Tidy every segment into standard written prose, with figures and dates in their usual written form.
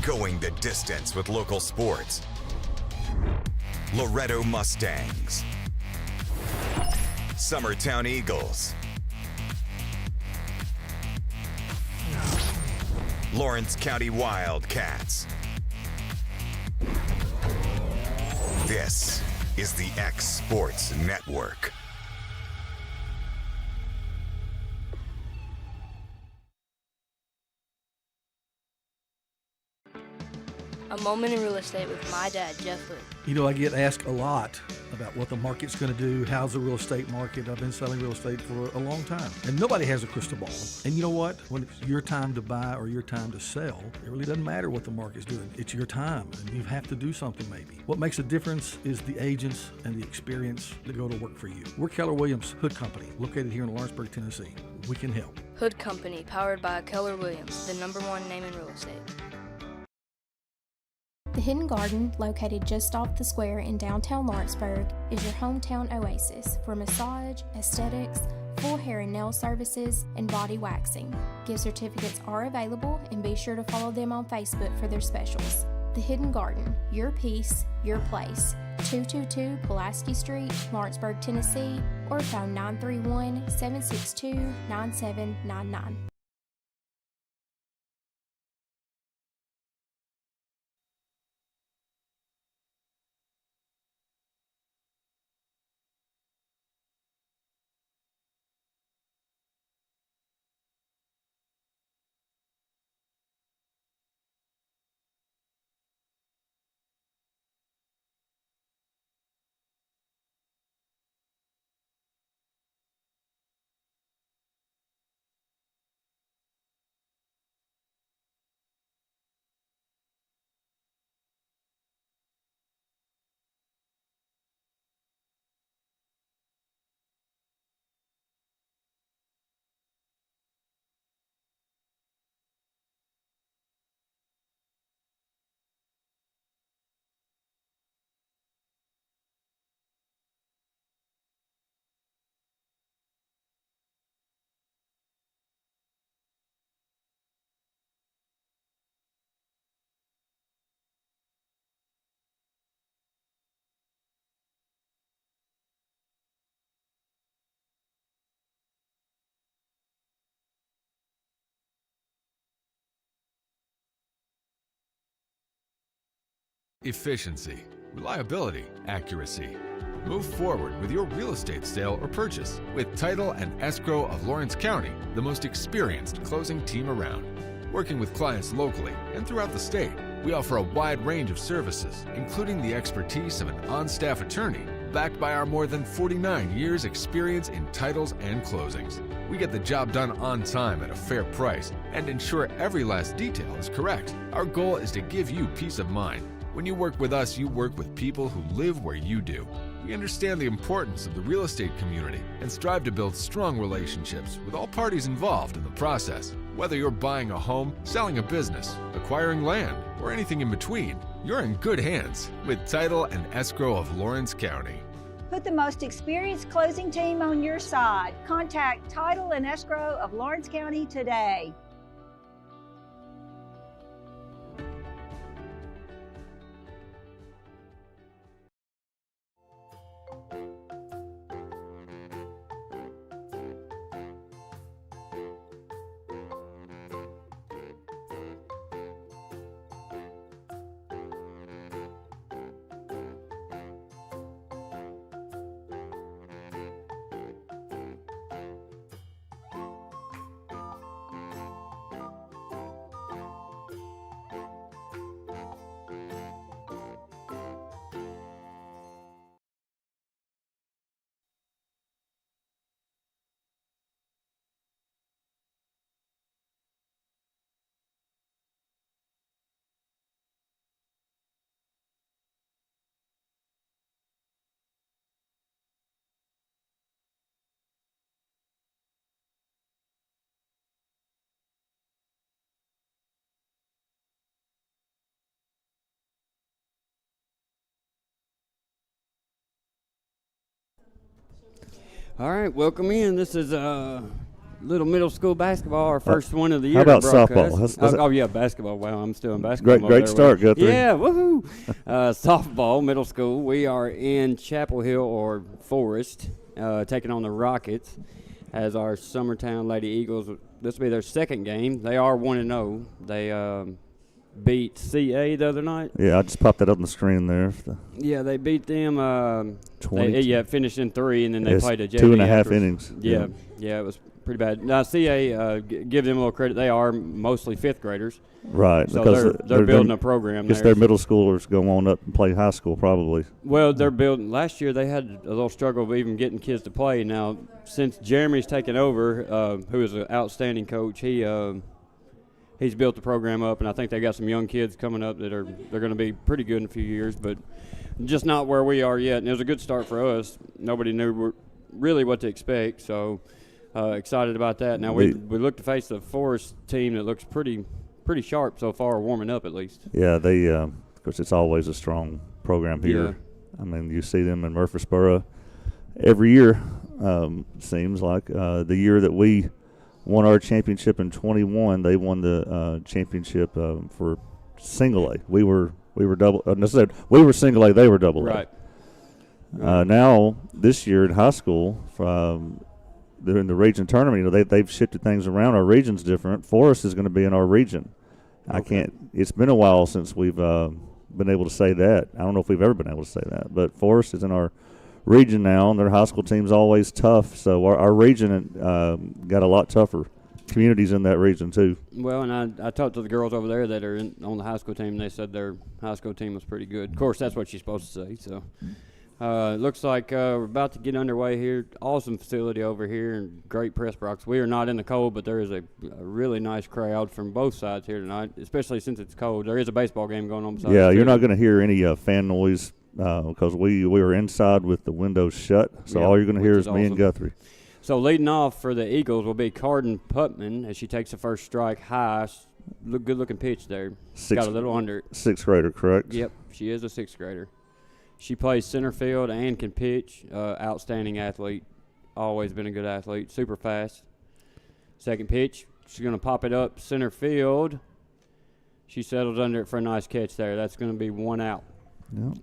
going the distance with local sports. Loretto Mustangs, Summertown Eagles, Lawrence County Wildcats. This is the X Sports Network. A moment in real estate with my dad, Jeff Hood. You know, I get asked a lot about what the market's going to do. How's the real estate market? I've been selling real estate for a long time, and nobody has a crystal ball. And you know what? When it's your time to buy or your time to sell, it really doesn't matter what the market's doing. It's your time, and you have to do something maybe. What makes a difference is the agents and the experience that go to work for you. We're Keller Williams Hood Company, located here in Lawrenceburg, Tennessee. We can help. Hood Company, powered by Keller Williams, the #1 name in real estate. The Hidden Garden, located just off the square in downtown Lawrenceburg, is your hometown oasis for massage, aesthetics, full hair and nail services, and body waxing. Gift certificates are available, and be sure to follow them on Facebook for their specials. The Hidden Garden, your peace, your place. 222 Pulaski Street, Lawrenceburg, Tennessee, or phone 931-762-9799. Efficiency, reliability, accuracy. Move forward with your real estate sale or purchase with Title and Escrow of Lawrence County, the most experienced closing team around. Working with clients locally and throughout the state, we offer a wide range of services, including the expertise of an on-staff attorney, backed by our more than 49 years experience in titles and closings. We get the job done on time at a fair price and ensure every last detail is correct. Our goal is to give you peace of mind. When you work with us, you work with people who live where you do. We understand the importance of the real estate community and strive to build strong relationships with all parties involved in the process. Whether you're buying a home, selling a business, acquiring land, or anything in between, you're in good hands with Title and Escrow of Lawrence County. Put the most experienced closing team on your side. Contact Title and Escrow of Lawrence County today. All right, welcome in. This is little middle school basketball, our first one of the year. How about broadcast. softball? Yeah, basketball. Wow, I'm still in basketball. Great start, Guthrie. Yeah, woohoo! Softball, middle school. We are in Chapel Hill or Forrest, taking on the Rockets as our Summertown Lady Eagles. This will be their second game. They are 1-0. They beat CA the other night. Yeah, I just popped that up on the screen there. Yeah, they beat them. 20. Finished in 3, and then they played a JV 2.5 after. innings. Yeah, it was pretty bad. Now, CA, give them a little credit. They are mostly fifth graders. Right. So because they're building a program there. Guess their middle schoolers go on up and play high school probably. Well, they're building. Last year they had a little struggle of even getting kids to play. Now, since Jeremy's taken over, who is an outstanding coach, he's built the program up, and I think they got some young kids coming up they're going to be pretty good in a few years, but just not where we are yet. And it was a good start for us. Nobody knew really what to expect, so excited about that. Now we look to face the Forrest team that looks pretty sharp so far, warming up at least. Yeah, they of course it's always a strong program here. Yeah. I mean, you see them in Murfreesboro every year. Seems like the year that we won our championship in 21, they won the championship for single A. We were double. We were single A. They were double A. Right. Now this year in high school, they're in the region tournament. You know, they've shifted things around. Our region's different. Forrest is going to be in our region. Okay. It's been a while since we've been able to say that. I don't know if we've ever been able to say that, but Forrest is in our region now, and their high school team's always tough. So our region got a lot tougher. Communities in that region too. Well, and I talked to the girls over there that are on the high school team, and they said their high school team was pretty good. Of course, that's what she's supposed to say. So it looks like we're about to get underway here. Awesome facility over here and great press box. We are not in the cold, but there is a really nice crowd from both sides here tonight, especially since it's cold. There is a baseball game going on beside Yeah, you're not going to hear any fan noise because we were inside with the windows shut. So all you're going to hear is me and Guthrie. So leading off for the Eagles will be Carden Putman as she takes the first strike high. Good-looking pitch there. Got a little under. Sixth grader, correct? Yep, she is a sixth grader. She plays center field and can pitch. Outstanding athlete. Always been a good athlete. Super fast. Second pitch. She's going to pop it up center field. She settles under it for a nice catch there. That's going to be 1 out. Yep.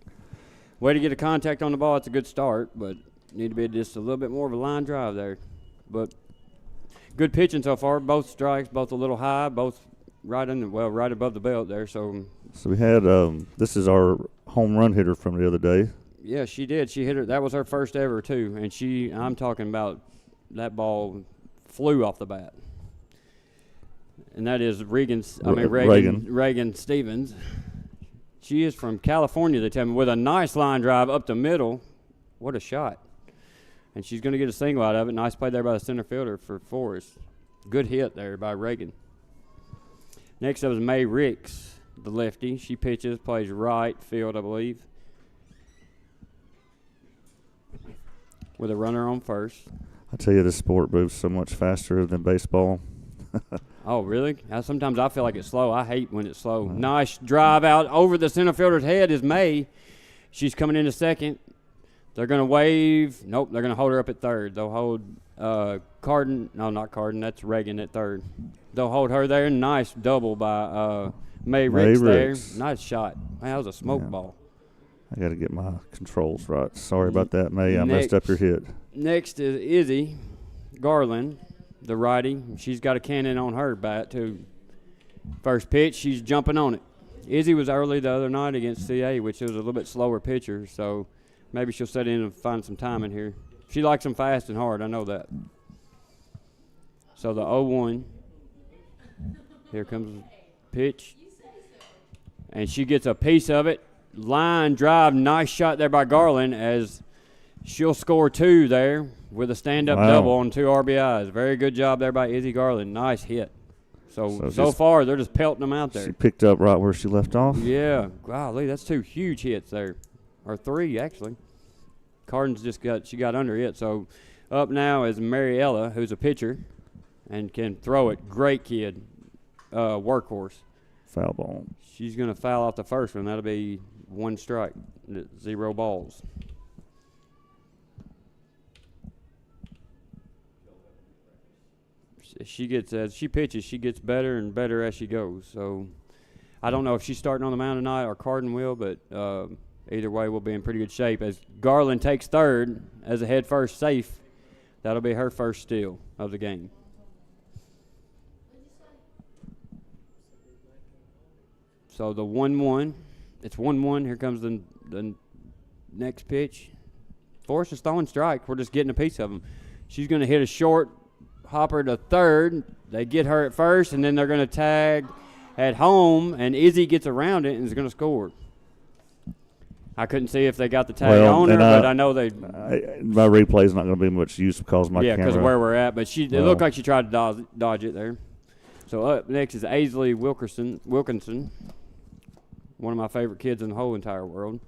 Way to get a contact on the ball. It's a good start, but need to be just a little bit more of a line drive there. But good pitching so far. Both strikes, both a little high, both right above the belt there. So we had this is our home run hitter from the other day. Yeah, she did. She hit her. That was her first ever too. And I'm talking about that ball flew off the bat. And that is Reagan Stevens. She is from California, they tell me, with a nice line drive up the middle. What a shot. And she's going to get a single out of it. Nice play there by the center fielder for Forrest. Good hit there by Reagan. Next up is May Ricks, the lefty. She pitches, plays right field, I believe, with a runner on first. I tell you, this sport moves so much faster than baseball. Oh, really? Sometimes I feel like it's slow. I hate when it's slow. Wow. Nice drive out over the center fielder's head is May. She's coming into second. They're going to wave. Nope, they're going to hold her up at third. They'll hold Carden. No, not Carden. That's Reagan at third. They'll hold her there. Nice double by May Ricks there. Nice shot. Man, that was a smoke ball. I got to get my controls right. Sorry about that, May. I messed up your hit. Next is Izzy Garland, the righty. She's got a cannon on her bat, too. First pitch, she's jumping on it. Izzy was early the other night against CA, which was a little bit slower pitcher, so maybe she'll set in and find some time in here. She likes them fast and hard. I know that. So the 0-1. Here comes the pitch. And she gets a piece of it. Line drive. Nice shot there by Garland as she'll score 2 there with a stand-up double on 2 RBIs. Very good job there by Izzy Garland. Nice hit. So far, they're just pelting them out there. She picked up right where she left off. Yeah. Golly, that's 2 huge hits there. Or 3, actually. Carden's she got under it. So up now is Mariella, who's a pitcher and can throw it. Great kid. Workhorse. Foul ball. She's going to foul off the first one. That'll be 1 strike. 0 balls. she gets as she pitches, she gets better and better as she goes. So I don't know if she's starting on the mound tonight or Carden will, but either way, we'll be in pretty good shape. As Garland takes third as a head first safe, that'll be her first steal of the game. So the 1-1, it's 1-1. Here comes the next pitch. Forrest is throwing strike. We're just getting a piece of them. She's going to hit a short hopper to third. They get her at first, and then they're going to tag at home, and Izzy gets around it and is going to score. I couldn't see if they got the tag on her, but I know they. My replay is not going to be much use because my camera. Yeah, because of where we're at. But it looked like she tried to dodge it there. So up next is Aisley Wilkinson, one of my favorite kids in the whole entire world.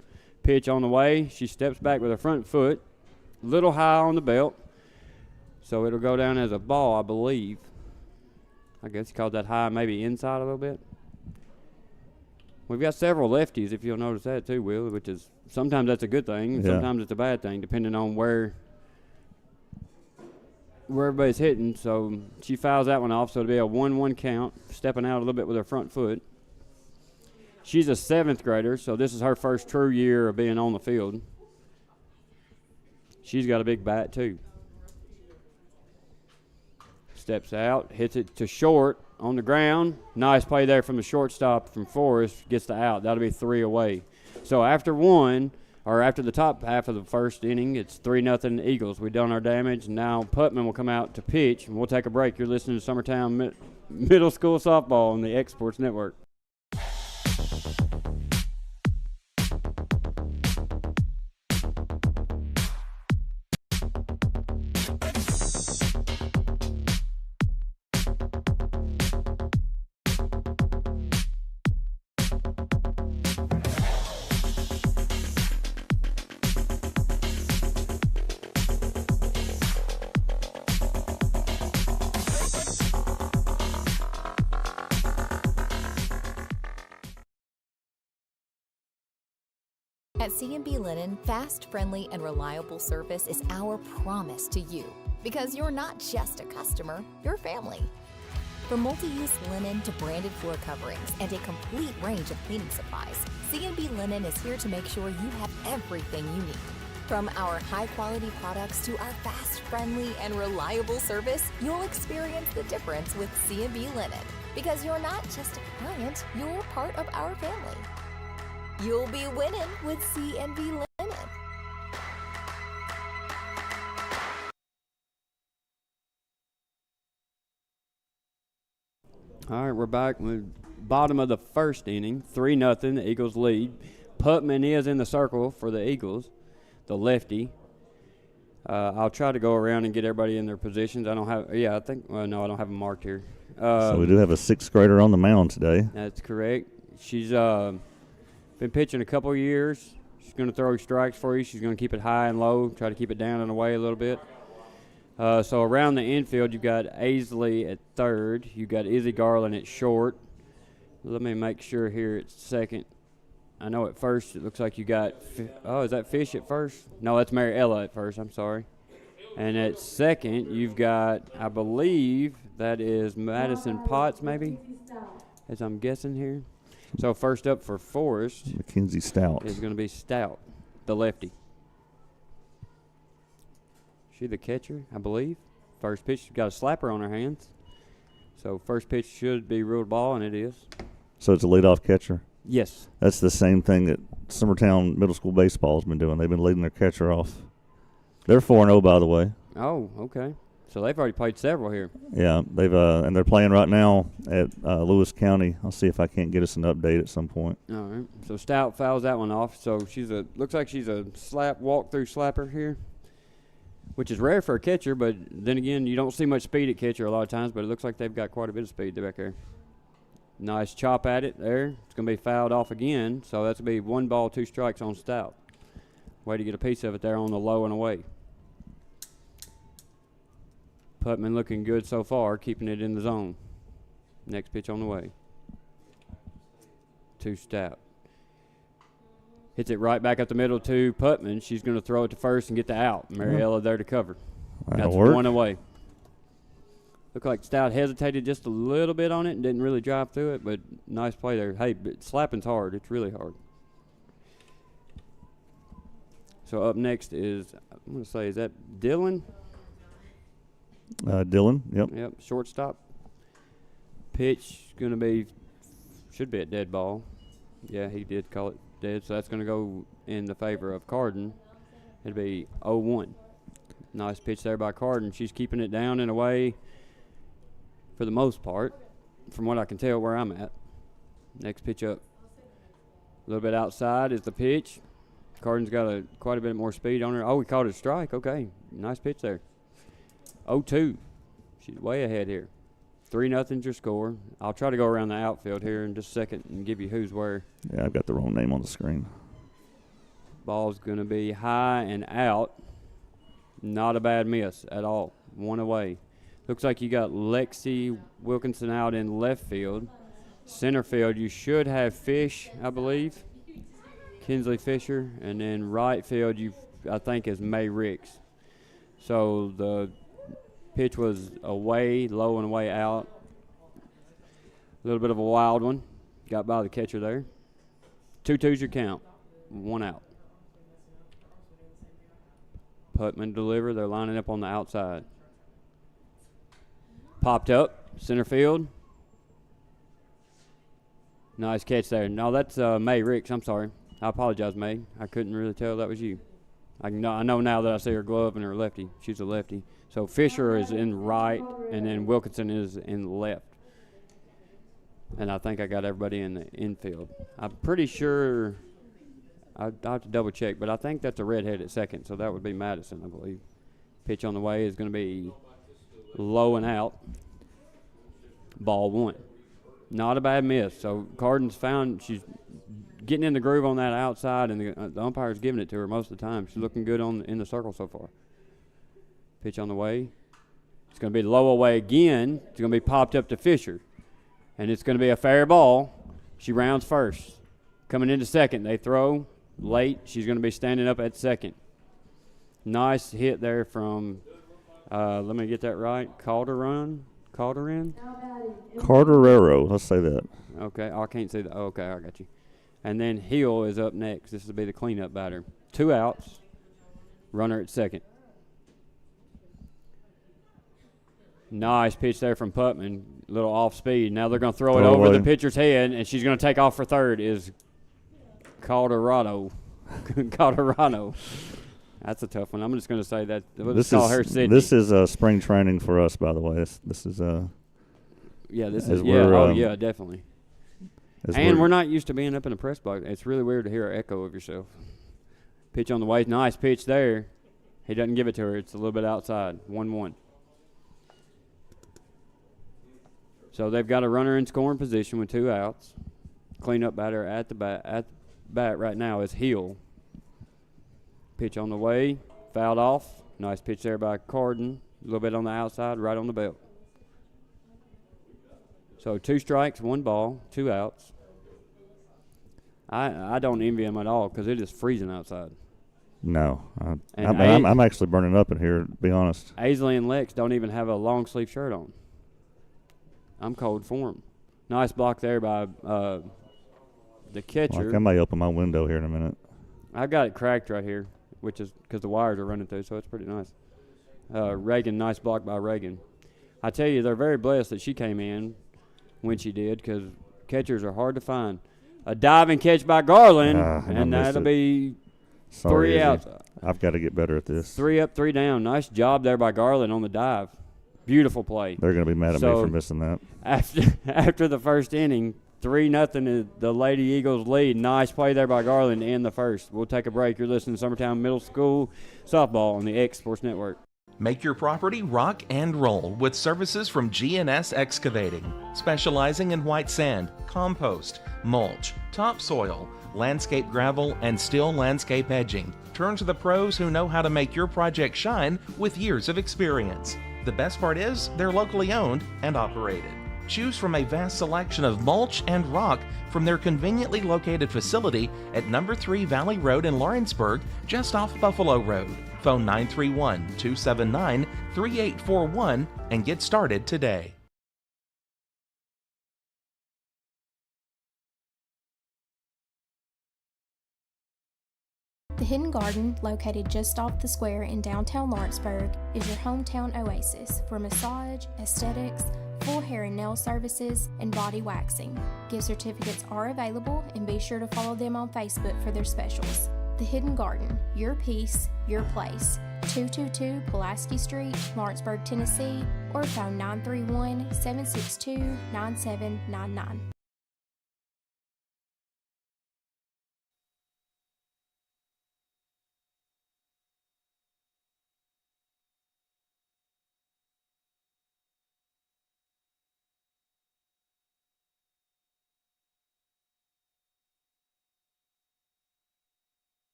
Pitch on the way. She steps back with her front foot, a little high on the belt. So it'll go down as a ball, I believe. I guess you called that high, maybe inside a little bit. We've got several lefties, if you'll notice that too, Will, which is sometimes that's a good thing, and sometimes it's a bad thing, depending on where everybody's hitting. So she fouls that one off, so it'll be a 1-1 count, stepping out a little bit with her front foot. She's a 7th grader, so this is her first true year of being on the field. She's got a big bat too. Steps out, hits it to short on the ground. Nice play there from the shortstop from Forrest. Gets the out. That'll be 3 away. So after the top half of the first inning, it's 3-0 Eagles. We've done our damage, and now Putman will come out to pitch, and we'll take a break. You're listening to Summertown Middle School Softball on the X Sports Network. At C&B Linen, fast, friendly, and reliable service is our promise to you because you're not just a customer, you're family. From multi-use linen to branded floor coverings and a complete range of cleaning supplies, C&B Linen is here to make sure you have everything you need. From our high-quality products to our fast, friendly, and reliable service, you'll experience the difference with C&B Linen because you're not just a client, you're part of our family. You'll be winning with C&B Linen. All right, we're back with bottom of the first inning, 3-0. The Eagles lead. Putman is in the circle for the Eagles, the lefty. I'll try to go around and get everybody in their positions. I don't have. Yeah, I think. Well, no, I don't have them marked here. So we do have a 6th grader on the mound today. That's correct. She's been pitching a couple years. She's going to throw strikes for you. She's going to keep it high and low, try to keep it down and away a little bit. So around the infield, you've got Aisley at third. You've got Izzy Garland at short. Let me make sure here at second. I know at first it looks like you got is that Fish at first? No, that's Mary Ella at first. I'm sorry. And at second, you've got, I believe, that is Madison Potts maybe, as I'm guessing here. So first up for Forrest, Mackenzie Stout is going to be Stout, the lefty. She the catcher, I believe. First pitch, she's got a slapper on her hands. So first pitch should be ruled ball, and it is. So it's a leadoff catcher? Yes. That's the same thing that Summertown Middle School Baseball has been doing. They've been leading their catcher off. They're 4-0, by the way. Oh, okay. So they've already played several here. Yeah, they've and they're playing right now at Lewis County. I'll see if I can't get us an update at some point. All right. So Stout fouls that one off. So looks like she's a walk-through slapper here, which is rare for a catcher, but then again, you don't see much speed at catcher a lot of times, but it looks like they've got quite a bit of speed back there. Nice chop at it there. It's going to be fouled off again, so that's going to be 1 ball, 2 strikes on Stout. Way to get a piece of it there on the low and away. Putman looking good so far, keeping it in the zone. Next pitch on the way. To Stout. Hits it right back up the middle to Putman. She's going to throw it to first and get the out. Mariella there to cover. That'll That's work. 1 away. Looked like Stout hesitated just a little bit on it and didn't really drive through it, but nice play there. Hey, but slapping's hard. It's really hard. So up next is, I'm going to say, is that Dylan? Dylan, yep. Yep, shortstop. Pitch going to be, should be a dead ball. Yeah, he did call it dead, so that's going to go in the favor of Carden. It'll be 0-1. Nice pitch there by Carden. She's keeping it down and away for the most part, from what I can tell where I'm at. Next pitch up. A little bit outside is the pitch. Carden's got quite a bit more speed on her. Oh, we called it a strike. Okay, nice pitch there. 0-2. She's way ahead here. 3-0's your score. I'll try to go around the outfield here in just a second and give you who's where. Yeah, I've got the wrong name on the screen. Ball's going to be high and out. Not a bad miss at all. One away. Looks like you got Lexi Wilkinson out in left field. Center field, you should have Fish, I believe. Kinsley Fisher. And then right field, I think, is May Ricks. So the pitch was away, low and away out. A little bit of a wild one. Got by the catcher there. 2-2's your count. 1 out. Putman deliver. They're lining up on the outside. Popped up. Center field. Nice catch there. No, that's May Ricks. I'm sorry. I apologize, May. I couldn't really tell that was you. I know now that I see her glove and her lefty. She's a lefty. So Fisher is in right, and then Wilkinson is in left. And I think I got everybody in the infield. I'm pretty sure I'll have to double check, but I think that's a redhead at second, so that would be Madison, I believe. Pitch on the way is going to be low and out. Ball 1. Not a bad miss. So Carden's found she's getting in the groove on that outside, and the umpire's giving it to her most of the time. She's looking good in the circle so far. Pitch on the way. It's going to be low away again. It's going to be popped up to Fisher. And it's going to be a fair ball. She rounds first. Coming into second, they throw late. She's going to be standing up at second. Nice hit there from, let me get that right, Calderon? Carterero, let's say that. Okay, I can't see that. Oh, okay, I got you. And then Hill is up next. This will be the cleanup batter. 2 outs. Runner at second. Nice pitch there from Putman. A little off speed. Now they're going to throw it over the pitcher's head, and she's going to take off for third is Calderado. That's a tough one. I'm just going to say that. Let's call her Sydney. This is spring training for us, by the way. This is yeah, this is yeah, definitely. And we're not used to being up in the press box. It's really weird to hear an echo of yourself. Pitch on the way. Nice pitch there. He doesn't give it to her. It's a little bit outside. 1-1. So they've got a runner in scoring position with 2 outs. Cleanup batter at the bat right now is Hill. Pitch on the way, fouled off. Nice pitch there by Carden. A little bit on the outside, right on the belt. So 2 strikes, 1 ball, 2 outs. I don't envy him at all because it is freezing outside. No. I'm actually burning up in here, to be honest. Aisley and Lex don't even have a long sleeve shirt on. I'm cold for them. Nice block there by the catcher. Like I may open my window here in a minute. I've got it cracked right here, which is because the wires are running through, so it's pretty nice. Reagan, nice block by Reagan. I tell you, they're very blessed that she came in when she did because catchers are hard to find. A diving catch by Garland, and that'll be 3 outs. I've got to get better at this. 3 up, 3 down. Nice job there by Garland on the dive. Beautiful play. They're going to be mad at me for missing that. After the first inning, 3-0 is the Lady Eagles lead. Nice play there by Garland in the first. We'll take a break. You're listening to Summertown Middle School Softball on the X Sports Network. Make your property rock and roll with services from G&S Excavating, specializing in white sand, compost, mulch, topsoil, landscape gravel, and steel landscape edging. Turn to the pros who know how to make your project shine with years of experience. The best part is they're locally owned and operated. Choose from a vast selection of mulch and rock from their conveniently located facility at number 3 Valley Road in Lawrenceburg, just off Buffalo Road. Phone 931-279-3841 and get started today. The Hidden Garden, located just off the square in downtown Lawrenceburg, is your hometown oasis for massage, aesthetics, full hair and nail services, and body waxing. Gift certificates are available, and be sure to follow them on Facebook for their specials. The Hidden Garden, your peace, your place. 222 Pulaski Street, Lawrenceburg, Tennessee, or phone 931-762-9799.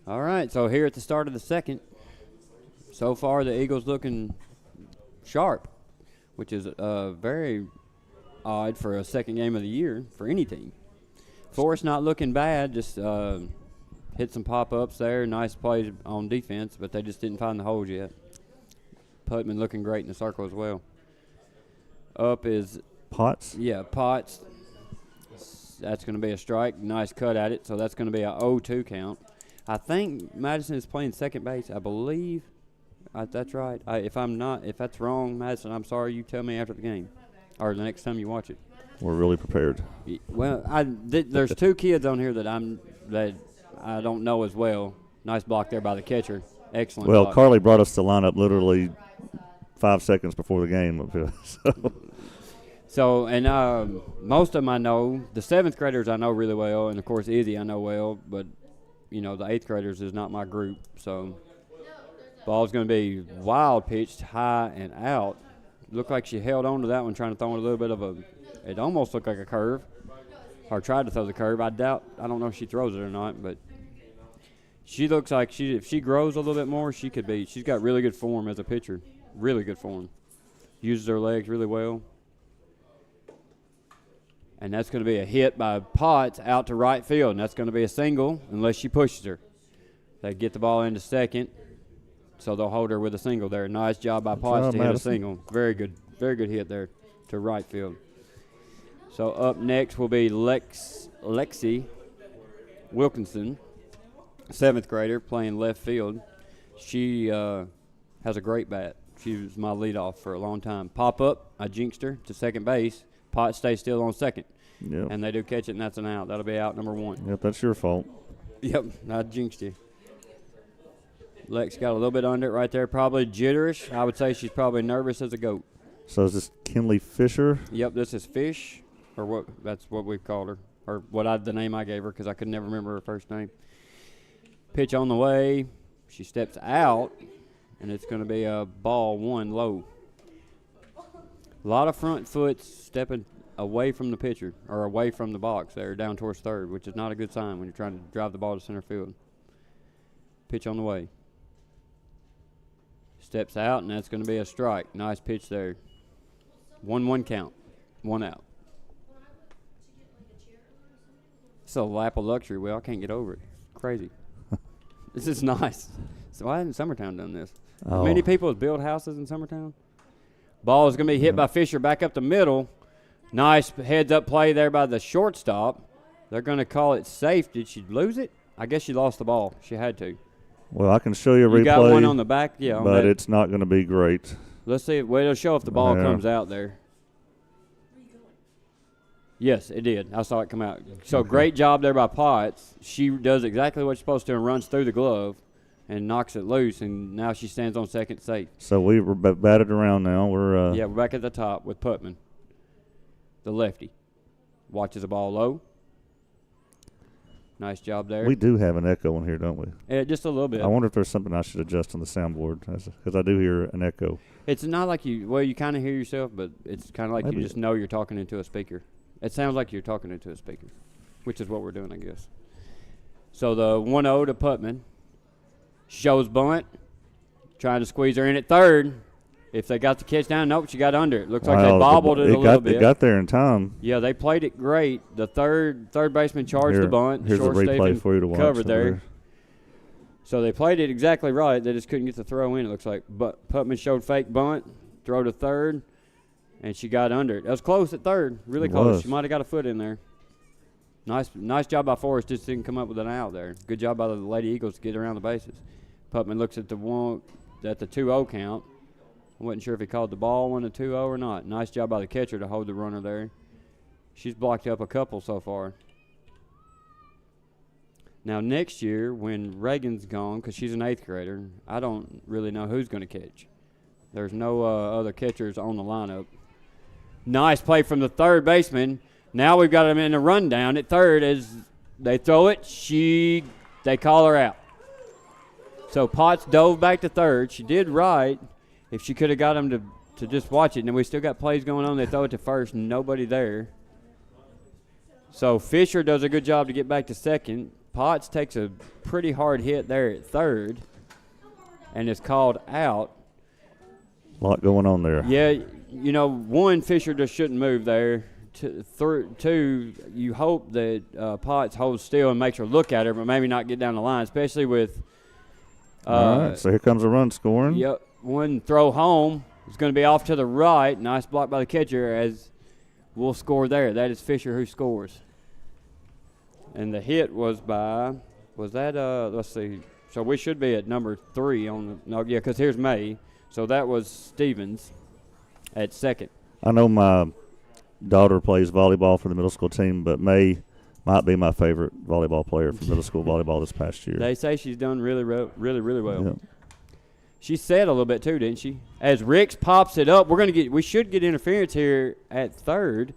All right, so here at the start of the second, so far the Eagles looking sharp, which is very odd for a second game of the year for any team. Forrest not looking bad, just hit some pop-ups there, nice plays on defense, but they just didn't find the holes yet. Putman looking great in the circle as well. Up is Potts. Yeah, Potts. That's going to be a strike. Nice cut at it, so that's going to be a 0-2 count. I think Madison is playing second base. I believe that's right. If that's wrong, Madison, I'm sorry. You tell me after the game or the next time you watch it. We're really prepared. Well, there's two kids on here that I don't know as well. Nice block there by the catcher. Excellent. Well, block. Carly brought us the lineup literally 5 seconds before the game. So, and most of them I know. The 7th graders I know really well, and of course Izzy I know well, but you know, the 8th graders is not my group. So ball's going to be wild pitched, high and out. Looked like she held on to that one, trying to throw it a little bit of it almost looked like a curve, or tried to throw the curve. I don't know if she throws it or not, but she looks like if she grows a little bit more, she's got really good form as a pitcher, really good form. Uses her legs really well. And that's going to be a hit by Potts out to right field, and that's going to be a single unless she pushes her. They get the ball into second, so they'll hold her with a single there. Nice job by Potts to hit a single. Very good hit there to right field. So up next will be Lexi Wilkinson, 7th grader, playing left field. She has a great bat. She was my leadoff for a long time. Pop up, I jinxed her to second base. Pot stays still on second. Yep. And they do catch it, and that's an out. That'll be out number 1. Yep, that's your fault. Yep, I jinxed you. Lex got a little bit under it right there, probably jitterish. I would say she's probably nervous as a goat. So is this Kinley Fisher? Yep, this is Fish, or what? That's what we've called her, or the name I gave her because I could never remember her first name. Pitch on the way. She steps out, and it's going to be a ball 1 low. A lot of front foot stepping away from the pitcher or away from the box there down towards third, which is not a good sign when you're trying to drive the ball to center field. Pitch on the way. Steps out, and that's going to be a strike. Nice pitch there. 1-1 count. 1 out. It's a lap of luxury. Well, I can't get over it. Crazy. This is nice. So why hasn't Summertown done this? Oh. Many people build houses in Summertown. Ball is going to be hit by Fisher back up the middle. Nice heads-up play there by the shortstop. They're going to call it safe. Did she lose it? I guess she lost the ball. She had to. Well, I can show you a replay. You got one on the back? Yeah. But it's not going to be great. Let's see. Well, it'll show if the ball comes out there. Yes, it did. I saw it come out. So great job there by Potts. She does exactly what she's supposed to and runs through the glove and knocks it loose, and now she stands on second safe. So we were batted around now. We're back at the top with Putman, the lefty. Watches the ball low. Nice job there. We do have an echo in here, don't we? Yeah, just a little bit. I wonder if there's something I should adjust on the soundboard because I do hear an echo. It's not like you kind of hear yourself, but it's kind of like you just know you're talking into a speaker. It sounds like you're talking into a speaker, which is what we're doing, I guess. So the 1-0 to Putman. Shows bunt, trying to squeeze her in at third. If they got the catch down, nope, she got under it. Looks like they bobbled it a little bit. It got there in time. Yeah, they played it great. The third baseman charged the bunt. Here's a replay for you to watch. Covered there. So they played it exactly right. They just couldn't get the throw in, it looks like. But Putman showed fake bunt, throw to third, and she got under it. That was close at third, really close. She might have got a foot in there. Nice job by Forrest. Just didn't come up with an out there. Good job by the Lady Eagles to get around the bases. Putman looks at the 2-0 count. I wasn't sure if he called the ball 1-2-0 or not. Nice job by the catcher to hold the runner there. She's blocked up a couple so far. Now, next year, when Reagan's gone, because she's an 8th grader, I don't really know who's going to catch. There's no other catchers on the lineup. Nice play from the third baseman. Now we've got him in a rundown at third as they throw it. They call her out. So Potts dove back to third. She did right. If she could have got him to just watch it. And we still got plays going on. They throw it to first. Nobody there. So Fisher does a good job to get back to second. Potts takes a pretty hard hit there at third and is called out. A lot going on there. Yeah, one, Fisher just shouldn't move there. Two, you hope that Potts holds still and makes her look at her, but maybe not get down the line, especially with all right, so here comes a run scoring. Yep, one throw home is going to be off to the right. Nice block by the catcher as we'll score there. That is Fisher who scores. And the hit was let's see. So we should be at number 3 because here's May. So that was Stevens at second. I know my daughter plays volleyball for the middle school team, but May might be my favorite volleyball player for middle school volleyball this past year. They say she's done really, really, really well. Yep. She said a little bit too, didn't she? As Ricks pops it up, we should get interference here at third.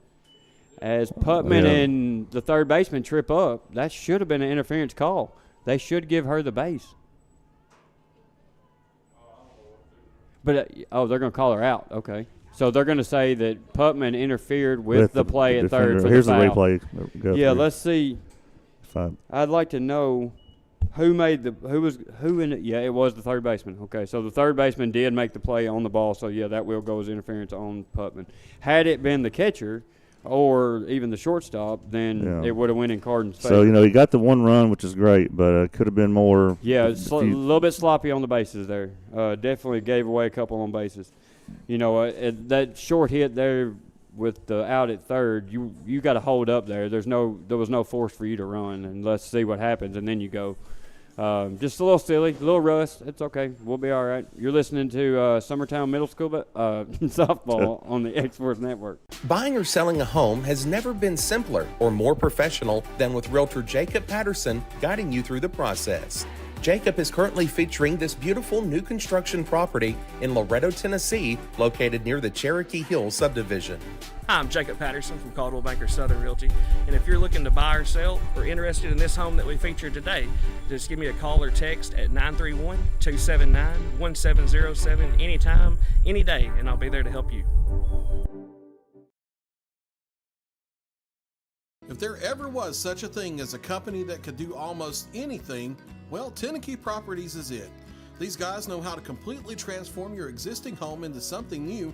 As Putman and the third baseman trip up, that should have been an interference call. They should give her the base. But they're going to call her out. Okay. So they're going to say that Putman interfered with the play at third for Here's the foul. Here's the replay. Yeah, let's see. I'd like to know who in it. Yeah, it was the third baseman. Okay, so the third baseman did make the play on the ball. So yeah, that will go as interference on Putman. Had it been the catcher or even the shortstop, then it would have went in Cardin's favor. So he got the one run, which is great, but it could have been more. Yeah, it's a little bit sloppy on the bases there. Definitely gave away a couple on bases. That short hit there with the out at third, you got to hold up there. There was no force for you to run, and let's see what happens, and then you go. Just a little silly, a little rust. It's okay. We'll be all right. You're listening to Summertown Middle School softball on the X-Force Network. Buying or selling a home has never been simpler or more professional than with Realtor Jacob Patterson guiding you through the process. Jacob is currently featuring this beautiful new construction property in Loretto, Tennessee, located near the Cherokee Hills subdivision. Hi, I'm Jacob Patterson from Caldwell Banker Southern Realty, and if you're looking to buy or sell or interested in this home that we featured today, just give me a call or text at 931-279-1707 anytime, any day, and I'll be there to help you. If there ever was such a thing as a company that could do almost anything, well, Tennessee Properties is it. These guys know how to completely transform your existing home into something new,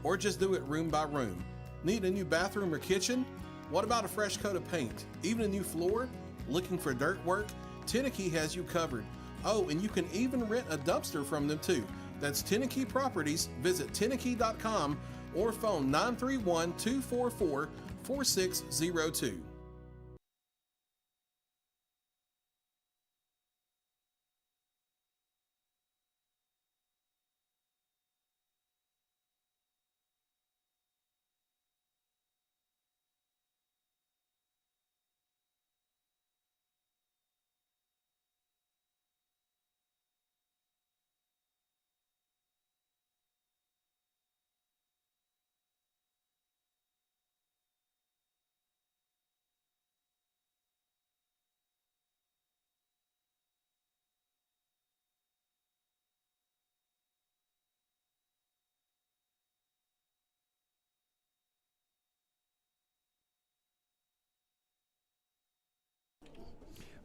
or just do it room by room. Need a new bathroom or kitchen? What about a fresh coat of paint? Even a new floor? Looking for dirt work? Tennessee has you covered. Oh, and you can even rent a dumpster from them too. That's Tennessee Properties. Visit Tennessee.com or phone 931-244-4602.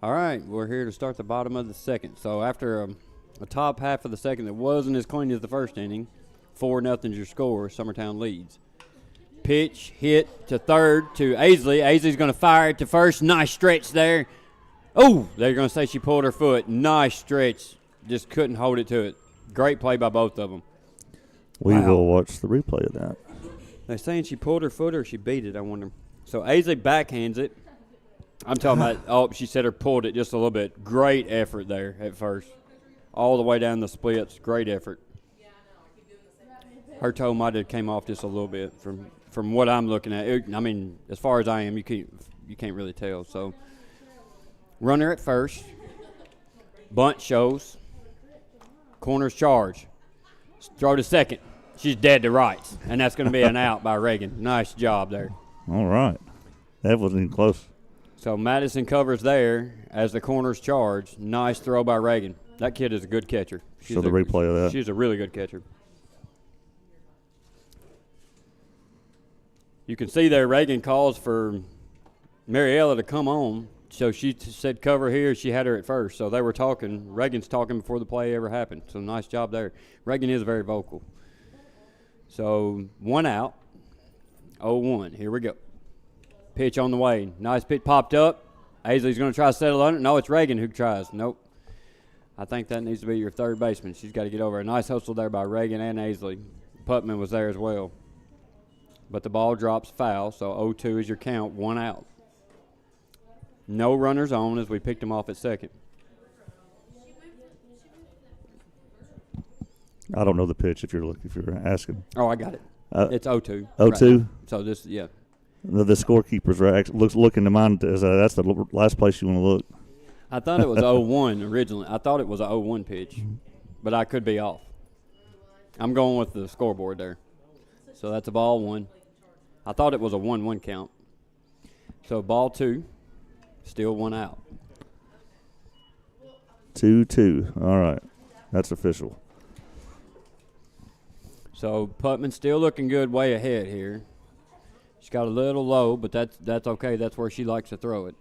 All right, we're here to start the bottom of the second. So after a top half of the second that wasn't as clean as the first inning, 4-0 your score. Summertown leads. Pitch hit to third to Aisley. Aisley's going to fire it to first. Nice stretch there. Oh, they're going to say she pulled her foot. Nice stretch. Just couldn't hold it to it. Great play by both of them. We will watch the replay of that. They're saying she pulled her foot or she beat it, I wonder. So Aisley backhands it. I'm talking about, she said her pulled it just a little bit. Great effort there at first. All the way down the splits. Great effort. Her toe might have came off just a little bit from what I'm looking at. As far as I am, you can't really tell. So runner at first. Bunt shows. Corners charge. Throw to second. She's dead to rights, and that's going to be an out by Reagan. Nice job there. All right. That wasn't even close. So Madison covers there as the corners charge. Nice throw by Reagan. That kid is a good catcher. So the replay of that. She's a really good catcher. You can see there Reagan calls for Mariella to come on. So she said cover here. She had her at first. So they were talking. Reagan's talking before the play ever happened. So nice job there. Reagan is very vocal. So 1 out. 0-1. Here we go. Pitch on the way. Nice pitch popped up. Aisley's going to try to settle under it. No, it's Reagan who tries. Nope. I think that needs to be your third baseman. She's got to get over. A nice hustle there by Reagan and Aisley. Putman was there as well. But the ball drops foul, so 0-2 is your count. 1 out. No runners on as we picked him off at second. I don't know the pitch if you're asking. Oh, I got it. It's 0-2. 0-2? Right. So this, yeah. The scorekeepers are looking to mine as that's the last place you want to look. I thought it was 0-1 originally. I thought it was a 0-1 pitch, but I could be off. I'm going with the scoreboard there. So that's a ball 1. I thought it was a 1-1 count. So ball 2, still 1 out. 2-2. All right. That's official. So Putman's still looking good way ahead here. She's got a little low, but that's okay. That's where she likes to throw it.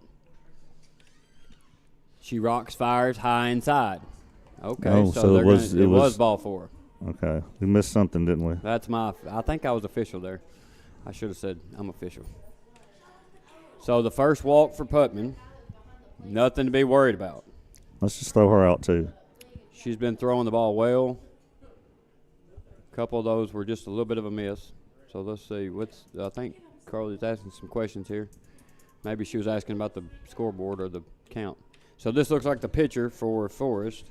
She rocks, fires high inside. Okay, so it was ball 4. Okay. We missed something, didn't we? I think I was official there. I should have said I'm official. So the first walk for Putman, nothing to be worried about. Let's just throw her out too. She's been throwing the ball well. A couple of those were just a little bit of a miss. So let's see. I think Carly's asking some questions here. Maybe she was asking about the scoreboard or the count. So this looks like the pitcher for Forrest.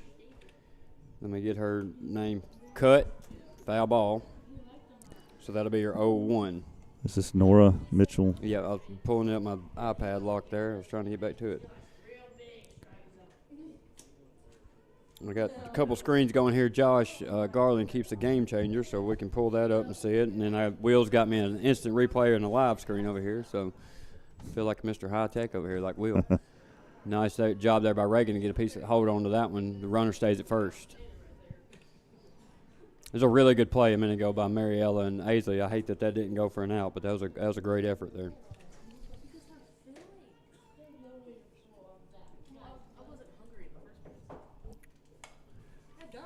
Let me get her name. Cut, foul ball. So that'll be your 0-1. Is this Nora Mitchell? Yeah, I was pulling up my iPad lock there. I was trying to get back to it. I got a couple screens going here. Josh Garland keeps a game changer, so we can pull that up and see it. And then Will's got me an instant replay and a live screen over here, so I feel like Mr. High Tech over here, like Will. Nice job there by Reagan to get a piece of hold on to that one. The runner stays at first. It was a really good play a minute ago by Mariella and Aisley. I hate that didn't go for an out, but that was a great effort there.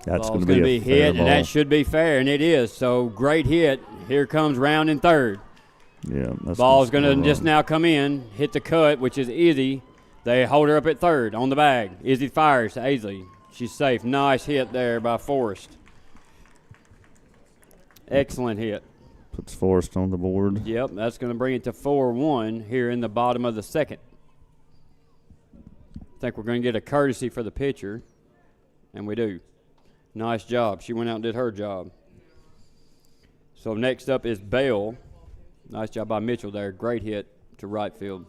That's going to be hit, and that should be fair, and it is. So great hit. Here comes round in third. Yeah. Ball's going to just now come in, hit the cut, which is Izzy. They hold her up at third on the bag. Izzy fires to Aisley. She's safe. Nice hit there by Forrest. Excellent hit. Puts Forrest on the board. Yep, that's going to bring it to 4-1 here in the bottom of the second. I think we're going to get a courtesy for the pitcher, and we do. Nice job. She went out and did her job. So next up is Bell. Nice job by Mitchell there. Great hit to right field.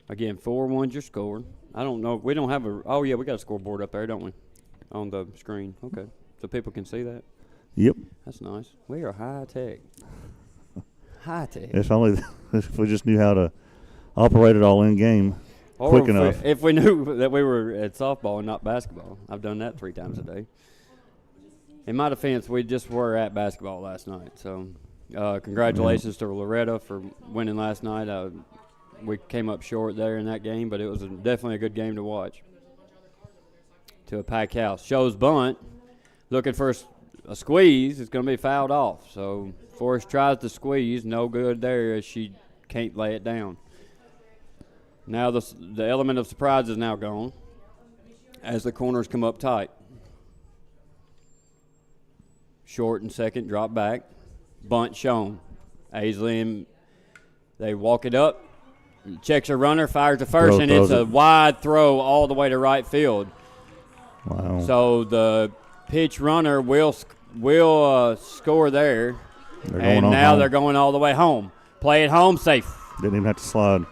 Again, 4-1's your score. I don't know. We don't have we got a scoreboard up there, don't we? On the screen. Okay. So people can see that? Yep. That's nice. We are high tech. High tech. If we just knew how to operate it all in game quick enough. If we knew that we were at softball and not basketball. I've done that 3 times a day. In my defense, we just were at basketball last night. So congratulations to Loretta for winning last night. we came up short there in that game, but it was definitely a good game to watch. To a packed house. Shows bunt. Looking for a squeeze. It's going to be fouled off. So Forrest tries to squeeze. No good there as she can't lay it down. Now the element of surprise is now gone as the corners come up tight. Short and second, drop back. Bunt shown. Aisley, and they walk it up. Checks a runner, fires to first, and it's a wide throw all the way to right field. Wow. So the pitch runner will score there. And now they're going all the way home. Play it home, safe. Didn't even have to slide.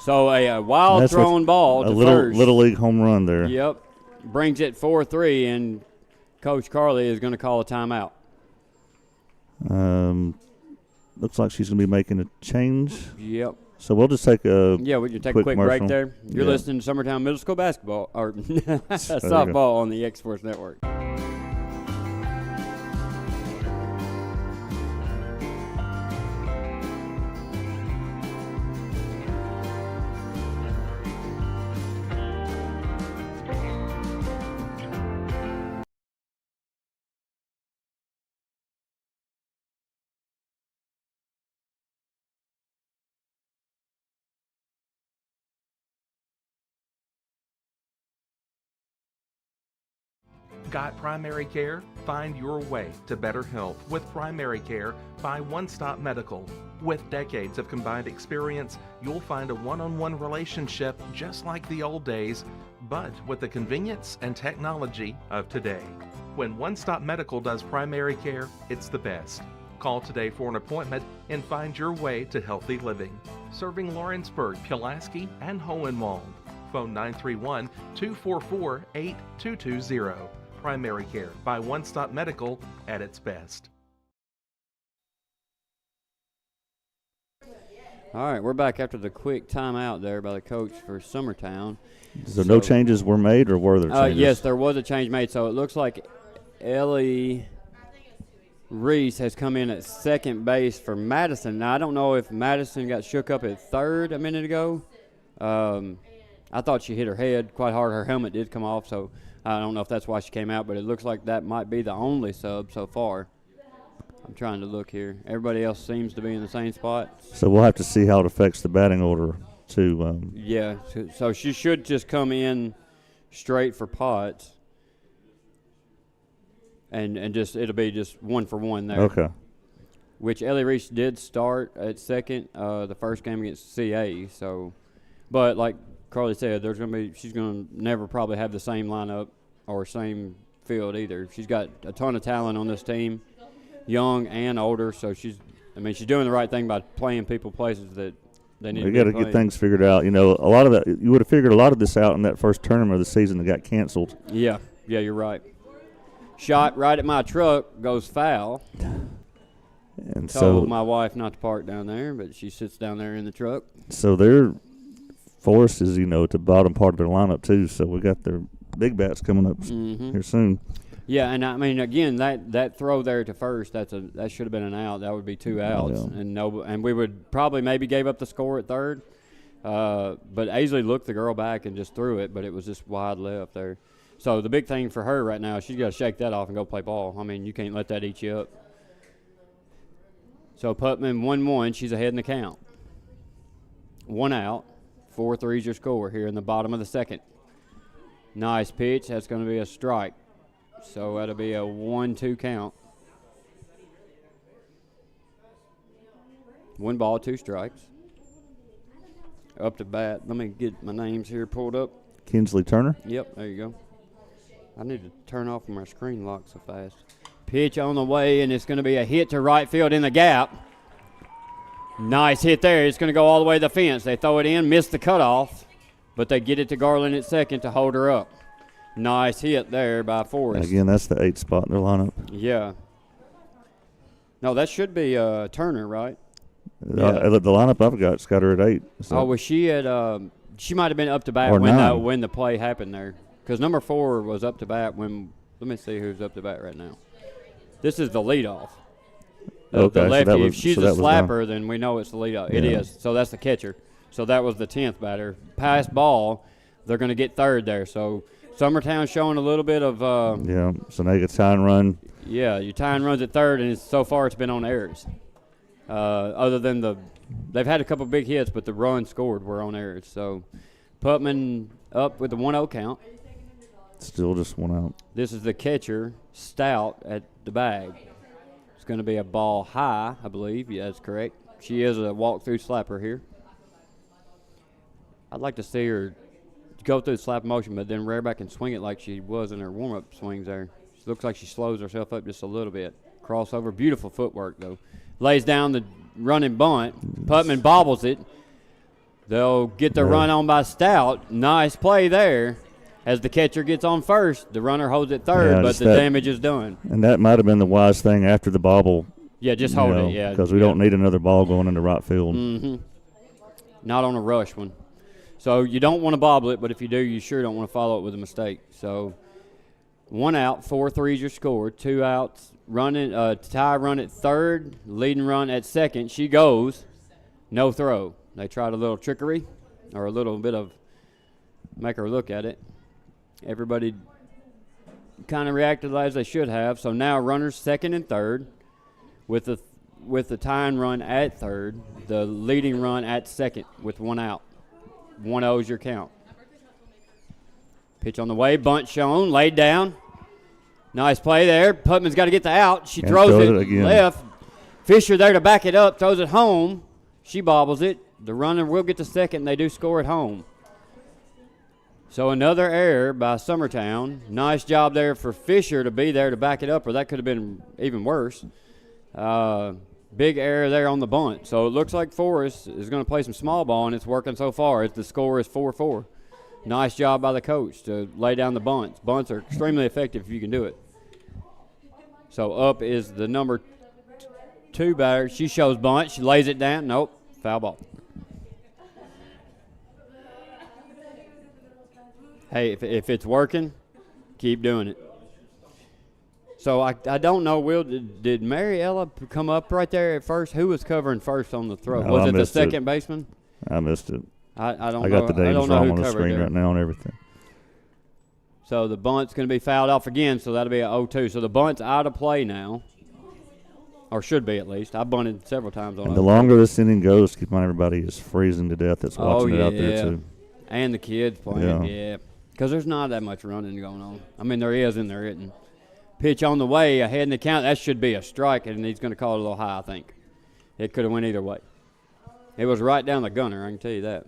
So a wild thrown ball to first. Little league home run there. Yep. Brings it 4-3, and Coach Carly is going to call a timeout. Looks like she's going to be making a change. Yep. So we'll just take a we can take a quick break there. You're listening to Summertown Middle School basketball or softball on the X Sports Network. Got primary care? Find your way to better health with Primary Care by One Stop Medical. With decades of combined experience, you'll find a one-on-one relationship just like the old days, but with the convenience and technology of today. When One Stop Medical does primary care, it's the best. Call today for an appointment and find your way to healthy living. Serving Lawrenceburg, Pulaski, and Hohenwald. Phone 931-244-8220. Primary Care by One Stop Medical at its best. All right, we're back after the quick timeout there by the coach for Summertown. So no changes were made, or were there changes? Yes, there was a change made. So it looks like Ellie Reese has come in at second base for Madison. Now, I don't know if Madison got shook up at third a minute ago. I thought she hit her head quite hard. Her helmet did come off, so I don't know if that's why she came out, but it looks like that might be the only sub so far. I'm trying to look here. Everybody else seems to be in the same spot. So we'll have to see how it affects the batting order, too. Yeah, so she should just come in straight for Potts. And just it'll be just 1-for-1 there. Okay. Which Ellie Reese did start at second the first game against CA. So, but like Carly said, she's gonna never probably have the same lineup or same field either. She's got a ton of talent on this team, young and older. So she's doing the right thing by playing people places that they need. We got to get things figured out. You know, a lot of that you would have figured a lot of this out in that first tournament of the season that got canceled. Yeah, you're right. Shot right at my truck, goes foul. And told my wife not to park down there, but she sits down there in the truck. So Forrest is, at the bottom part of their lineup too. So we got their big bats coming up here soon. Yeah, and again, that throw there to first, that should have been an out. That would be 2 outs, and we would probably maybe gave up the score at third. But Aisley looked the girl back and just threw it, but it was just wide left there. So the big thing for her right now, she's got to shake that off and go play ball. You can't let that eat you up. So Putman 1-1, she's ahead in the count. 1 out, 4-3 is your score here in the bottom of the second. Nice pitch, that's going to be a strike. So that'll be a 1-2 count. 1 ball, 2 strikes. Up to bat. Let me get my names here pulled up. Kinsley Turner. Yep, there you go. I need to turn off my screen lock so fast. Pitch on the way, and it's going to be a hit to right field in the gap. Nice hit there. It's going to go all the way to the fence. They throw it in, miss the cutoff, but they get it to Garland at second to hold her up. Nice hit there by Forrest. Again, that's the 8th spot in their lineup. Yeah. No, that should be Turner, right? The lineup I've got's got her at 8. So. Was she at she might have been up to bat when the play happened there. Because number 4 was up to bat when – let me see who's up to bat right now. This is the leadoff. The lefty. If she's a slapper, then we know it's the leadoff. Yeah. It is. So that's the catcher. So that was the 10th batter. Pass ball, they're going to get third there. So Summertown showing a little bit of so now you get tie and run. Yeah, your tying runs at third, and so far it's been on errors. Other than they've had a couple big hits, but the runs scored were on errors. So Putman up with the 1-0 count. Still just 1 out. This is the catcher, Stout, at the bag. It's going to be a ball high, I believe. Yeah, that's correct. She is a walk-through slapper here. I'd like to see her go through the slap motion, but then rear back and swing it like she was in her warm-up swings there. She looks like she slows herself up just a little bit. Crossover, beautiful footwork, though. Lays down the running bunt. Putman bobbles it. They'll get the run on by Stout. Nice play there. As the catcher gets on first, the runner holds it third, but the damage is done. And that might have been the wise thing after the bobble. Yeah, just hold it, yeah. Because we don't need another ball going into right field. Mm-hmm. Not on a rush one. So you don't want to bobble it, but if you do, you sure don't want to follow it with a mistake. So 1 out, 4 threes are scored, 2 outs, tie run at third, leading run at second. She goes, no throw. They tried a little trickery or a little bit of make her look at it. Everybody kind of reacted as they should have. So now runners second and third with the tying run at third, the leading run at second with 1 out. 1-0 is your count. Pitch on the way, bunt shown, laid down. Nice play there. Putman's got to get the out. She throws it left. Fisher there to back it up, throws it home. She bobbles it. The runner will get to second, and they do score at home. So another error by Summertown. Nice job there for Fisher to be there to back it up, or that could have been even worse. Big error there on the bunt. So it looks like Forrest is going to play some small ball, and it's working so far. The score is 4-4. Nice job by the coach to lay down the bunts. Bunts are extremely effective if you can do it. So up is the number 2 batter. She shows bunt. She lays it down. Nope, foul ball. Hey, if it's working, keep doing it. So I don't know, Will, did Mariella come up right there at first? Who was covering first on the throw? Was it the second baseman? I missed it. I don't know. I got the names wrong on the screen right now and everything. So the bunt's going to be fouled off again, so that'll be an 0-2. So the bunt's out of play now, or should be at least. I bunted several times on it. And the longer this inning goes, keep in mind everybody is freezing to death that's watching it out there too. And the kids playing, yeah. Because there's not that much running going on. I mean, there is and there isn't. Pitch on the way, ahead in the count. That should be a strike, and he's going to call it a little high, I think. It could have went either way. It was right down the gunner, I can tell you that.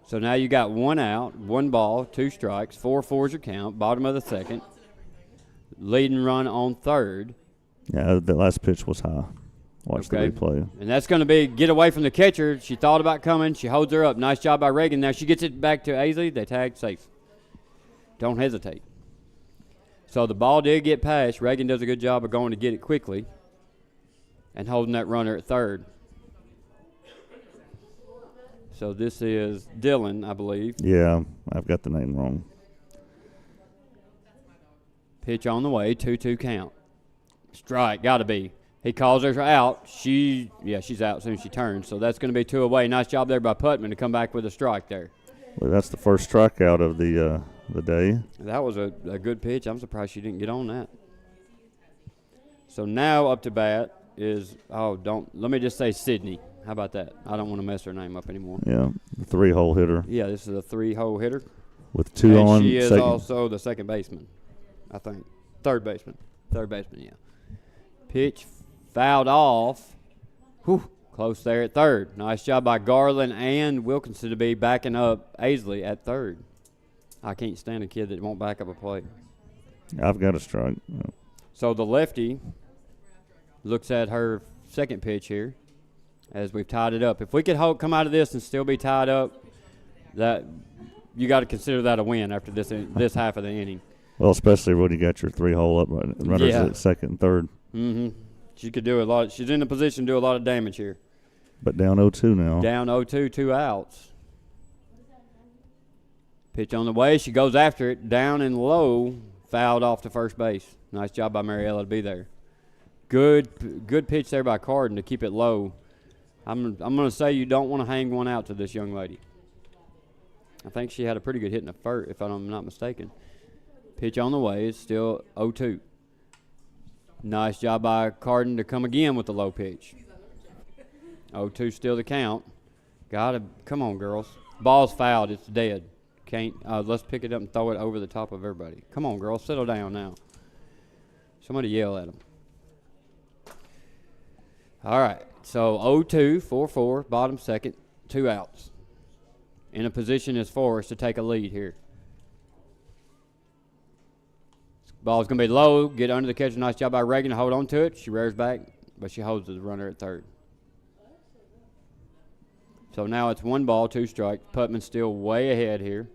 So now you got 1 out, 1 ball, 2 strikes, 4-4 is your count, bottom of the second. Leading run on third. Yeah, the last pitch was high. Watch the replay. And that's going to be get away from the catcher. She thought about coming. She holds her up. Nice job by Reagan. Now she gets it back to Aisley. They tag safe. Don't hesitate. So the ball did get past. Reagan does a good job of going to get it quickly and holding that runner at third. So this is Dylan, I believe. Yeah, I've got the name wrong. Pitch on the way, 2-2 count. Strike, got to be. He calls her out. She's out as soon as she turns. So that's going to be 2 away. Nice job there by Putman to come back with a strike there. Well, that's the first strikeout of the day. That was a good pitch. I'm surprised she didn't get on that. So now up to bat is, let me just say Sydney. How about that? I don't want to mess her name up anymore. Yeah, the 3-hole hitter. Yeah, this is a 3-hole hitter. With 2 on. She is also the second baseman, I think. Third baseman, yeah. Pitch fouled off. Whew, close there at third. Nice job by Garland and Wilkinson to be backing up Aisley at third. I can't stand a kid that won't back up a play. I've got a strike. Yeah. So the lefty looks at her second pitch here as we've tied it up. If we could come out of this and still be tied up, that you got to consider that a win after this half of the inning. Well, especially when you got your 3-hole up runners at second and third. Mm-hmm. She could do a lot. She's in the position to do a lot of damage here. But down 0-2 now. Down 0-2, 2 outs. Pitch on the way. She goes after it. Down and low. Fouled off to first base. Nice job by Mariella to be there. Good pitch there by Carden to keep it low. I'm going to say you don't want to hang one out to this young lady. I think she had a pretty good hit in the first, if I'm not mistaken. Pitch on the way. It's still 0-2. Nice job by Carden to come again with the low pitch. 0-2 still the count. Come on, girls. Ball's fouled. It's dead. Can't. Let's pick it up and throw it over the top of everybody. Come on, girls. Settle down now. Somebody yell at them. All right. So 0-2, 4-4, bottom second, 2 outs. In a position is Forrest to take a lead here. Ball's going to be low. Get under the catcher. Nice job by Reagan to hold on to it. She rears back, but she holds the runner at third. So now it's 1 ball, 2 strikes. Putman's still way ahead here.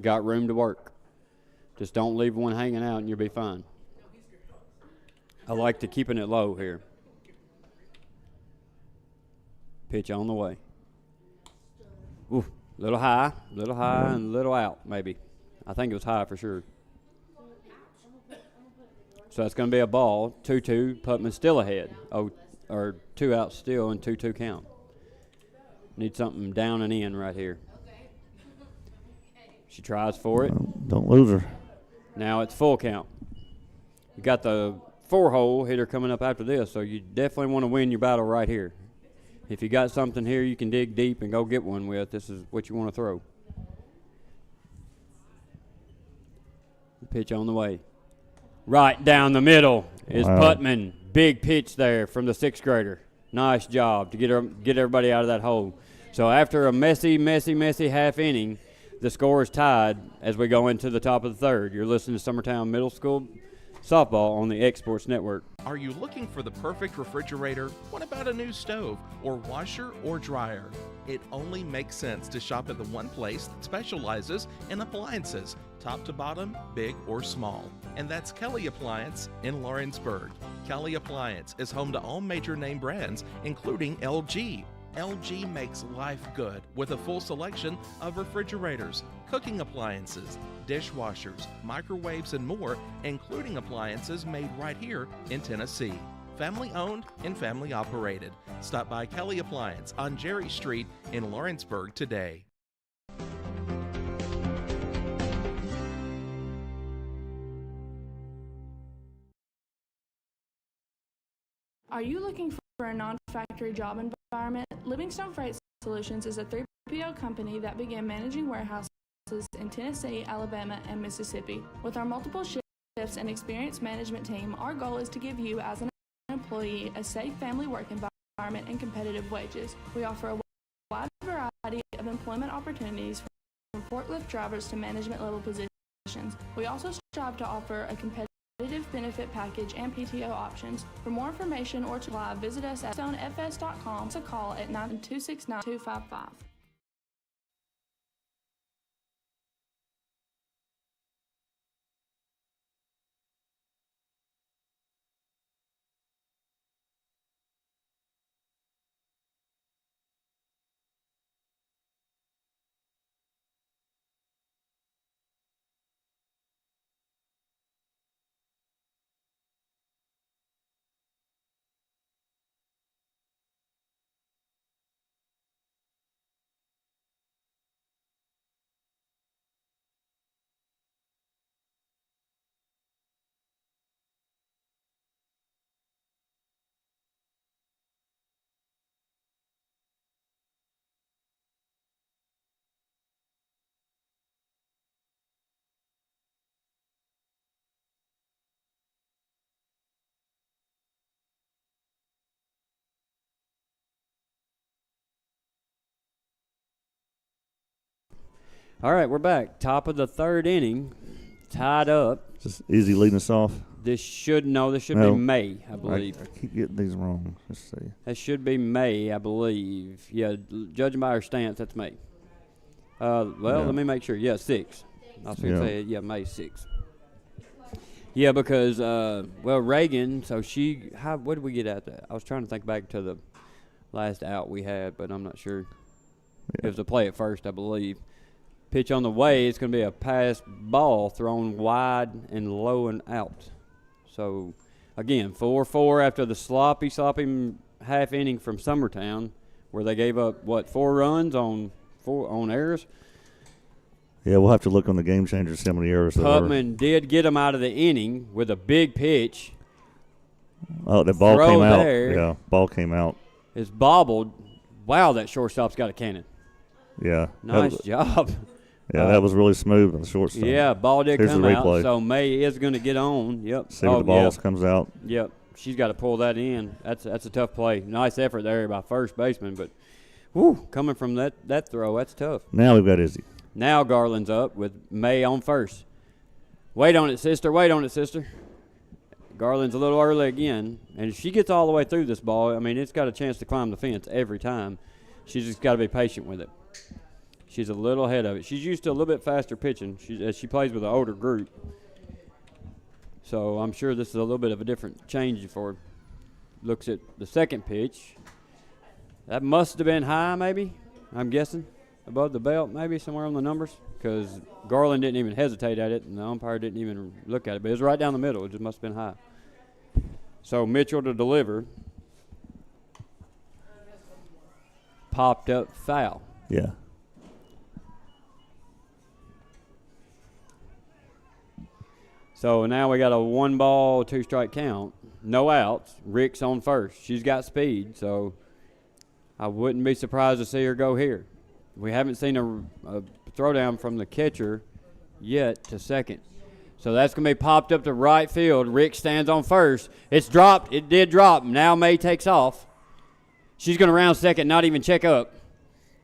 Got room to work. Just don't leave one hanging out and you'll be fine. I like to keeping it low here. Pitch on the way. Ooh, little high, and little out maybe. I think it was high for sure. So it's going to be a ball, 2-2. Putman still ahead. 2 outs still and 2-2 count. Need something down and in right here. She tries for it. Don't lose her. Now it's full count. You got the 4-hole hitter coming up after this, so you definitely want to win your battle right here. If you got something here you can dig deep and go get one with, this is what you want to throw. The pitch on the way. Right down the middle is Putman. Big pitch there from the 6th grader. Nice job to get everybody out of that hole. So after a messy half inning, the score is tied as we go into the top of the 3rd. You're listening to Summertown Middle School softball on the X Sports Network. Are you looking for the perfect refrigerator? What about a new stove or washer or dryer? It only makes sense to shop at the one place that specializes in appliances, top to bottom, big or small. And that's Kelly Appliance in Lawrenceburg. Kelly Appliance is home to all major name brands, including LG. LG makes life good with a full selection of refrigerators, cooking appliances, dishwashers, microwaves, and more, including appliances made right here in Tennessee. Family owned and family operated. Stop by Kelly Appliance on Jerry Street in Lawrenceburg today. Are you looking for a non-factory job environment? Livingstone Freight Solutions is a 3PL company that began managing warehouses in Tennessee, Alabama, and Mississippi. With our multiple shifts and experienced management team, our goal is to give you as an employee a safe family work environment and competitive wages. We offer a wide variety of employment opportunities from forklift drivers to management level positions. We also strive to offer a competitive benefit package and PTO options. For more information or to live, visit us at stonefs.com. It's a call at 9269255. All right, we're back. Top of the 3rd inning, tied up. Just easy leading us off. This should be May, I believe. I keep getting these wrong. Let's see. That should be May, I believe. Yeah, judging by our stance, that's May. Let me make sure. Yeah, 6. I was going to say, May 6. Yeah, because, Reagan, so what did we get at that? I was trying to think back to the last out we had, but I'm not sure. Yeah. It was a play at first, I believe. Pitch on the way, it's going to be a pass ball thrown wide and low and out. So, again, 4-4 after the sloppy half inning from Summertown. where they gave up, 4 runs on errors. Yeah, we'll have to look on the game changer to see how many errors there were. Putman did get him out of the inning with a big pitch. Oh, the ball Throw came out. there. Yeah, ball came out. It's bobbled. Wow, that shortstop's got a cannon. Yeah. Nice job. Yeah, that was really smooth on the shortstop. Yeah, ball did Here's come the out, replay. so May is going to get on. Yep. See where the ball comes out. Yep. She's got to pull that in. That's a tough play. Nice effort there by first baseman, but coming from that throw, that's tough. Now we've got Izzy. Now Garland's up with May on first. Wait on it, sister. Wait on it, sister. Garland's a little early again, and if she gets all the way through this ball, I mean, it's got a chance to climb the fence every time. She's just got to be patient with it. She's a little ahead of it. She's used to a little bit faster pitching as she plays with an older group. So I'm sure this is a little bit of a different change for her. Looks at the second pitch. That must have been high, maybe, I'm guessing. Above the belt, maybe, somewhere on the numbers. Because Garland didn't even hesitate at it, and the umpire didn't even look at it. But it was right down the middle. It just must have been high. So Mitchell to deliver. Popped up foul. Yeah. So now we got a 1-ball, 2-strike count. No outs. Rick's on first. She's got speed, so I wouldn't be surprised to see her go here. We haven't seen a throwdown from the catcher yet to second. So that's going to be popped up to right field. Rick stands on first. It's dropped. It did drop. Now May takes off. She's going to round second, not even check up.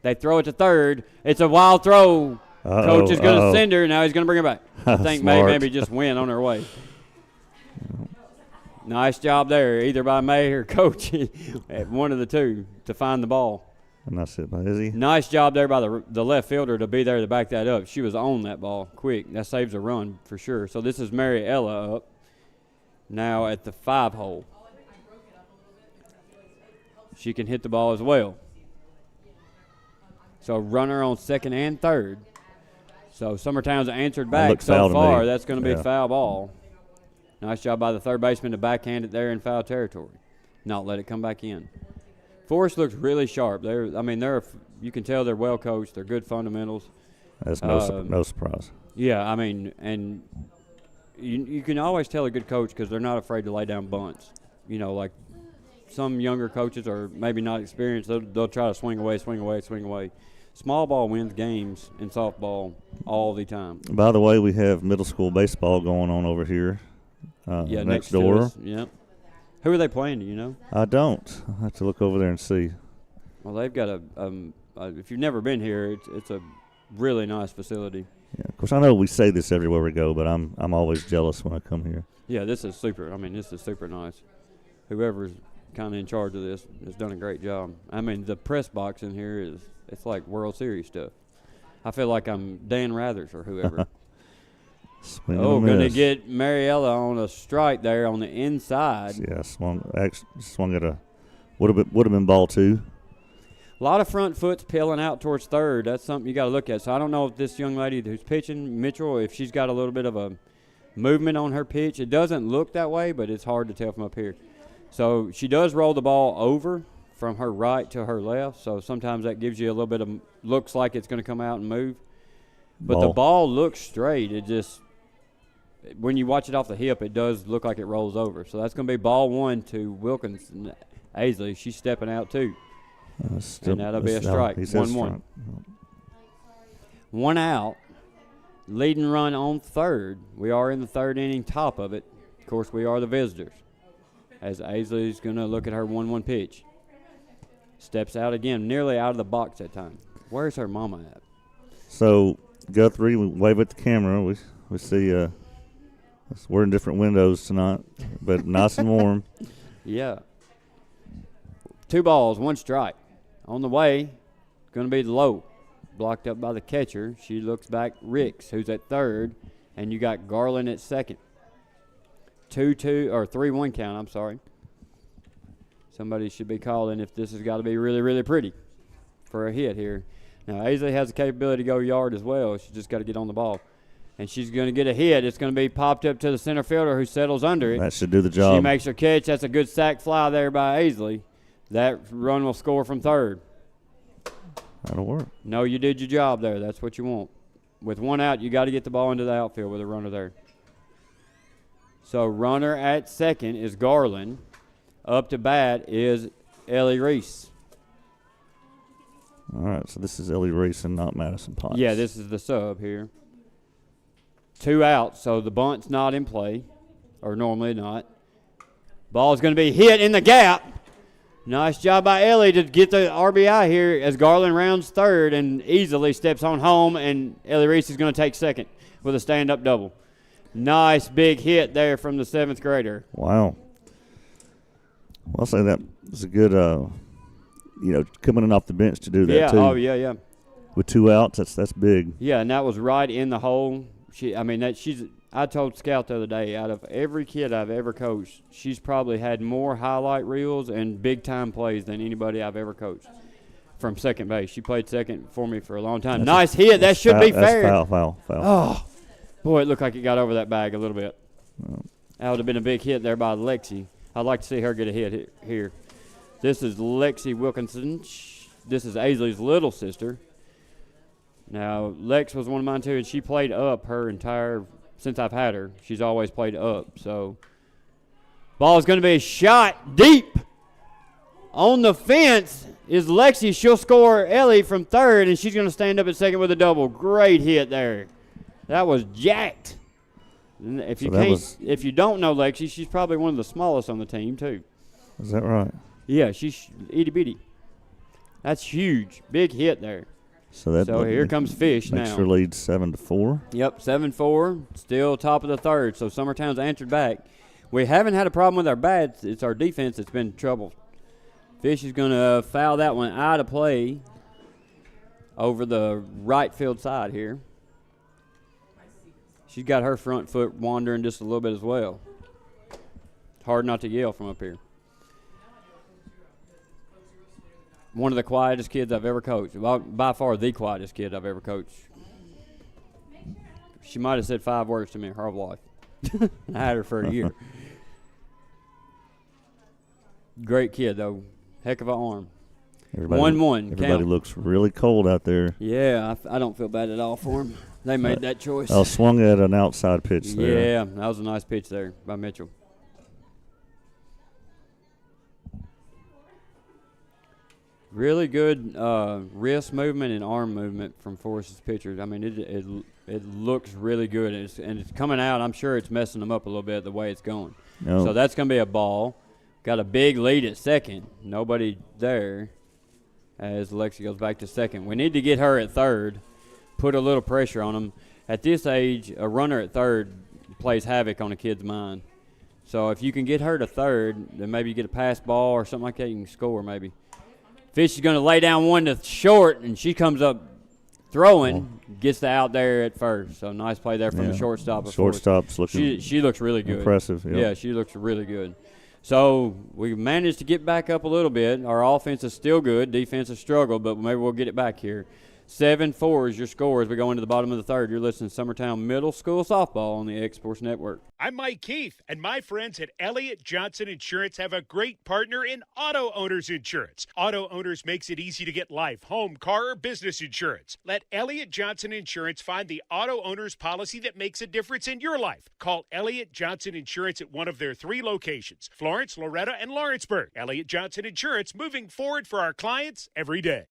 They throw it to third. It's a wild throw. Coach is going to send her. Now he's going to bring her back. I think May maybe just went on her way. Nice job there, either by May or Coach, one of the two, to find the ball. And that's it by Izzy. Nice job there by the left fielder to be there to back that up. She was on that ball quick. That saves a run for sure. So this is Mariella up now at the 5-hole. She can hit the ball as well. So runner on second and third. So Summertown's answered back so far. That's going to be a foul ball. Nice job by the third baseman to backhand it there in foul territory. Not let it come back in. Forrest looks really sharp. You can tell they're well coached. They're good fundamentals. That's no surprise. Yeah, I mean, and you can always tell a good coach because they're not afraid to lay down bunts. You know, like some younger coaches are maybe not experienced. They'll try to swing away. Small ball wins games in softball all the time. By the way, we have middle school baseball going on over here next door. Yep. Who are they playing, do you know? I don't. I'll have to look over there and see. Well, they've got if you've never been here, it's a really nice facility. Yeah, of course, I know we say this everywhere we go, but I'm always jealous when I come here. Yeah, this is super. I mean, this is super nice. Whoever's kind of in charge of this has done a great job. I mean, the press box in here it's like World Series stuff. I feel like I'm Dan Rathers or whoever. Going to get Mariella on a strike there on the inside. Yeah, swung at would have been ball 2. A lot of front foot's peeling out towards third. That's something you got to look at. So I don't know if this young lady who's pitching, Mitchell, if she's got a little bit of a movement on her pitch. It doesn't look that way, but it's hard to tell from up here. So she does roll the ball over from her right to her left. So sometimes that gives you a little bit of looks like it's going to come out and move. But the ball looks straight. It just, when you watch it off the hip, it does look like it rolls over. So that's going to be ball 1 to Wilkins. Aisley, she's stepping out too. And that'll be a strike. 1-1. 1 out. Leading run on third. We are in the third inning, top of it. Of course, we are the visitors. As Aisley's going to look at her 1-1 pitch. Steps out again, nearly out of the box that time. Where's her mama at? So, Guthrie, we wave at the camera. We see we're in different windows tonight, but nice and warm. Yeah. 2 balls, 1 strike. On the way, going to be the low. Blocked up by the catcher. She looks back, Ricks, who's at third, and you got Garland at second. 2-2 or 3-1 count, I'm sorry. Somebody should be calling if this has got to be really, really pretty for a hit here. Now, Aisley has the capability to go yard as well. She's just got to get on the ball. And she's going to get a hit. It's going to be popped up to the center fielder who settles under it. That should do the job. She makes her catch. That's a good sac fly there by Aisley. That run will score from third. That'll work. No, you did your job there. That's what you want. With one out, you got to get the ball into the outfield with a runner there. So runner at second is Garland. Up to bat is Ellie Reese. All right, so this is Ellie Reese and not Madison Potts. Yeah, this is the sub here. 2 outs, so the bunt's not in play, or normally not. Ball's going to be hit in the gap. Nice job by Ellie to get the RBI here as Garland rounds third and easily steps on home, and Ellie Reese is going to take second with a stand-up double. Nice big hit there from the 7th grader. Wow. Well, I'll say that was a good, coming in off the bench to do that, too. Oh, yeah. With 2 outs, that's big. Yeah, and that was right in the hole. I told Scout the other day, out of every kid I've ever coached, she's probably had more highlight reels and big-time plays than anybody I've ever coached from second base. She played second for me for a long time. Nice hit. That should be fair. That's foul. Oh, boy, it looked like it got over that bag a little bit. That would have been a big hit there by Lexi. I'd like to see her get a hit here. This is Lexi Wilkinson. This is Aisley's little sister. Now, Lex was one of mine, too, and she played up her entire – since I've had her. She's always played up. So, ball is going to be shot deep. On the fence is Lexi. She'll score Ellie from third, and she's going to stand up at second with a double. Great hit there. That was jacked. If you don't know Lexi, she's probably one of the smallest on the team, too. Is that right? Yeah, she's itty-bitty. That's huge. Big hit there. So here comes Fish now. Makes her lead 7-4. Yep, 7-4. Still top of the third. So Summertown's answered back. We haven't had a problem with our bats. It's our defense that's been in trouble. Fish is going to foul that one out of play over the right field side here. She's got her front foot wandering just a little bit as well. It's hard not to yell from up here. One of the quietest kids I've ever coached. By far the quietest kid I've ever coached. She might have said 5 words to me in her whole life. I had her for a year. Great kid, though. Heck of an arm. 1-1. Everybody looks really cold out there. Yeah, I don't feel bad at all for him. They made that choice. Swung at an outside pitch there. Yeah, that was a nice pitch there by Mitchell. Really good wrist movement and arm movement from Forrest's pitchers. I mean, it looks really good, and it's coming out. I'm sure it's messing them up a little bit the way it's going. No. So that's going to be a ball. Got a big lead at second. Nobody there as Lexi goes back to second. We need to get her at third, put a little pressure on them. At this age, a runner at third plays havoc on a kid's mind. So if you can get her to third, then maybe you get a pass ball or something like that, you can score maybe. Fish is going to lay down one to short, and she comes up throwing, gets the out there at first. So nice play there from the shortstop. Shortstop's looking She looks really good. Impressive. Yep. Yeah, she looks really good. So we managed to get back up a little bit. Our offense is still good. Defense has struggled, but maybe we'll get it back here. 7-4 is your score as we go into the bottom of the third. You're listening to Summertown Middle School Softball on the X Sports Network. I'm Mike Keith, and my friends at Elliott Johnson Insurance have a great partner in Auto Owners Insurance. Auto Owners makes it easy to get life, home, car, or business insurance. Let Elliott Johnson Insurance find the auto owner's policy that makes a difference in your life. Call Elliott Johnson Insurance at one of their 3 locations, Florence, Loretta, and Lawrenceburg. Elliott Johnson Insurance, moving forward for our clients every day.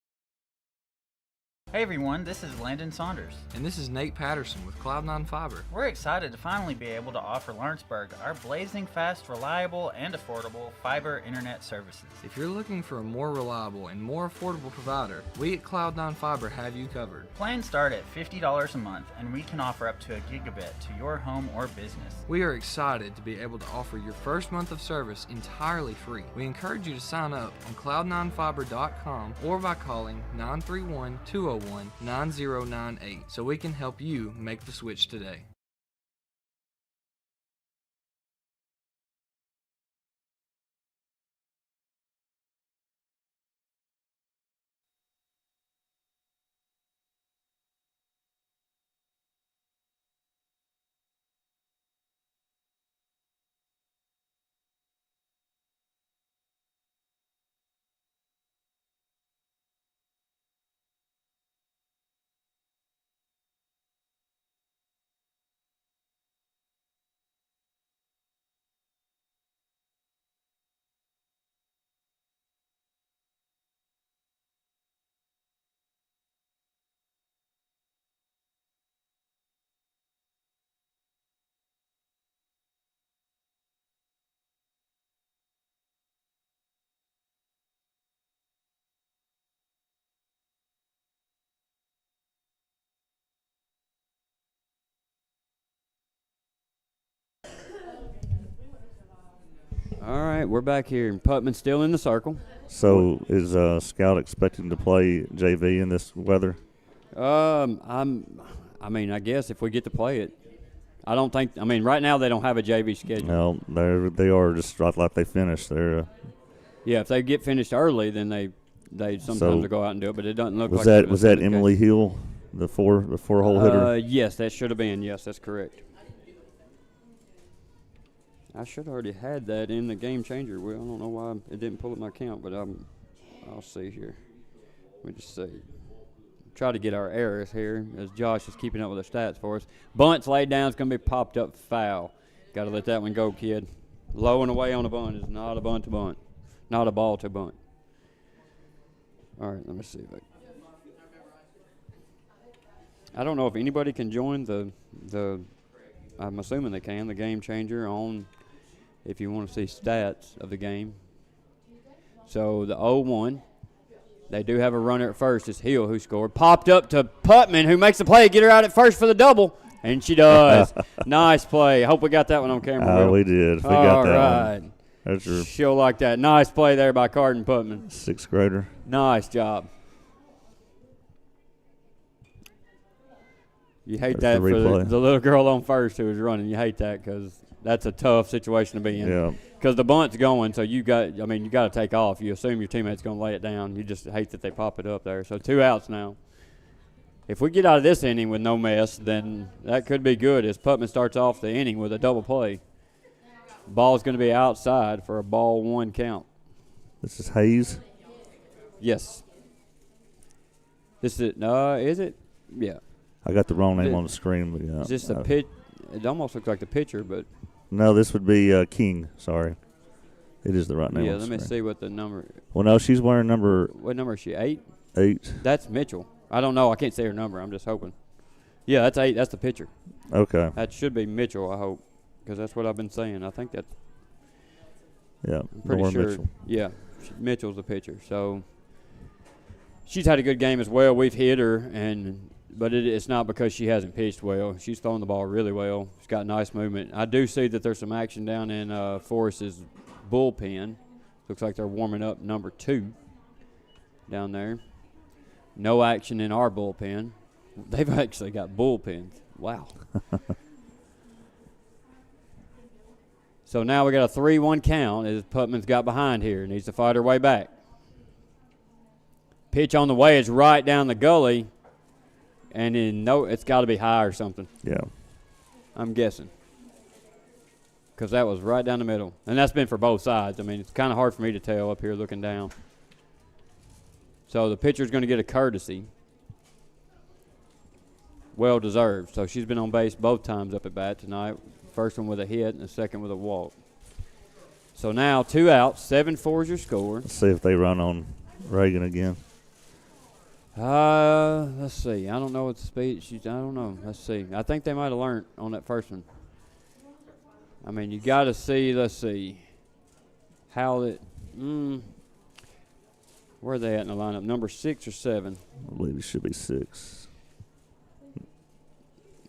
Hey everyone, this is Landon Saunders. And this is Nate Patterson with Cloud9 Fiber. We're excited to finally be able to offer Lawrenceburg our blazing fast, reliable, and affordable fiber internet services. If you're looking for a more reliable and more affordable provider, we at Cloud9 Fiber have you covered. Plans start at $50 a month, and we can offer up to a gigabit to your home or business. We are excited to be able to offer your first month of service entirely free. We encourage you to sign up on cloud9fiber.com or by calling 931-201-9098 so we can help you make the switch today. All right, we're back here, and Putman's still in the circle. So is Scout expecting to play JV in this weather? I guess if we get to play it. I don't think. I mean, right now they don't have a JV schedule. No, they are just like they finished. They're. Yeah, if they get finished early, then they sometimes will go out and do it. But it doesn't look was like was that Emily Hill, the four hole hitter? Yes, that should have been. Yes, that's correct. I should have already had that in the game changer. Well, I don't know why it didn't pull up my count, but I'll see here. Let me just see. Try to get our errors here as Josh is keeping up with the stats for us. Bunt's laid down. It's going to be popped up foul. Got to let that one go, kid. Low and away on a bunt is not a bunt to bunt. Not a ball to bunt. All right, let me see. I don't know if anybody can join the I'm assuming they can, the game changer on if you want to see stats of the game. So the 0-1. They do have a runner at first. It's Hill who scored. Popped up to Putman, who makes the play. Get her out at first for the double. And she does. Nice play. Hope we got that one on camera. We did. We got that right. One. That's your She'll like that. Nice play there by Carden Putman. 6th grader. Nice job. You hate that for the little girl on first who was running. You hate that because that's a tough situation to be in. Yeah. Because the bunt's going, so you got to take off. You assume your teammate's going to lay it down. You just hate that they pop it up there. So 2 outs now. If we get out of this inning with no mess, then that could be good as Putman starts off the inning with a double play. Ball's going to be outside for a ball 1 count. This is Hayes? Yes. This is it? Yeah. I got the wrong name on the screen. But yeah. Is this the pitch? It almost looks like the pitcher, but. No, this would be King. Sorry. It is the right name. Yeah, let me see what the number. Well, no, she's wearing number. What number is she? 8? 8. That's Mitchell. I don't know. I can't say her number. I'm just hoping. Yeah, that's 8. That's the pitcher. Okay. That should be Mitchell, I hope, because that's what I've been saying. I think that's. Yeah, I'm pretty sure. Mitchell. Yeah, Mitchell's the pitcher. So she's had a good game as well. We've hit her, but it's not because she hasn't pitched well. She's thrown the ball really well. She's got nice movement. I do see that there's some action down in Forrest's bullpen. Looks like they're warming up number 2 down there. No action in our bullpen. They've actually got bullpens. Wow. So now we got a 3-1 count as Putman's got behind here. Needs to fight her way back. Pitch on the way is right down the gully. And it's got to be high or something. Yeah. I'm guessing. Because that was right down the middle. And that's been for both sides. I mean, it's kind of hard for me to tell up here looking down. So the pitcher's going to get a courtesy. Well deserved. So she's been on base both times up at bat tonight. First one with a hit and the second with a walk. So now 2 outs, 7-4 is your score. Let's see if they run on Reagan again. Let's see. I don't know what the speed. I don't know. Let's see. I think they might have learned on that first one. I mean, you got to see. Let's see. How it. Where are they at in the lineup? Number 6 or 7? I believe it should be 6.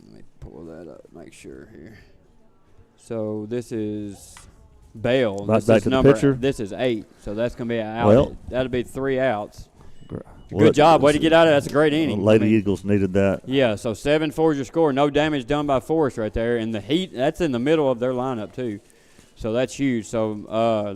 Let me pull that up. Make sure here. So this is Bell. Right back to the pitcher. This is 8. So that's going to be an out. Well, that'll be 3 outs. Well, good job. Way to get out of that. That's a great inning. Lady Eagles needed that. Yeah, so 7-4 is your score. No damage done by Forrest right there. And the heat, that's in the middle of their lineup too. So that's huge. So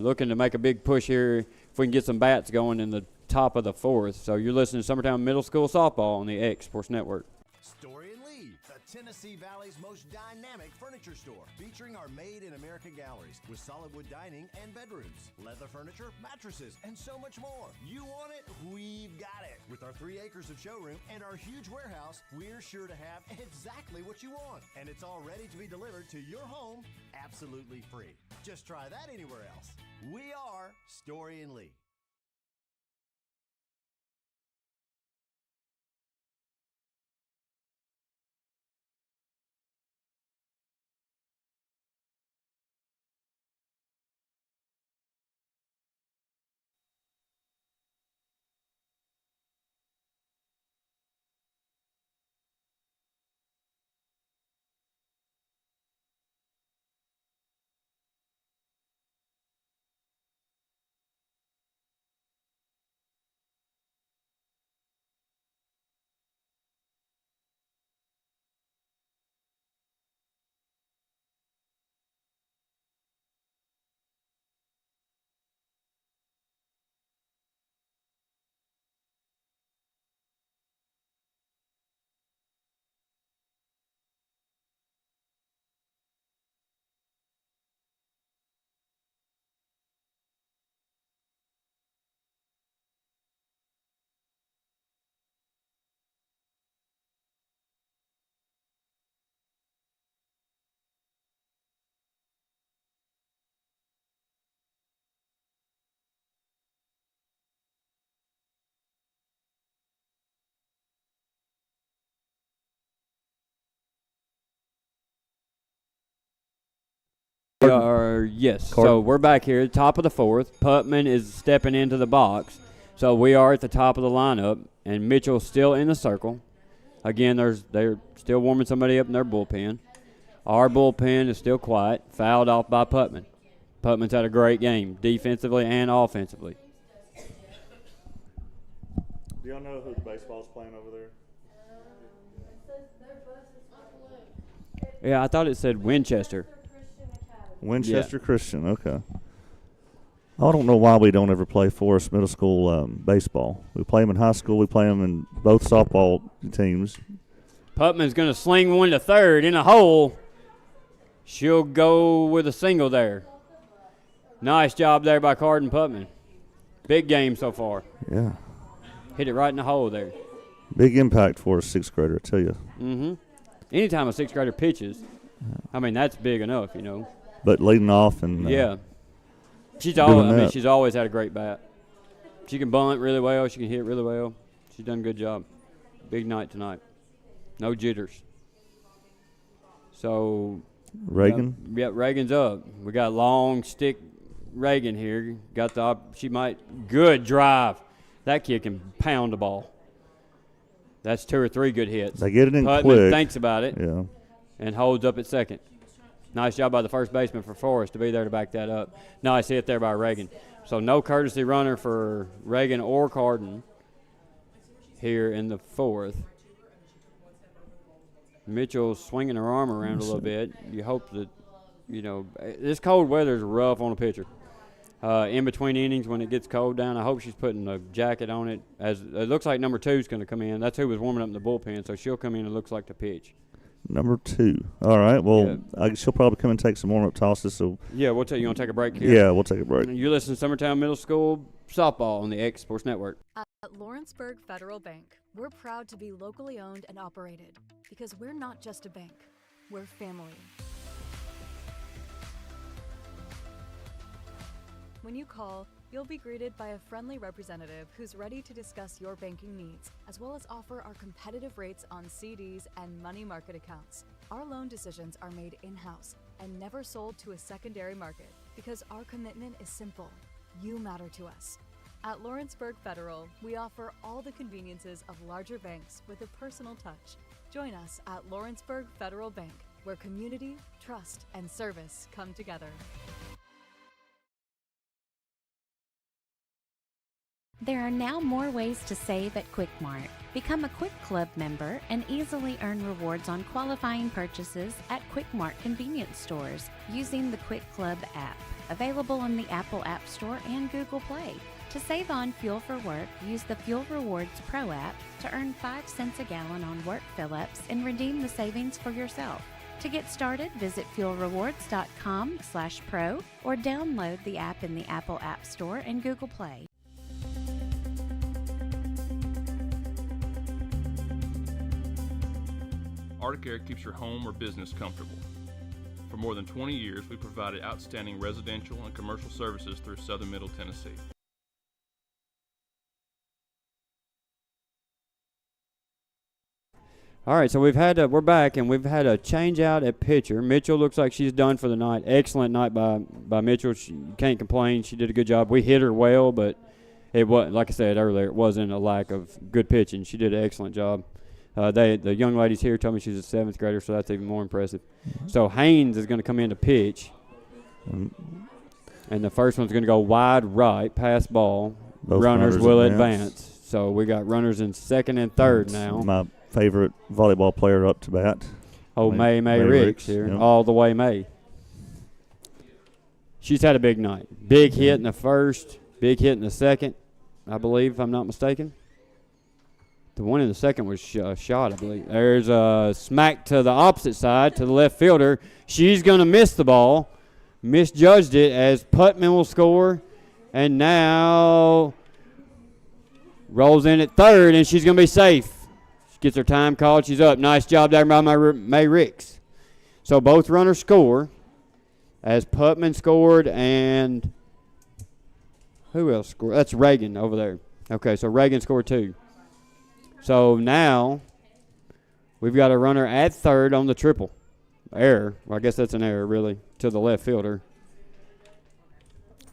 looking to make a big push here if we can get some bats going in the top of the 4th. So you're listening to Summertown Middle School Softball on the X Sports Network. Story and Lee, the Tennessee Valley's most dynamic furniture store, featuring our made-in-America galleries with solid wood dining and bedrooms, leather furniture, mattresses, and so much more. You want it? We've got it. With our 3 acres of showroom and our huge warehouse, we're sure to have exactly what you want. And it's all ready to be delivered to your home absolutely free. Just try that anywhere else. We are Story and Lee. Yes. So we're back here at the top of the fourth. Putman is stepping into the box. So we are at the top of the lineup, and Mitchell's still in the circle. Again, they're still warming somebody up in their bullpen. Our bullpen is still quiet, fouled off by Putman. Putman's had a great game, defensively and offensively. Do y'all know who the baseball's playing over there? Yeah, I thought it said Winchester. Winchester Christian, okay. I don't know why we don't ever play Forrest Middle School baseball. We play them in high school. We play them in both softball teams. Putman's going to sling one to third in a hole. She'll go with a single there. Nice job there by Carden Putman. Big game so far. Yeah. Hit it right in the hole there. Big impact for a sixth grader, I tell you. Mm-hmm. Anytime a sixth grader pitches, I mean, that's big enough, you know. But leading off and yeah. She's always had a great bat. She can bunt really well. She can hit really well. She's done a good job. Big night tonight. No jitters. So Reagan? Reagan's up. We got long stick Reagan here. Got the good drive. That kid can pound the ball. That's 2 or 3 good hits. They get it in Putman quick. Thinks about it. Yeah. And holds up at second. Nice job by the first baseman for Forrest to be there to back that up. Nice hit there by Reagan. So no courtesy runner for Reagan or Carden here in the fourth. Mitchell's swinging her arm around a little bit. You hope that, this cold weather is rough on a pitcher. In between innings when it gets cold down, I hope she's putting a jacket on it. As it looks like number 2 is going to come in. That's who was warming up in the bullpen, so she'll come in and looks like to pitch. Number 2. All right. Well, she'll probably come and take some warm-up tosses. So yeah, you want to take a break here? Yeah, we'll take a break. You listen to Summertown Middle School softball on the X Sports Network. At Lawrenceburg Federal Bank, we're proud to be locally owned and operated because we're not just a bank, we're family. When you call, you'll be greeted by a friendly representative who's ready to discuss your banking needs, as well as offer our competitive rates on CDs and money market accounts. Our loan decisions are made in-house and never sold to a secondary market because our commitment is simple. You matter to us. At Lawrenceburg Federal, we offer all the conveniences of larger banks with a personal touch. Join us at Lawrenceburg Federal Bank, where community, trust, and service come together. There are now more ways to save at Quick Mart. Become a Quick Club member and easily earn rewards on qualifying purchases at Quick Mart convenience stores using the Quick Club app, available on the Apple App Store and Google Play. To save on fuel for work, use the Fuel Rewards Pro app to earn 5 cents a gallon on work fill-ups and redeem the savings for yourself. To get started, visit fuelrewards.com/pro or download the app in the Apple App Store and Google Play. Arctic Air keeps your home or business comfortable. For more than 20 years, we provided outstanding residential and commercial services through southern Middle Tennessee. All right, so we're back, and we've had a change out at pitcher. Mitchell looks like she's done for the night. Excellent night by Mitchell. She can't complain. She did a good job. We hit her well, but it was, like I said earlier, it wasn't a lack of good pitching. She did an excellent job. The young ladies here told me she's a 7th grader, so that's even more impressive. Mm-hmm. So Haynes is going to come in to pitch, and the first one's going to go wide right, pass ball. Both runners will advance. So we got runners in second and third now. My favorite volleyball player up to bat. Oh, May Ricks here, yep. All the way May. She's had a big night. Big hit in the first, big hit in the second, I believe, if I'm not mistaken. The one in the second was shot, I believe. There's a smack to the opposite side to the left fielder. She's going to miss the ball. Misjudged it as Putman will score. And now rolls in at third, and she's going to be safe. She gets her time called. She's up. Nice job there by May Ricks. So both runners score as Putman scored and who else scored? That's Reagan over there. Okay, so Reagan scored 2. So now we've got a runner at third on the triple. error. Well, I guess that's an error, really, to the left fielder.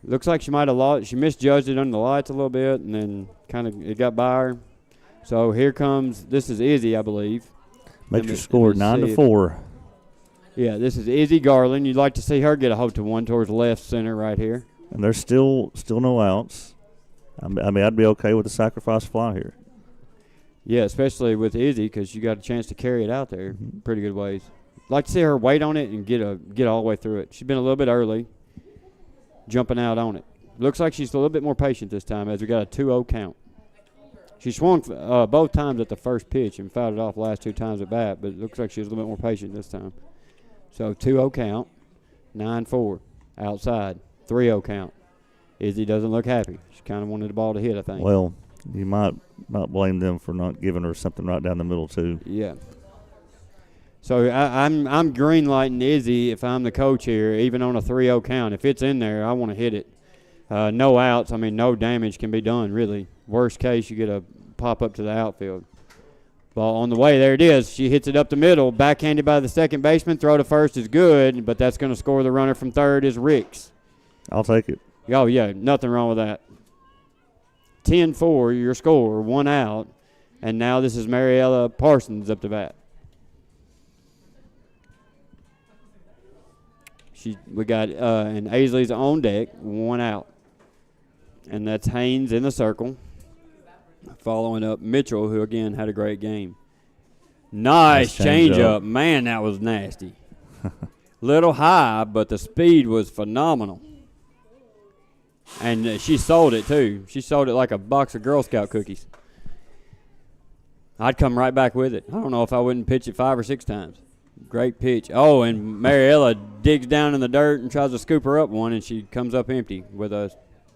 Looks like she might have lost. She misjudged it under the lights a little bit, and then kind of it got by her. So here comes, this is Izzy, I believe. Makes your score 9-4. Yeah, this is Izzy Garland. You'd like to see her get a hold to one towards left center right here. And there's still no outs. I mean, I'd be okay with the sacrifice fly here. Yeah, especially with Izzy because you got a chance to carry it out there pretty good ways. Like to see her wait on it and get all the way through it. She's been a little bit early, jumping out on it. Looks like she's a little bit more patient this time as we got a 2-0 count. She swung both times at the first pitch and fouled it off the last 2 times at bat, but it looks like she was a little bit more patient this time. So 2-0 count, 9-4 outside, 3-0 count. Izzy doesn't look happy. She kind of wanted the ball to hit, I think. Well, you might not blame them for not giving her something right down the middle too. Yeah. So I'm green lighting Izzy if I'm the coach here, even on a 3-0 count. If it's in there, I want to hit it. No outs. I mean, no damage can be done, really. Worst case, you get a pop up to the outfield. Ball on the way. There it is. She hits it up the middle. Backhanded by the second baseman. Throw to first is good, but that's going to score the runner from third is Ricks. I'll take it. Oh, yeah, nothing wrong with that. 10-4, your score, 1 out. And now this is Mariella Parsons up to bat. We got and Aisley's on deck, 1 out. And that's Haynes in the circle. Following up Mitchell, who, again, had a great game. Nice change-up. Man, that was nasty. Little high, but the speed was phenomenal. And she sold it, too. She sold it like a box of Girl Scout cookies. I'd come right back with it. I don't know if I wouldn't pitch it 5 or 6 times. Great pitch. Oh, and Mariella digs down in the dirt and tries to scoop her up one, and she comes up empty with a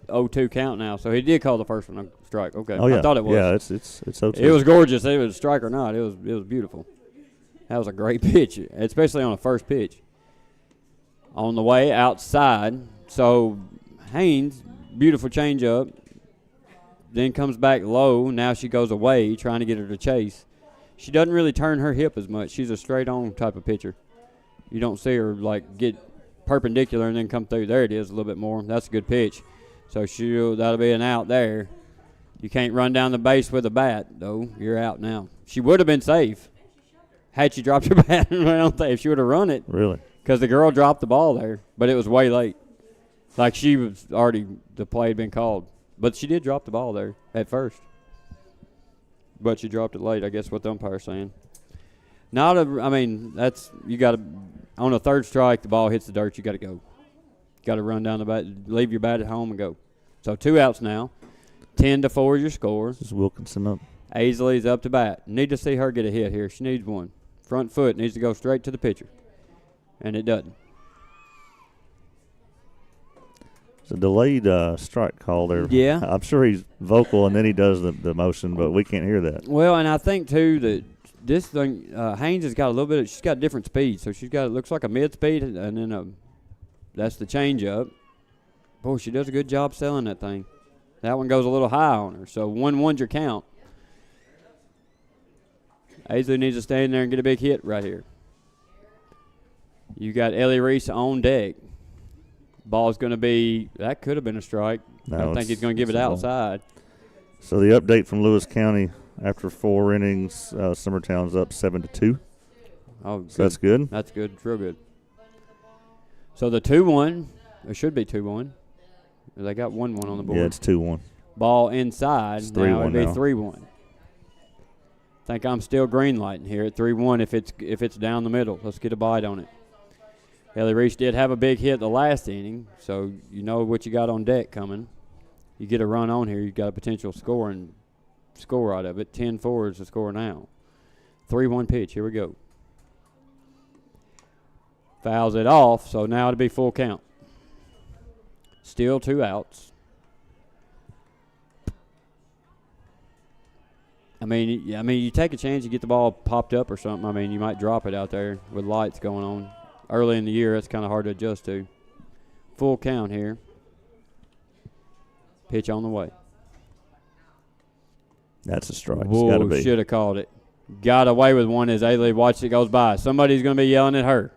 0-2 count now. So he did call the first one a strike. Okay. Oh, yeah. I thought it was. Yeah, it's 0-2. It was gorgeous. It was a strike or not. It was beautiful. That was a great pitch, especially on the first pitch. On the way outside. So Haynes, beautiful changeup. Then comes back low. Now she goes away, trying to get her to chase. She doesn't really turn her hip as much. She's a straight-on type of pitcher. You don't see her, like, get perpendicular and then come through. There it is a little bit more. That's a good pitch. So that'll be an out there. You can't run down the base with a bat, though. You're out now. She would have been safe had she dropped her bat. I don't think if she would have run it. Really? Because the girl dropped the ball there, but it was way late. Like she was already, the play had been called. But she did drop the ball there at first. But she dropped it late, I guess what the umpire's saying. That's, you got to, on a third strike, the ball hits the dirt, you got to go. Got to run down the bat, leave your bat at home and go. So 2 outs now. 10-4 is your score. This is Wilkinson up. Aisley's up to bat. Need to see her get a hit here. She needs one. Front foot needs to go straight to the pitcher. And it doesn't. It's a delayed strike call there. Yeah. I'm sure he's vocal and then he does the motion, but we can't hear that. Well, and I think, too, that this thing, Haynes has got a little bit, she's got different speeds. So she's got, it looks like a mid-speed, and then that's the changeup. Boy, she does a good job selling that thing. That one goes a little high on her. So 1-1's your count. Aisley needs to stay in there and get a big hit right here. You got Ellie Reese on deck. Ball's going to be, that could have been a strike. No, I think he's going to give it outside. So the update from Lewis County after 4 innings, Summertown's up 7-2. Oh, so that's good. That's good. It's real good. So the 2-1, it should be 2-1. They got 1-1 on the board. Yeah, it's 2-1. Ball inside. It's now it'd be 3-1. Think I'm still green lighting here at 3-1 if it's down the middle. Let's get a bite on it. Ellie Reese did have a big hit the last inning, so you know what you got on deck coming. You get a run on here, you got a potential score out of it. 10-4 is the score now. 3-1 pitch. Here we go. Fouls it off, so now it'll be full count. Still 2 outs. I mean, you take a chance, you get the ball popped up or something. I mean, you might drop it out there with lights going on. Early in the year, that's kind of hard to adjust to. Full count here. Pitch on the way. That's a strike. Whoa, should have called it. Got away with one as Aisley watched it goes by. Somebody's going to be yelling at her.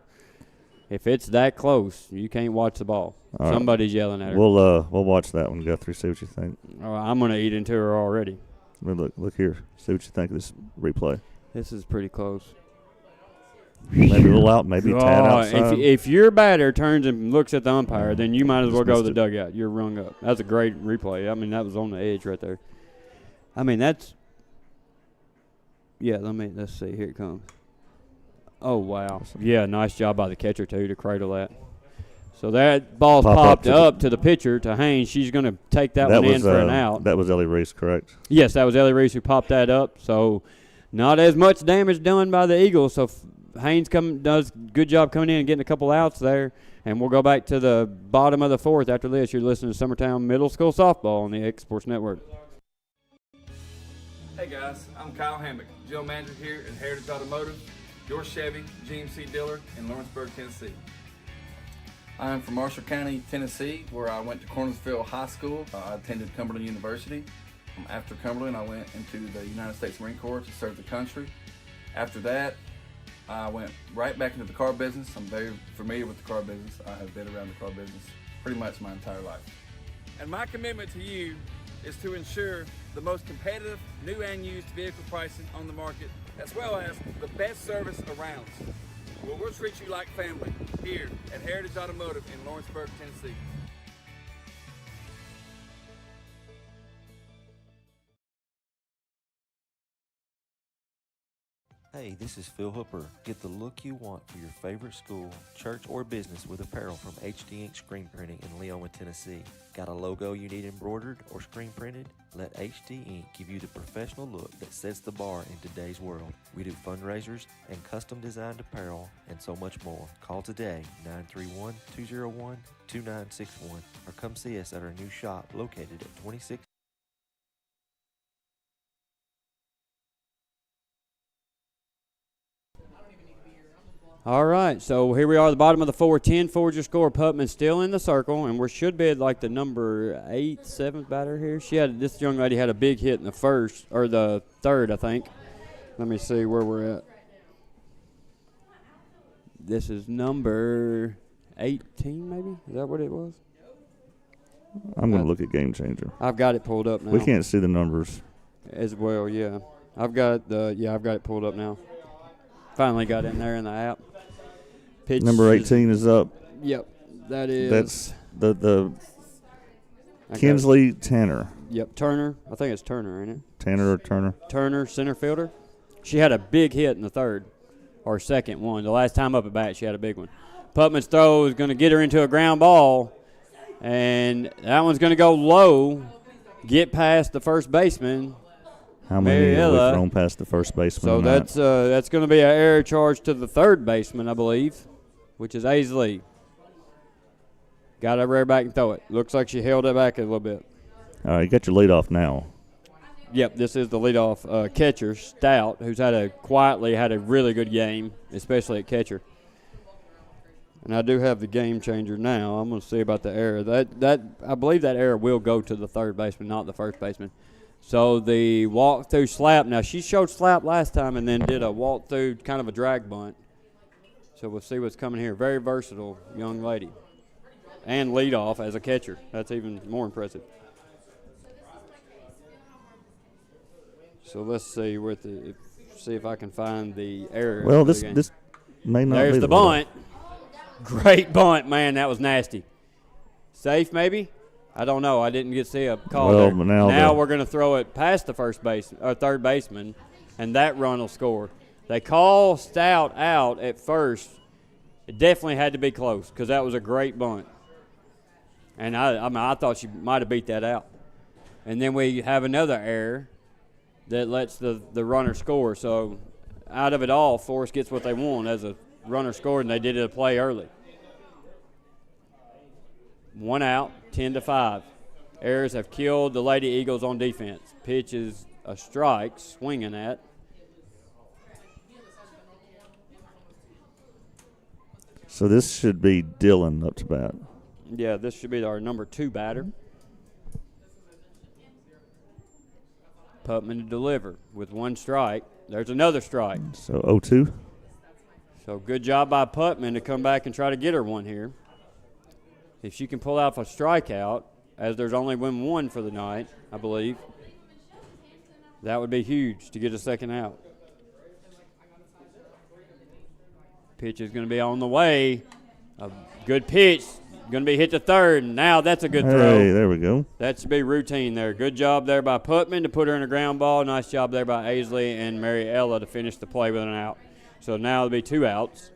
If it's that close, you can't watch the ball. All right. Somebody's yelling at her. We'll watch that one, Guthrie. See what you think. I'm going to eat into her already. Well, look here. See what you think of this replay. This is pretty close. Maybe a little out, maybe 10 outside. If your batter turns and looks at the umpire, then you might as well go to the dugout. You're rung up. That's a great replay. I mean, that was on the edge right there. I mean, that's – yeah, let's see. Here it comes. Oh, wow. Yeah, nice job by the catcher, too, to cradle that. So that ball's popped up to the pitcher, to Haynes. She's going to take that one in for an out. That was Ellie Reese, correct? Yes, that was Ellie Reese who popped that up. So not as much damage done by the Eagles. So Haynes does a good job coming in and getting a couple outs there. And we'll go back to the bottom of the fourth after this. You're listening to Summertown Middle School Softball on the X Sports Network. Hey guys, I'm Kyle Hammock, General Manager here at Heritage Automotive, your Chevy GMC dealer in Lawrenceburg, Tennessee. I'm from Marshall County, Tennessee, where I went to Cornersville High School. I attended Cumberland University. After Cumberland, I went into the United States Marine Corps to serve the country. After that, I went right back into the car business. I'm very familiar with the car business. I have been around the car business pretty much my entire life. And my commitment to you is to ensure the most competitive new and used vehicle pricing on the market, as well as the best service around. Well, we'll treat you like family here at Heritage Automotive in Lawrenceburg, Tennessee. Hey, this is Phil Hooper. Get the look you want for your favorite school, church, or business with apparel from HD Ink Screen Printing in Leona, Tennessee. Got a logo you need embroidered or screen printed? Let HD Ink give you the professional look that sets the bar in today's world. We do fundraisers and custom designed apparel and so much more. Call today, 931-201-2961, or come see us at our new shop located at 26. All right, so here we are at the bottom of the 4-10. Forward your score. Putman still in the circle, and we should be at like the number 8, 7th batter here. This young lady had a big hit in the first, or the third, I think. Let me see where we're at. This is number 18, maybe? Is that what it was? I'm going to look at Game Changer. I've got it pulled up now. We can't see the numbers. As well, yeah. I've got it pulled up now. Finally got in there in the app. Pitch number 18 is up. Yep, that is. That's the Kinsley Tanner. Yep, Turner. I think it's Turner, ain't it? Tanner or Turner? Turner, center fielder. She had a big hit in the third or second one. The last time up at bat, she had a big one. Putman's throw is going to get her into a ground ball, and that one's going to go low, get past the first baseman. How many have we thrown past the first baseman? So that's going to be an error charge to the third baseman, I believe, which is Aisley. Got to rear back and throw it. Looks like she held it back a little bit. All right, you got your leadoff now. Yep, this is the leadoff catcher, Stout, who's had a really good game, especially at catcher. And I do have the game changer now. I'm going to see about the error. That I believe that error will go to the third baseman, not the first baseman. So the walk-through slap. Now, she showed slap last time and then did a walk-through kind of a drag bunt. So we'll see what's coming here. Very versatile young lady. And lead off as a catcher. That's even more impressive. So let's see see if I can find the error. Well, this may not There's be the bunt. Great bunt, man. That was nasty. Safe, maybe? I don't know. I didn't get to see a call there. But now we're going to throw it past the third baseman, and that run will score. They call Stout out at first. It definitely had to be close because that was a great bunt. And I thought she might have beat that out. And then we have another error that lets the runner score. So out of it all, Forrest gets what they want as a runner scored, and they did it a play early. 1 out, 10-5. Errors have killed the Lady Eagles on defense. Pitch is a strike, swinging at. So this should be Dylan up to bat. Yeah, this should be our number 2 batter. Putman to deliver with 1 strike. There's another strike. So 0-2. So good job by Putman to come back and try to get her one here. If she can pull off a strikeout, as there's only been one for the night, I believe, that would be huge to get a second out. Pitch is going to be on the way. A good pitch. Going to be hit to third, and now that's a good throw. Hey, there we go. That should be routine there. Good job there by Putman to put her in a ground ball. Nice job there by Aisley and Mariella to finish the play with an out. So now it'll be 2 outs.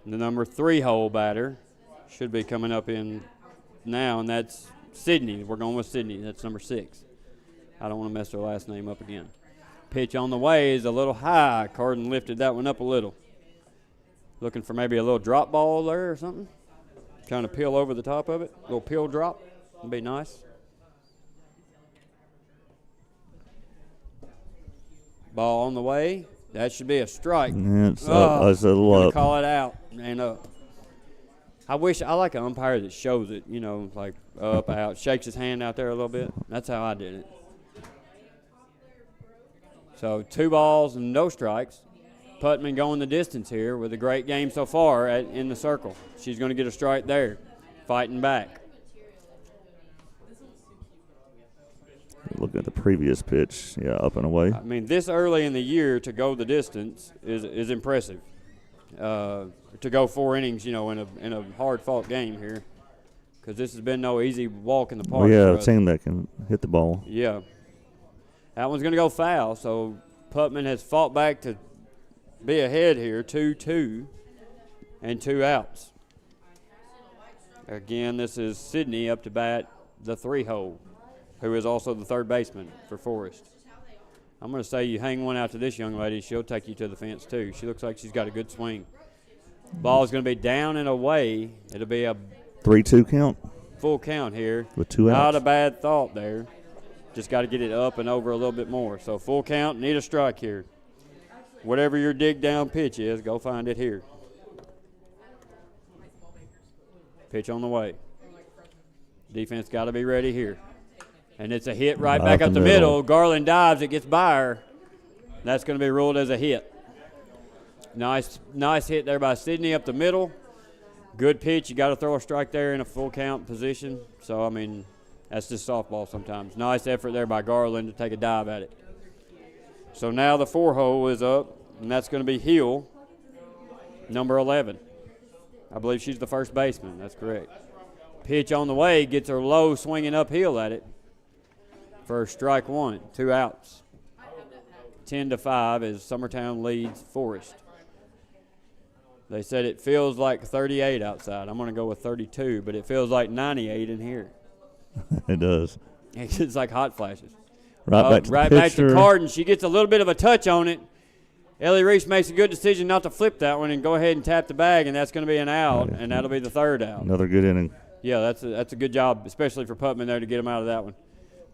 The number 3 hole batter should be coming up in now, and that's Sydney. We're going with Sydney. That's number 6. I don't want to mess her last name up again. Pitch on the way is a little high. Carden lifted that one up a little. Looking for maybe a little drop ball there or something. Trying to peel over the top of it. A little peel drop. Would be nice. Ball on the way. That should be a strike. Yeah, it's a little up. Call it out and up. I like an umpire that shows it, like up, out, shakes his hand out there a little bit. That's how I did it. So 2 balls and no strikes. Putman going the distance here with a great game so far in the circle. She's going to get a strike there, fighting back. Looking at the previous pitch, yeah, up and away. I mean, this early in the year to go the distance is impressive. To go 4 innings, in a hard-fought game here, because this has been no easy walk in the park. Well, yeah, for a us. team that can hit the ball. Yeah. That one's going to go foul, so Putman has fought back to be ahead here, 2-2, and 2 outs. Again, this is Sydney up to bat, the 3 hole, who is also the third baseman for Forrest. I'm going to say you hang one out to this young lady, she'll take you to the fence too. She looks like she's got a good swing. Ball is going to be down and away. It'll be a 3-2 count. Full count here. With 2 outs. Not a bad thought there. Just got to get it up and over a little bit more. So full count, need a strike here. Whatever your dig down pitch is, go find it here. Pitch on the way. Defense got to be ready here. And it's a hit right back up the middle. Garland dives, it gets by her. That's going to be ruled as a hit. Nice hit there by Sydney up the middle. Good pitch. You got to throw a strike there in a full count position. So, I mean, that's just softball sometimes. Nice effort there by Garland to take a dive at it. So now the 4 hole is up, and that's going to be Hill, number 11. I believe she's the first baseman. That's correct. Pitch on the way, gets her low, swinging uphill at it for strike 1, 2 outs. 10-5 as Summertown leads Forrest. They said it feels like 38 outside. I'm going to go with 32, but it feels like 98 in here. It does. It's like hot flashes. Right back to Carden. She gets a little bit of a touch on it. Ellie Reese makes a good decision not to flip that one and go ahead and tap the bag, and that's going to be an out, and that'll be the 3rd out. Another good inning. Yeah, that's a good job, especially for Putman there to get him out of that one.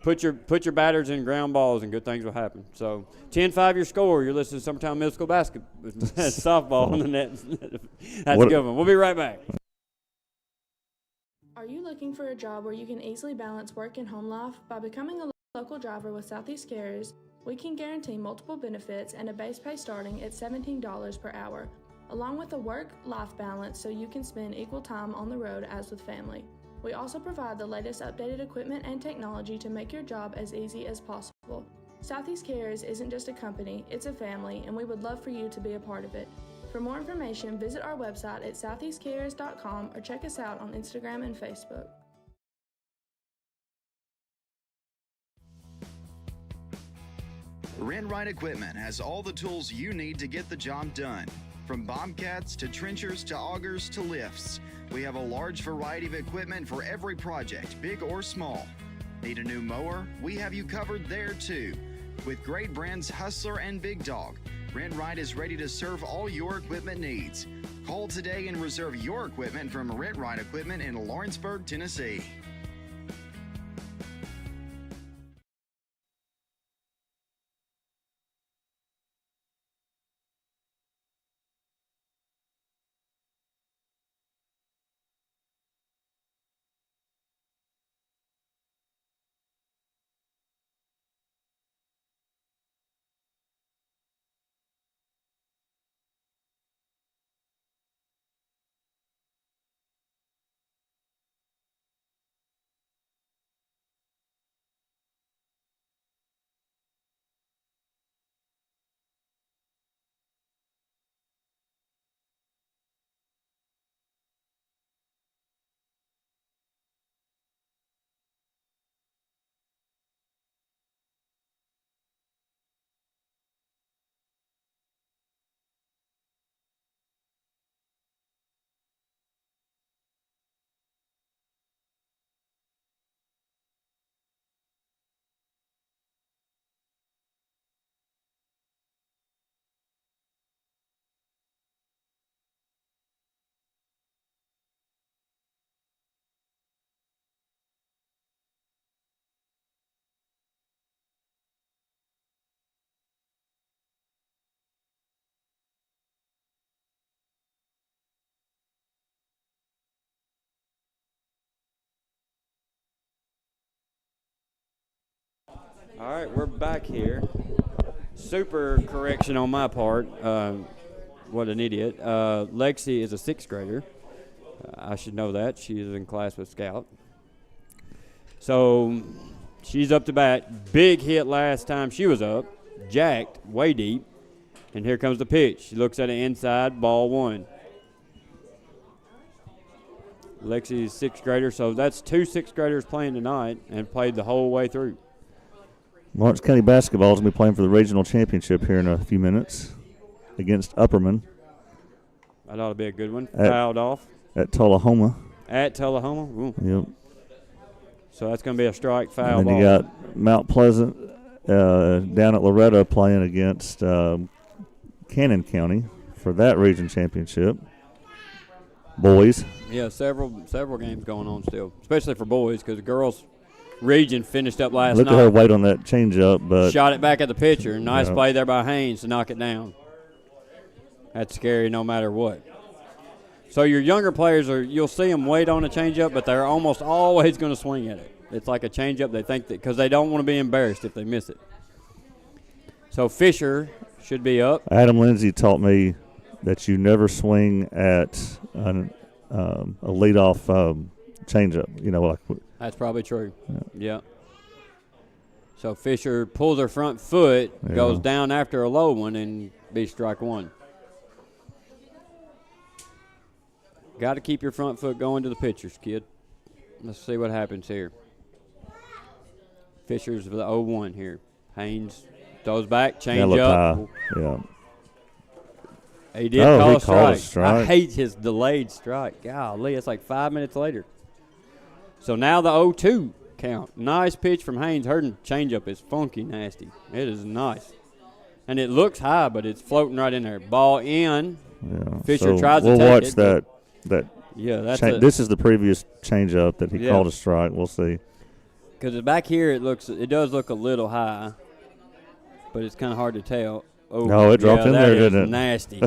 Put your batters in ground balls, and good things will happen. So 10-5 your score. You're listening to Summertown Middle School basketball, softball on the net. That's a good one. We'll be right back. Are you looking for a job where you can easily balance work and home life? By becoming a local driver with Southeast Carriers, we can guarantee multiple benefits and a base pay starting at $17 per hour, along with a work-life balance so you can spend equal time on the road as with family. We also provide the latest updated equipment and technology to make your job as easy as possible. Southeast Carriers isn't just a company, it's a family, and we would love for you to be a part of it. For more information, visit our website at southeastcarriers.com or check us out on Instagram and Facebook. Rent Right Equipment has all the tools you need to get the job done. From bobcats to trenchers to augers to lifts, we have a large variety of equipment for every project, big or small. Need a new mower? We have you covered there too. With great brands Hustler and Big Dog, Rent Right is ready to serve all your equipment needs. Call today and reserve your equipment from Rent Right Equipment in Lawrenceburg, Tennessee. All right, we're back here. Super correction on my part. What an idiot. Lexi is a 6th grader. I should know that. She is in class with Scout. So she's up to bat. Big hit last time she was up. Jacked, way deep. And here comes the pitch. She looks at it inside, ball 1. Lexi's 6th grader, so that's 2 6th graders playing tonight and played the whole way through. Lawrence County basketball is going to be playing for the regional championship here in a few minutes against Upperman. That ought to be a good one. Fouled off. At Tullahoma. At Tullahoma? Ooh. Yep. So that's going to be a strike foul and then ball. You got Mount Pleasant down at Loretta playing against Cannon County for that region championship. Boys. Yeah, several games going on still, especially for boys because the girls' region finished up last night. Look at her wait on that changeup, but shot it back at the pitcher. Nice play there by Haynes to knock it down. That's scary no matter what. So your younger players you'll see them wait on a changeup, but they're almost always going to swing at it. It's like a changeup. They think that because they don't want to be embarrassed if they miss it. So Fisher should be up. Adam Lindsay taught me that you never swing at a leadoff changeup. You know, like that's probably true. Yeah. So Fisher pulls her front foot, goes down after a low one, and be strike 1. Got to keep your front foot going to the pitchers, kid. Let's see what happens here. Fisher's for the 0-1 here. Haynes throws back, change up. Yeah. He did call a strike. I hate his delayed strike. Golly, it's like 5 minutes later. So now the 0-2 count. Nice pitch from Haynes. Hurting changeup is funky nasty. It is nice. And it looks high, but it's floating right in there. Ball in. Yeah. Fisher tries to take it. We'll watch that. This is the previous changeup that he called a strike. We'll see. Because back here it does look a little high, but it's kind of hard to tell. Oh, no, it dropped in there, didn't it? Nasty.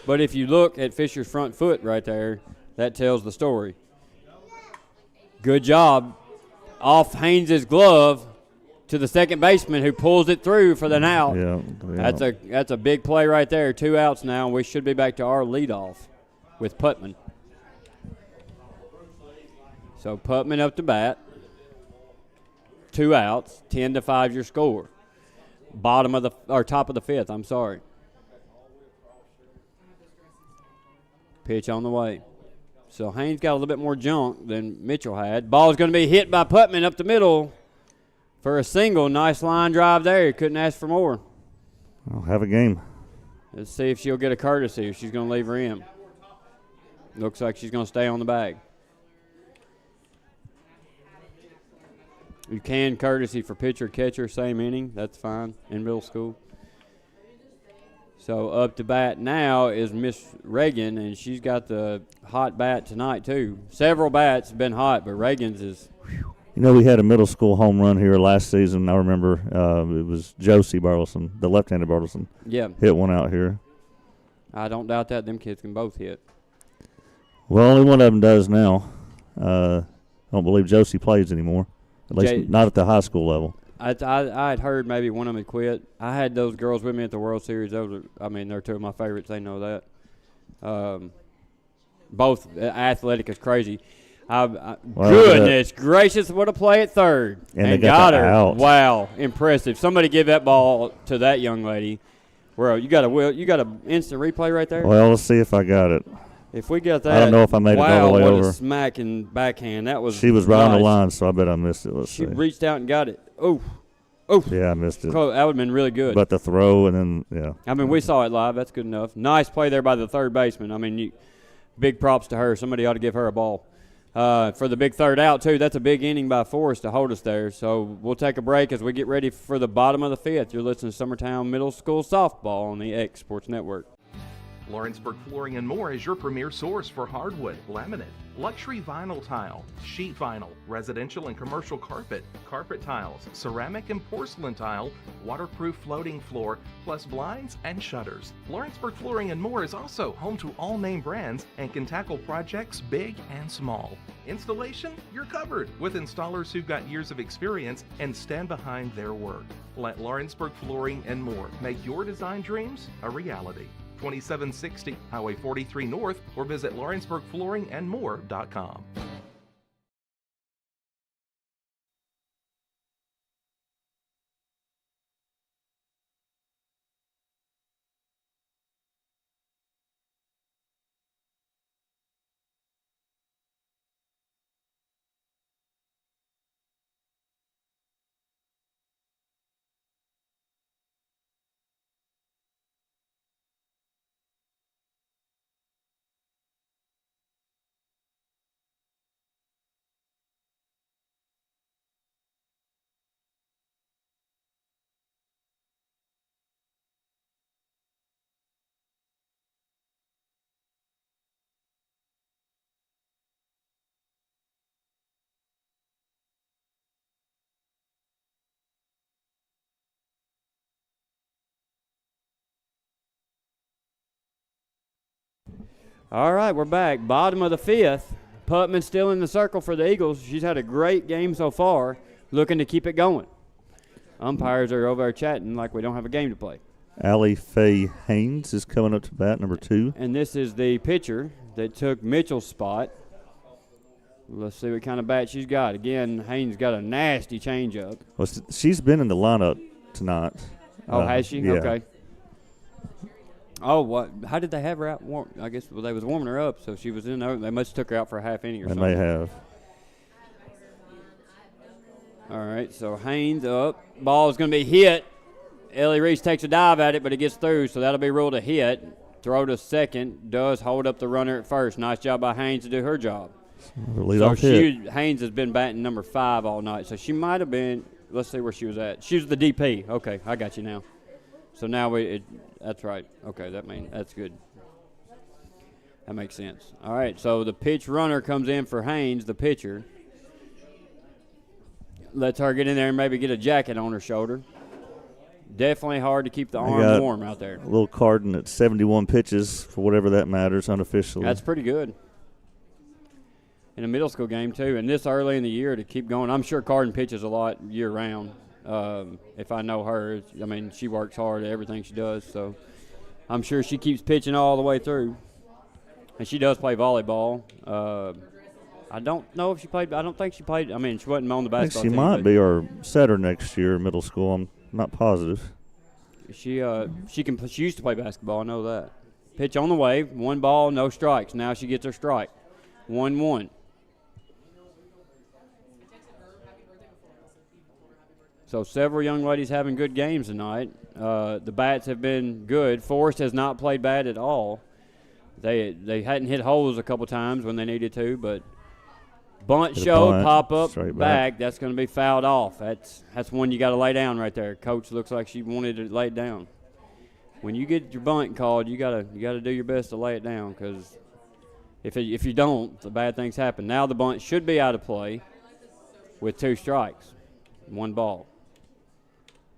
But if you look at Fisher's front foot right there, that tells the story. Good job. Off Haynes' glove to the second baseman who pulls it through for the out. Yeah. That's a big play right there. 2 outs now, and we should be back to our leadoff with Putman. So Putman up to bat. 2 outs, 10-5 your score. Top of the 5th, I'm sorry. Pitch on the way. So Haynes got a little bit more junk than Mitchell had. Ball's going to be hit by Putman up the middle for a single. Nice line drive there. Couldn't ask for more. I'll have a game. Let's see if she'll get a courtesy or she's going to leave her in. Looks like she's going to stay on the bag. You can courtesy for pitcher, catcher, same inning. That's fine in middle school. So up to bat now is Miss Reagan, and she's got the hot bat tonight too. Several bats have been hot, but Reagan's is. You know, we had a middle school home run here last season. I remember it was Josie Burleson, the left-handed Burleson. Yeah. Hit one out here. I don't doubt that. Them kids can both hit. Well, only one of them does now. I don't believe Josie plays anymore. At least not at the high school level. I had heard maybe one of them had quit. I had those girls with me at the World Series. They're 2 of my favorites. They know that. Both athletic as crazy. Goodness gracious, what a play at third. And they got her out. Wow, impressive. Somebody give that ball to that young lady. Well, you got a instant replay right there? Well, let's see if I got it. If we got that, I don't know if I made it all the way over. What a smacking backhand. That was She was right on the line, so I bet I missed it. She reached out and got it. Oh. Yeah, I missed it. That would have been really good. But the throw and then, I mean, we saw it live. That's good enough. Nice play there by the third baseman. I mean, big props to her. Somebody ought to give her a ball. For the big third out, too. That's a big inning by Forrest to hold us there. So we'll take a break as we get ready for the bottom of the 5th. You're listening to Summertown Middle School Softball on the X Sports Network. Lawrenceburg Flooring and More is your premier source for hardwood, laminate, luxury vinyl tile, sheet vinyl, residential and commercial carpet, carpet tiles, ceramic and porcelain tile, waterproof floating floor, plus blinds and shutters. Lawrenceburg Flooring and More is also home to all name brands and can tackle projects big and small. Installation, you're covered with installers who've got years of experience and stand behind their work. Let Lawrenceburg Flooring and More make your design dreams a reality. 2760 Highway 43 North, or visit lawrenceburgflooringandmore.com. All right, we're back. Bottom of the fifth. Putman still in the circle for the Eagles. She's had a great game so far, looking to keep it going. Umpires are over there chatting like we don't have a game to play. Allie Faye Haynes is coming up to bat, number 2. And this is the pitcher that took Mitchell's spot. Let's see what kind of bat she's got. Again, Haynes got a nasty changeup. Well, she's been in the lineup tonight. Oh, has she? Yeah. Okay. Oh, what? How did they have her out? I guess they was warming her up, so she was in there. They must have took her out for a half inning or something. They may have. All right, so Haynes up. Ball is going to be hit. Ellie Reese takes a dive at it, but it gets through, so that'll be ruled a hit. Throw to second. Does hold up the runner at first. Nice job by Haynes to do her job. Haynes has been batting number 5 all night, so she might have been. Let's see where she was at. She was the DP. Okay, I got you now. So now that's right. Okay, that's good. That makes sense. All right, so the pitch runner comes in for Haynes, the pitcher. Lets her get in there and maybe get a jacket on her shoulder. Definitely hard to keep the arm warm out there. A little Carden at 71 pitches, for whatever that matters, unofficially. That's pretty good. In a middle school game, too. And this early in the year to keep going. I'm sure Carden pitches a lot year-round. If I know her, I mean, she works hard at everything she does. So I'm sure she keeps pitching all the way through. And she does play volleyball. I don't know if she played. I don't think she played. I mean, she wasn't on the basketball team. She might be our setter next year in middle school. I'm not positive. She used to play basketball. I know that. Pitch on the way. 1 ball, no strikes. Now she gets her strike. 1-1. So several young ladies having good games tonight. The bats have been good. Forrest has not played bad at all. They hadn't hit holes a couple times when they needed to, but bunt showed, pop up, back. That's going to be fouled off. That's one you got to lay down right there. Coach looks like she wanted to lay it down. When you get your bunt called, you got to do your best to lay it down, because if you don't, the bad things happen. Now the bunt should be out of play with 2 strikes, 1 ball.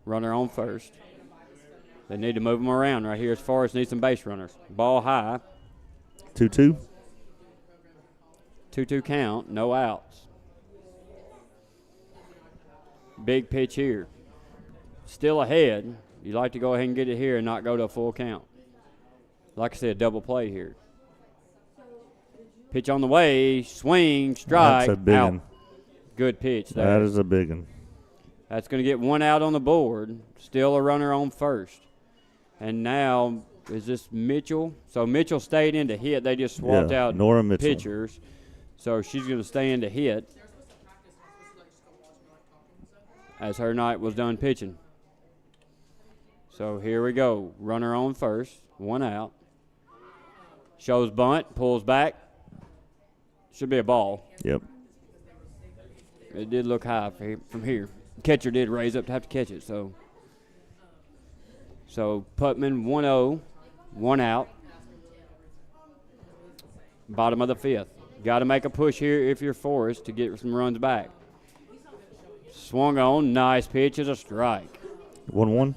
Runner on first. They need to move them around right here as Forrest needs some base runners. Ball high. 2-2. 2-2 count, no outs. Big pitch here. Still ahead. You like to go ahead and get it here and not go to a full count. Like I said, double play here. Pitch on the way, swing, strike, That's a big out. one. Good pitch there. That is a big one. That's going to get 1 out on the board. Still a runner on first. And now, is this Mitchell? So Mitchell stayed in to hit. They just swapped out Nora Mitchell. pitchers. So she's going to stay in to hit as her night was done pitching. So here we go. Runner on first. 1 out. Shows bunt. Pulls back. Should be a ball. Yep. It did look high from here. Catcher did raise up to have to catch it. So Putman 1-0, 1 out. Bottom of the 5th. Got to make a push here if you're Forrest to get some runs back. Swung on. Nice pitch is a strike. 1-1?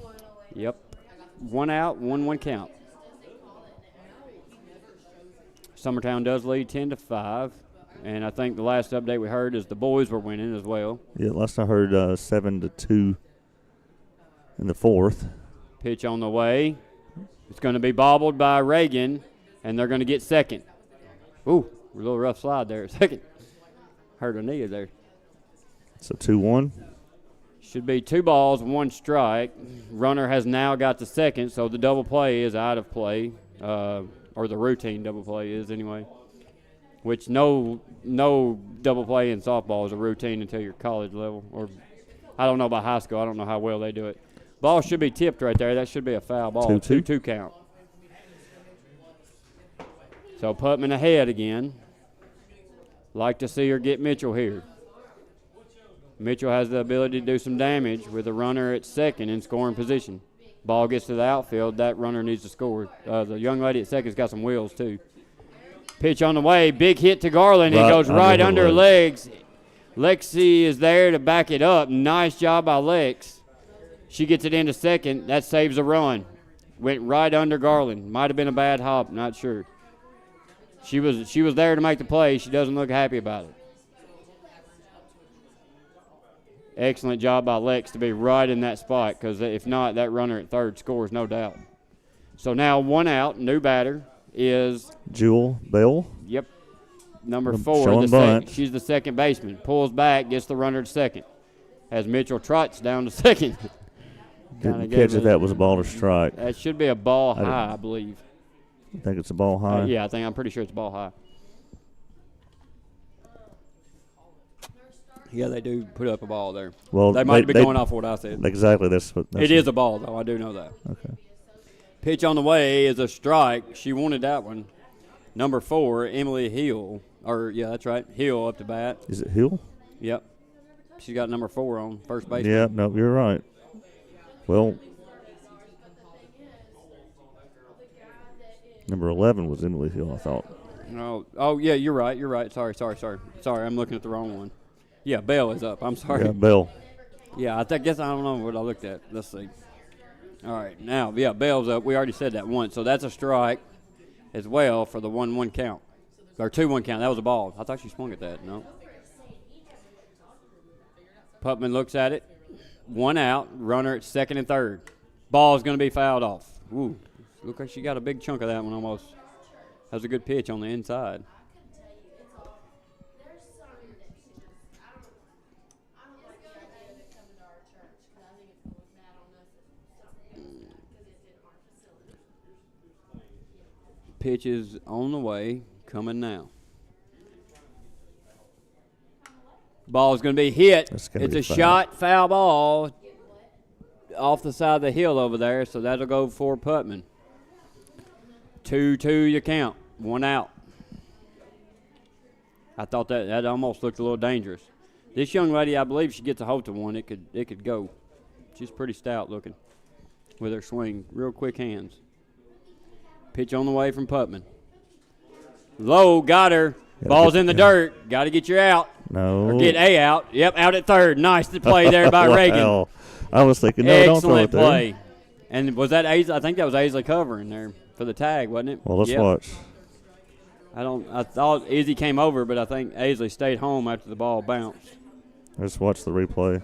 Yep. 1 out, 1-1 count. Summertown does lead 10-5. And I think the last update we heard is the boys were winning as well. Yeah, last I heard 7-2 in the 4th. Pitch on the way. It's going to be bobbled by Reagan, and they're going to get second. Ooh, a little rough slide there at second. Hurt her knee there. So 2-1. Should be 2 balls, 1 strike. Runner has now got the second, so the double play is out of play, or the routine double play is anyway. Which no double play in softball is a routine until your college level. Or I don't know about high school. I don't know how well they do it. Ball should be tipped right there. That should be a foul ball. 2-2 count. So Putman ahead again. Like to see her get Mitchell here. Mitchell has the ability to do some damage with a runner at second in scoring position. Ball gets to the outfield. That runner needs to score. The young lady at second's got some wheels too. Pitch on the way. Big hit to Garland. It goes right under her legs. Lexi is there to back it up. Nice job by Lex. She gets it into second. That saves a run. Went right under Garland. Might have been a bad hop. Not sure. She was there to make the play. She doesn't look happy about it. Excellent job by Lex to be right in that spot, because if not, that runner at third scores, no doubt. So now 1 out. New batter is Jewel Bell. Yep. Number 4. She's the second baseman. Pulls back, gets the runner to second. As Mitchell trots down to second. Didn't catch if that was a ball or strike. That should be a ball high, I believe. I think it's a ball high. Yeah, I'm pretty sure it's a ball high. Yeah, they do put up a ball there. Well, they might be going off what I said. Exactly. It is a ball, though. I do know that. Okay. Pitch on the way is a strike. She wanted that one. Number 4, Emily Hill. Yeah, that's right. Hill up to bat. Is it Hill? Yep. She got number 4 on first base. Yeah, no, you're right. Well, number 11 was Emily Hill, I thought. No. Oh, yeah, you're right. Sorry. I'm looking at the wrong one. Yeah, Bell is up. I'm sorry. Yeah, Bell. Yeah, guess I don't know what I looked at. Let's see. All right, now, yeah, Bell's up. We already said that once, so that's a strike as well for the 1-1 count. Or 2-1 count. That was a ball. I thought she swung at that. No. Putman looks at it. 1 out. Runner at second and third. Ball is going to be fouled off. Ooh. Look like she got a big chunk of that one almost. That was a good pitch on the inside. Pitch is on the way, coming now. Ball is going to be hit. It's a shot, foul ball off the side of the hill over there, so that'll go for Putman. 2-2 you count, 1 out. I thought that almost looked a little dangerous. This young lady, I believe she gets a hold to one. It could go. She's pretty stout looking with her swing. Real quick hands. Pitch on the way from Putman. Low, got her. Ball's in the dirt. Got to get your out. No. Or get A out. Yep, out at third. Nice play there by Reagan. I was thinking, no, don't throw it there. Excellent play. And was that Aisley? I think that was Aisley covering there for the tag, wasn't it? Well, let's watch. I thought Izzy came over, but I think Aisley stayed home after the ball bounced. Let's watch the replay.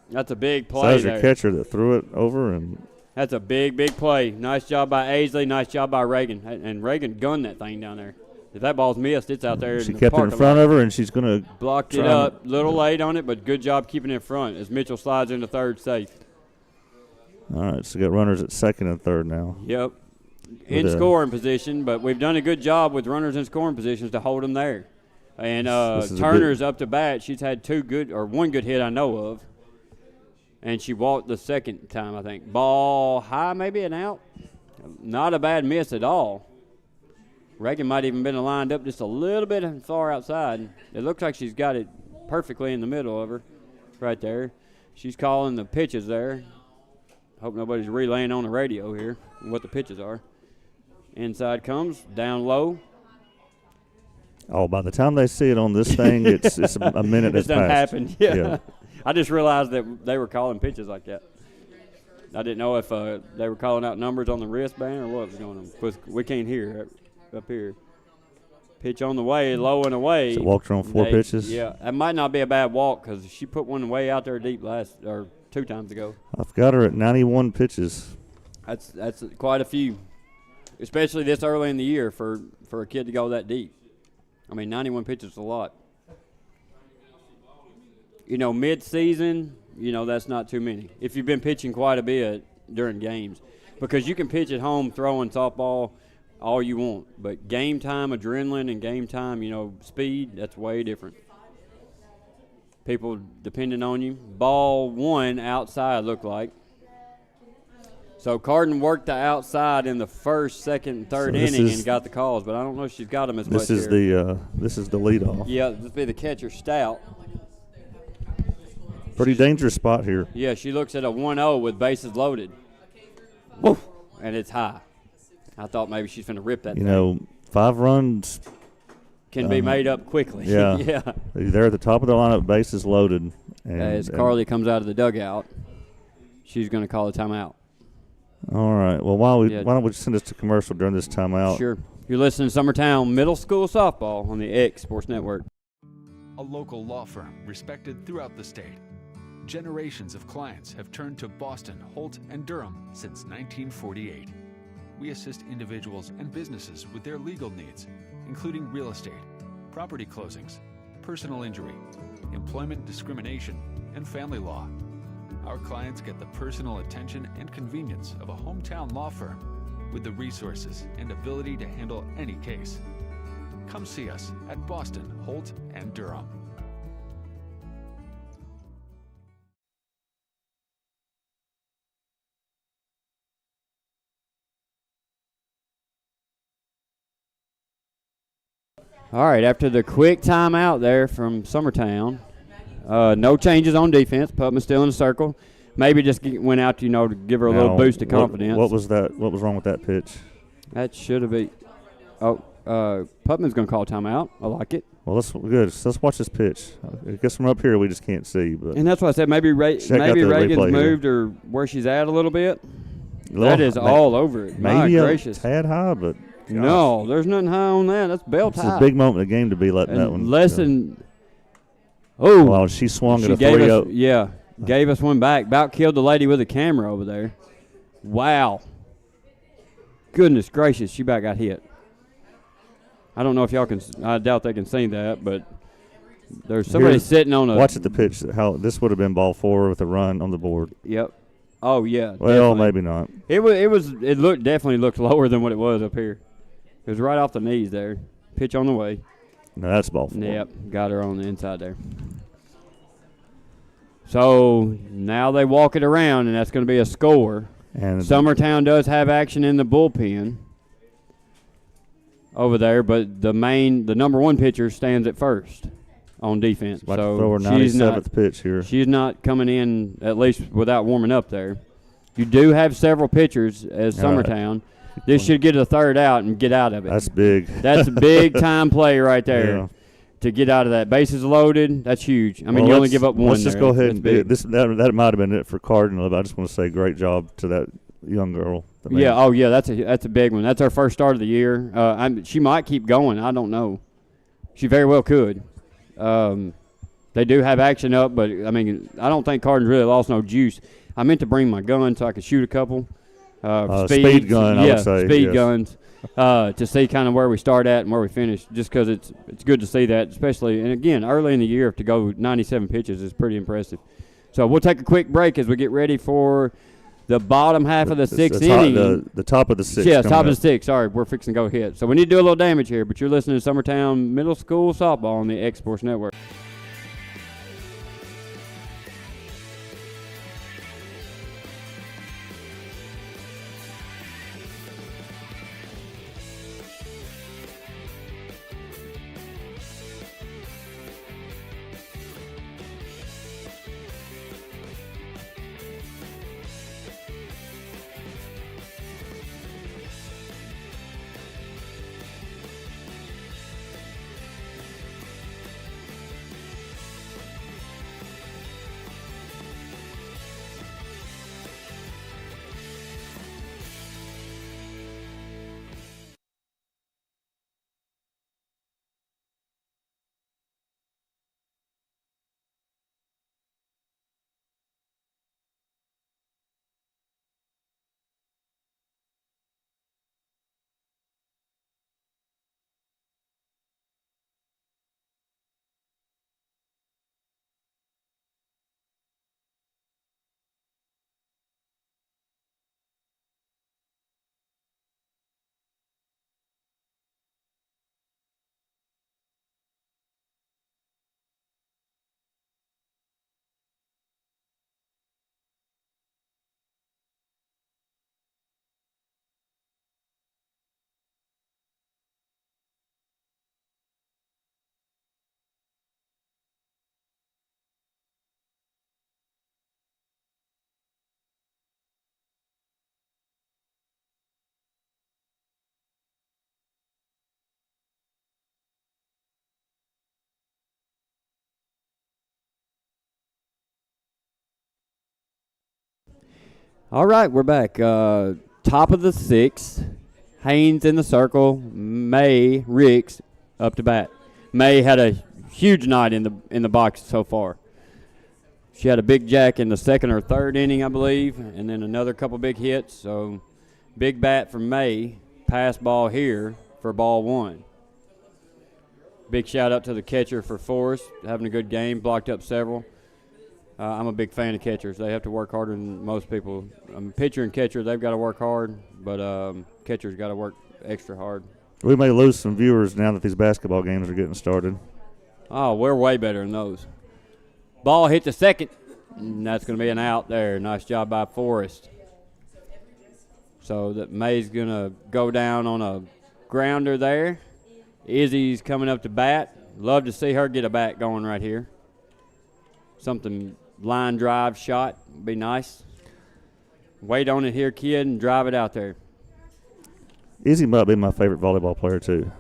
That's a big play. So that was your catcher that threw it over, and that's a big play. Nice job by Aisley. Nice job by Reagan. And Reagan gunned that thing down there. If that ball's missed, it's out there. She kept it in front of her, and she's going to blocked it up. Little late on it, but good job keeping it in front as Mitchell slides into third safe. All right, so we got runners at second and third now. Yep. In scoring position, but we've done a good job with runners in scoring positions to hold them there. And Turner's up to bat. She's had one good hit I know of. And she walked the second time, I think. Ball high, maybe an out. Not a bad miss at all. Reagan might even been lined up just a little bit far outside. It looks like she's got it perfectly in the middle of her right there. She's calling the pitches there. Hope nobody's relaying on the radio here what the pitches are. Inside comes, down low. Oh, by the time they see it on this thing, it's a minute has It's done passed. happened. Yeah. I just realized that they were calling pitches like that. I didn't know if they were calling out numbers on the wristband or what was going on. 'Cause we can't hear up here. Pitch on the way, low and away. So walked her on 4 pitches? Yeah, that might not be a bad walk because she put one way out there deep 2 times ago. I've got her at 91 pitches. That's quite a few, especially this early in the year for a kid to go that deep. I mean, 91 pitches is a lot. Mid-season, that's not too many. If you've been pitching quite a bit during games, because you can pitch at home throwing softball all you want, but game time adrenaline and game time, speed, that's way different. People depending on you. Ball 1 outside looked like. So Cardin worked the outside in the first, second, and third inning and got the calls, but I don't know if she's got them as much. This is the leadoff. Yeah, this would be the catcher, Stout. Pretty dangerous spot here. Yeah, she looks at a 1-0 with bases loaded. Woof, and it's high. I thought maybe she's going to rip that thing. 5 runs can be made up quickly. Yeah. Yeah. They're at the top of the lineup, bases loaded. And, as Carly comes out of the dugout, she's going to call a timeout. All right. Well, why don't we send us to commercial during this timeout? Sure. You're listening to Summertown Middle School Softball on the X Sports Network. A local law firm respected throughout the state. Generations of clients have turned to Boston, Holt, and Durham since 1948. We assist individuals and businesses with their legal needs, including real estate, property closings, personal injury, employment discrimination, and family law. Our clients get the personal attention and convenience of a hometown law firm with the resources and ability to handle any case. Come see us at Boston, Holt, and Durham. All right, after the quick timeout there from Summertown, no changes on defense. Putman's still in the circle. Maybe just went out, to give her a little boost of confidence. What was that? What was wrong with that pitch? That should have been. Putman's going to call timeout. I like it. Well, let's watch this pitch. I guess from up here we just can't see. But and that's why I said maybe Reagan's moved her where she's at a little bit. That is all over it. Maybe My gracious. A tad high, but gosh. No, there's nothing high on that. That's belt high. It's a big moment in the game to be letting that one. Less than. Oh. Well, she swung at a 3-0. Yeah, gave us one back. About killed the lady with the camera over there. Wow. Goodness gracious, she about got hit. I don't know if y'all can. I doubt they can see that, but there's somebody sitting on a. Watch at the pitch. How this would have been ball 4 with a run on the board. Yep. Oh yeah. Well, definitely. maybe not. It definitely looked lower than what it was up here. It was right off the knees there. Pitch on the way. No, that's ball 4. Yep, got her on the inside there. So now they walk it around, and that's going to be a score. And Summertown does have action in the bullpen over there, but the number 1 pitcher stands at first on defense. About so to throw her 97th pitch here. She's not coming in at least without warming up there. You do have several pitchers as Summertown. This should get a third out and get out of it. That's big. That's a big time play right there. Yeah. To get out of that. Bases loaded, that's huge. I mean, you only give up one. Let's just go ahead and do this. That might have been it for Cardinal. I just want to say great job to that young girl. Yeah, that's a big one. That's our first start of the year. She might keep going. I don't know. She very well could. They do have action up, but, I mean, I don't think Cardin's really lost no juice. I meant to bring my gun so I could shoot a couple. Speed gun, I would say. Speed guns. To see kind of where we start at and where we finish, just because it's good to see that, especially, and again, early in the year to go 97 pitches is pretty impressive. So we'll take a quick break as we get ready for the bottom half of the 6th inning. The top of the 6th. Yeah, top of the 6th. Sorry, we're fixing to go hit. So we need to do a little damage here, but you're listening to Summertown Middle School Softball on the X Sports Network. All right, we're back. Top of the sixth. Haynes in the circle. May Ricks up to bat. May had a huge night in the box so far. She had a big jack in the second or third inning, I believe, and then another couple big hits. So big bat from May. Pass ball here for ball one. Big shout out to the catcher for Forrest, having a good game, blocked up several. I'm a big fan of catchers. They have to work harder than most people. Pitcher and catcher, they've got to work hard, but catcher's got to work extra hard. We may lose some viewers now that these basketball games are getting started. Oh, we're way better than those. Ball hit the second, and that's going to be an out there. Nice job by Forrest. So that May's going to go down on a grounder there. Izzy's coming up to bat. Love to see her get a bat going right here. Something line drive shot would be nice. Wait on it here, kid, and drive it out there. Izzy might be my favorite volleyball player, too.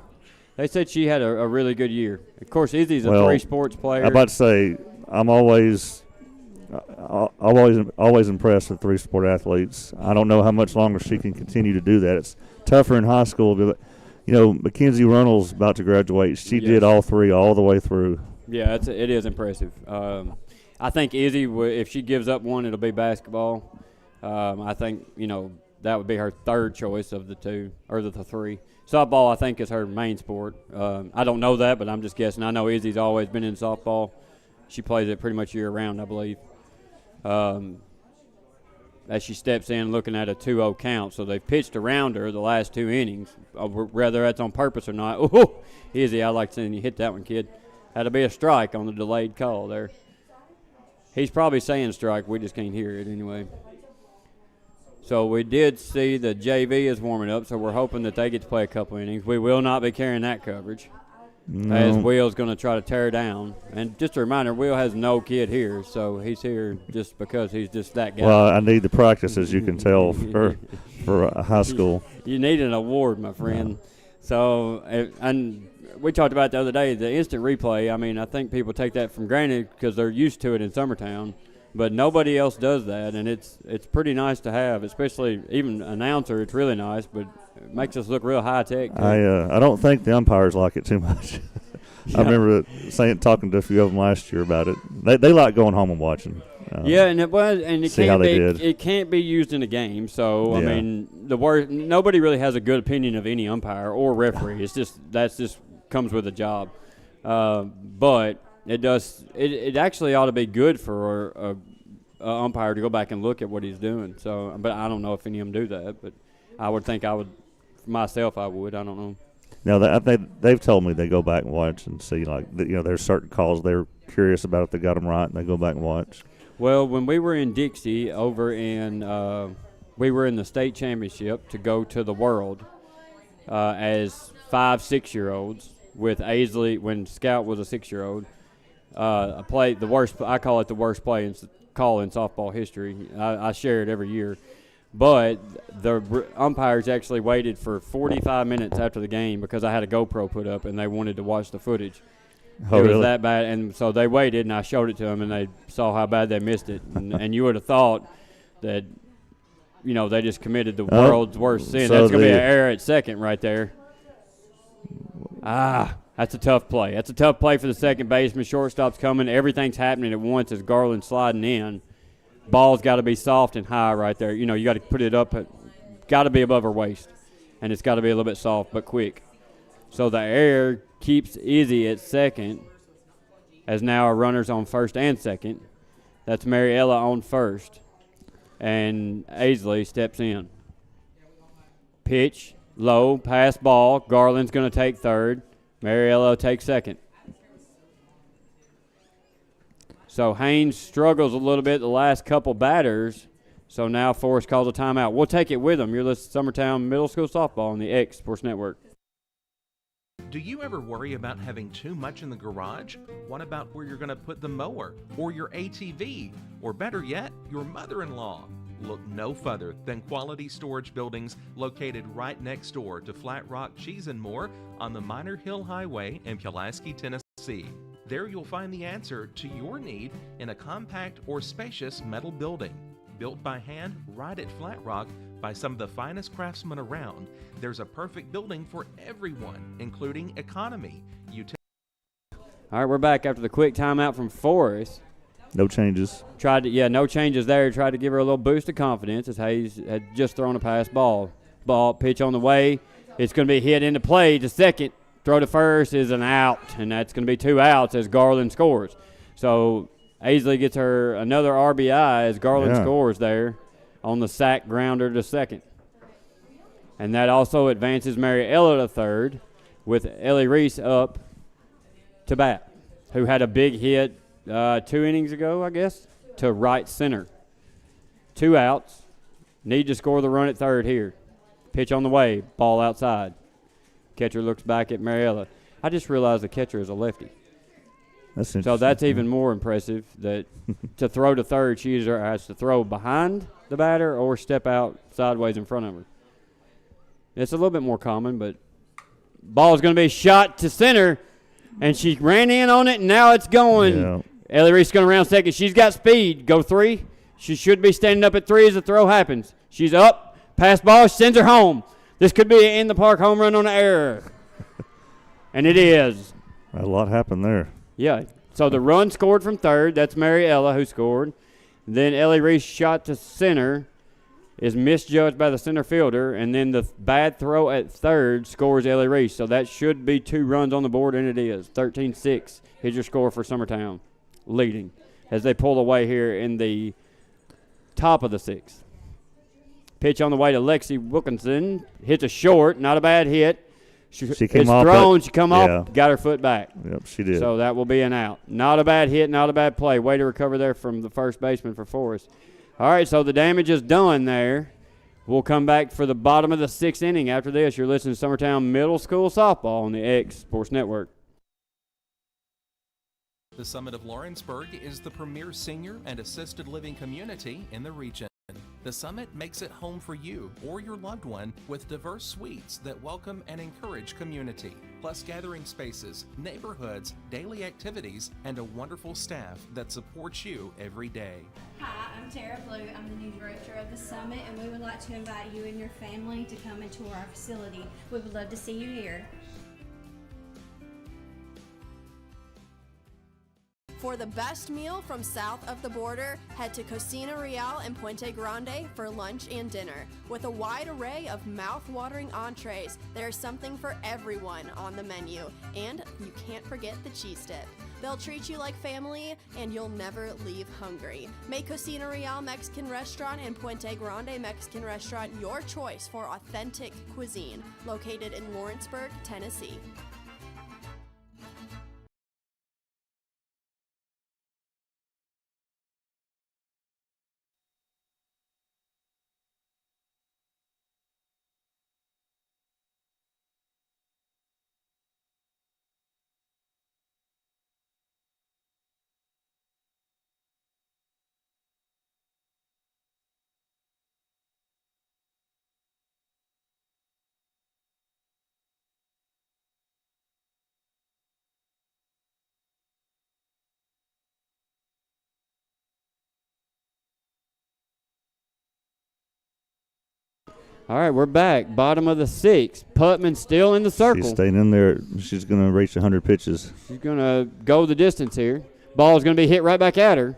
They said she had a really good year. Of course, Izzy's a three sports player. I'm about to say, I'm always impressed with three sport athletes. I don't know how much longer she can continue to do that. It's tougher in high school, but Mackenzie Runnell's about to graduate. She did all three all the way through. Yeah, it is impressive. I think Izzy, if she gives up one, it'll be basketball. I think that would be her third choice of the two or the three. Softball, I think, is her main sport. I don't know that, but I'm just guessing. I know Izzy's always been in softball. She plays it pretty much year-round, I believe. As she steps in looking at a 2-0 count. So they've pitched around her the last two innings, whether that's on purpose or not. Oh, Izzy, I like seeing you hit that one, kid. Had to be a strike on the delayed call there. He's probably saying strike. We just can't hear it anyway. So we did see the JV is warming up, so we're hoping that they get to play a couple innings. We will not be carrying that coverage. No. As Will's going to try to tear down. And just a reminder, Will has no kid here, so he's here just because he's just that guy. Well, I need the practice, as you can tell, for high school. You need an award, my friend. No. So, and we talked about the other day, the instant replay. I mean, I think people take that for granted because they're used to it in Summertown. But nobody else does that, and it's pretty nice to have, especially even announcer. It's really nice, but it makes us look real high-tech. I don't think the umpires like it too much. I remember talking to a few of them last year about it. They like going home and watching. It can't be used in a game. So I mean, nobody really has a good opinion of any umpire or referee. That's just comes with a job. But it does. It actually ought to be good for a umpire to go back and look at what he's doing. So, but I don't know if any of them do that. But I would think I would. Myself, I would. I don't know. Now they've told me they go back and watch and see, there's certain calls they're curious about if they got them right, and they go back and watch. Well, when we were in Dixie, we were in the state championship to go to the World as 5-6-year-olds with Aisley when Scout was a 6-year-old. I played the worst. I call it the worst play call in softball history. I share it every year. But the umpires actually waited for 45 minutes after the game because I had a GoPro put up and they wanted to watch the footage. Oh, it was really? that bad, and so they waited, and I showed it to them, and they saw how bad they missed it. And you would have thought that, they just committed the world's worst sin. That's going to be an error at second right there. That's a tough play. That's a tough play for the second baseman. Shortstop's coming. Everything's happening at once as Garland's sliding in. Ball's got to be soft and high right there. You got to put it up. Got to be above her waist, and it's got to be a little bit soft but quick. So the error keeps Izzy at second, as now our runners on first and second. That's Mariella on first, and Aisley steps in. Pitch, low, pass ball. Garland's going to take third. Mariella takes second. So Haynes struggles a little bit the last couple batters, so now Forrest calls a timeout. We'll take it with them. You're listening to Summertown Middle School Softball on the X Sports Network. Do you ever worry about having too much in the garage? What about where you're going to put the mower, or your ATV, or better yet, your mother-in-law? Look no further than Quality Storage Buildings located right next door to Flat Rock Cheese and More on the Minor Hill Highway in Pulaski, Tennessee. There you'll find the answer to your need in a compact or spacious metal building. Built by hand right at Flat Rock by some of the finest craftsmen around, there's a perfect building for everyone, including economy, utility. All right, we're back after the quick timeout from Forrest. No changes. No changes there. Tried to give her a little boost of confidence as Hayes had just thrown a pass ball. Pitch on the way. It's going to be hit into play to second. Throw to first is an out, and that's going to be 2 outs as Garland scores. So Aisley gets her another RBI as Garland scores there on the sack grounder to second. And that also advances Mary Ella to third with Ellie Reese up to bat, who had a big hit 2 innings ago, I guess, to right center. 2 outs. Need to score the run at third here. Pitch on the way. Ball outside. Catcher looks back at Mariella. I just realized the catcher is a lefty. That's interesting. So that's even more impressive that to throw to third, she either has to throw behind the batter or step out sideways in front of her. It's a little bit more common, but ball is going to be shot to center, and she ran in on it, and now it's going. Yeah. Ellie Reese going around second. She's got speed. Go 3. She should be standing up at 3 as the throw happens. She's up. Pass ball. Sends her home. This could be an in-the-park home run on the error. And it is. A lot happened there. Yeah. So the run scored from third. That's Mary Ella who scored. Then Ellie Reese shot to center. Is misjudged by the center fielder. And then the bad throw at third scores Ellie Reese. So that should be 2 runs on the board, and it is. 13-6 is your score for Summertown, leading as they pull away here in the top of the 6th. Pitch on the way to Lexi Wilkinson. Hits a short, not a bad hit. She came it's off. Thrown. She come off, got her foot back. Yep, she did. So that will be an out. Not a bad hit, not a bad play. Way to recover there from the first baseman for Forrest. All right, so the damage is done there. We'll come back for the bottom of the 6th inning after this. You're listening to Summertown Middle School Softball on the X Sports Network. The Summit of Lawrenceburg is the premier senior and assisted living community in the region. The Summit makes it home for you or your loved one with diverse suites that welcome and encourage community, plus gathering spaces, neighborhoods, daily activities, and a wonderful staff that supports you every day. Hi, I'm Tara Blue. I'm the new director of the Summit, and we would like to invite you and your family to come and tour our facility. We would love to see you here. For the best meal from south of the border, head to Cocina Real and Puente Grande for lunch and dinner. With a wide array of mouth-watering entrees, there's something for everyone on the menu. And you can't forget the cheese dip. They'll treat you like family, and you'll never leave hungry. Make Cocina Real Mexican Restaurant and Puente Grande Mexican Restaurant your choice for authentic cuisine, located in Lawrenceburg, Tennessee. All right, we're back. Bottom of the 6th. Putman still in the circle. She's staying in there. She's going to reach 100 pitches. She's going to go the distance here. Ball is going to be hit right back at her.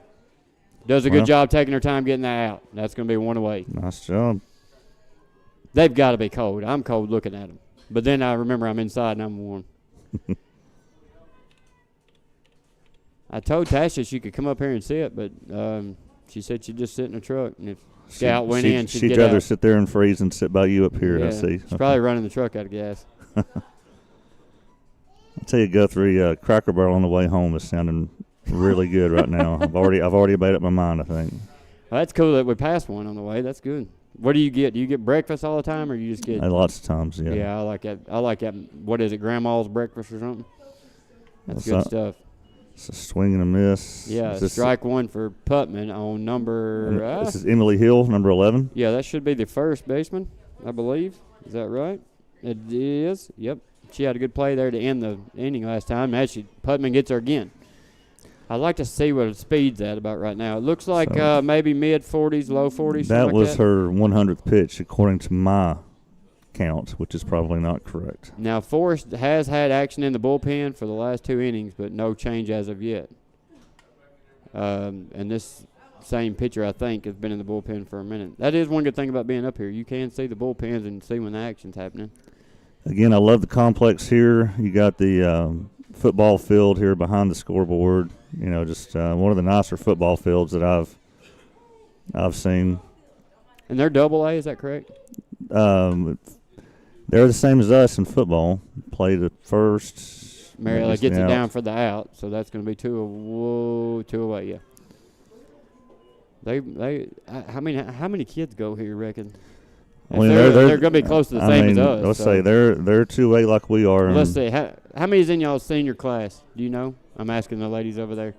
Does a good job taking her time getting that out. That's going to be 1 away. Nice job. They've got to be cold. I'm cold looking at them. But then I remember I'm inside and I'm warm. I told Tasha she could come up here and sit, but she said she'd just sit in the truck. And if Scout went in, she'd get rather out. sit there and freeze and sit by you up here. Yeah, I see. She's probably running the truck out of gas. I'll tell you, Guthrie, Cracker Barrel on the way home is sounding really good right now. I've already made up my mind, I think. Well, that's cool that we passed one on the way. That's good. What do you get? Do you get breakfast all the time, or you just get? Lots of times, yeah. Yeah, I like that. I like that. What is it, Grandma's breakfast or something? That's good stuff. It's a swing and a miss. Yeah, strike 1 for Putman on number. This is Emily Hill, number 11. Yeah, that should be the first baseman, I believe. Is that right? It is. Yep. She had a good play there to end the inning last time. Actually, Putman gets her again. I'd like to see what the speed's at about right now. It looks like So- maybe mid-40s, low 40s. That something was like that. her 100th pitch, according to my count, which is probably not correct. Now, Forrest has had action in the bullpen for the last 2 innings, but no change as of yet. And this same pitcher, I think, has been in the bullpen for a minute. That is one good thing about being up here. You can see the bullpens and see when the action's happening. Again, I love the complex here. You got the football field here behind the scoreboard. You know, just one of the nicer football fields that I've seen. And they're Double-A, is that correct? They're the same as us in football. Play the first. Mariella gets it down for the out, so that's going to be two away. Yeah. How many kids go here? You reckon? I mean, they're going to be close to the same as us. Let's so. say they're 2A like we are. Let's see. How many is in y'all's senior class? Do you know? I'm asking the ladies over there.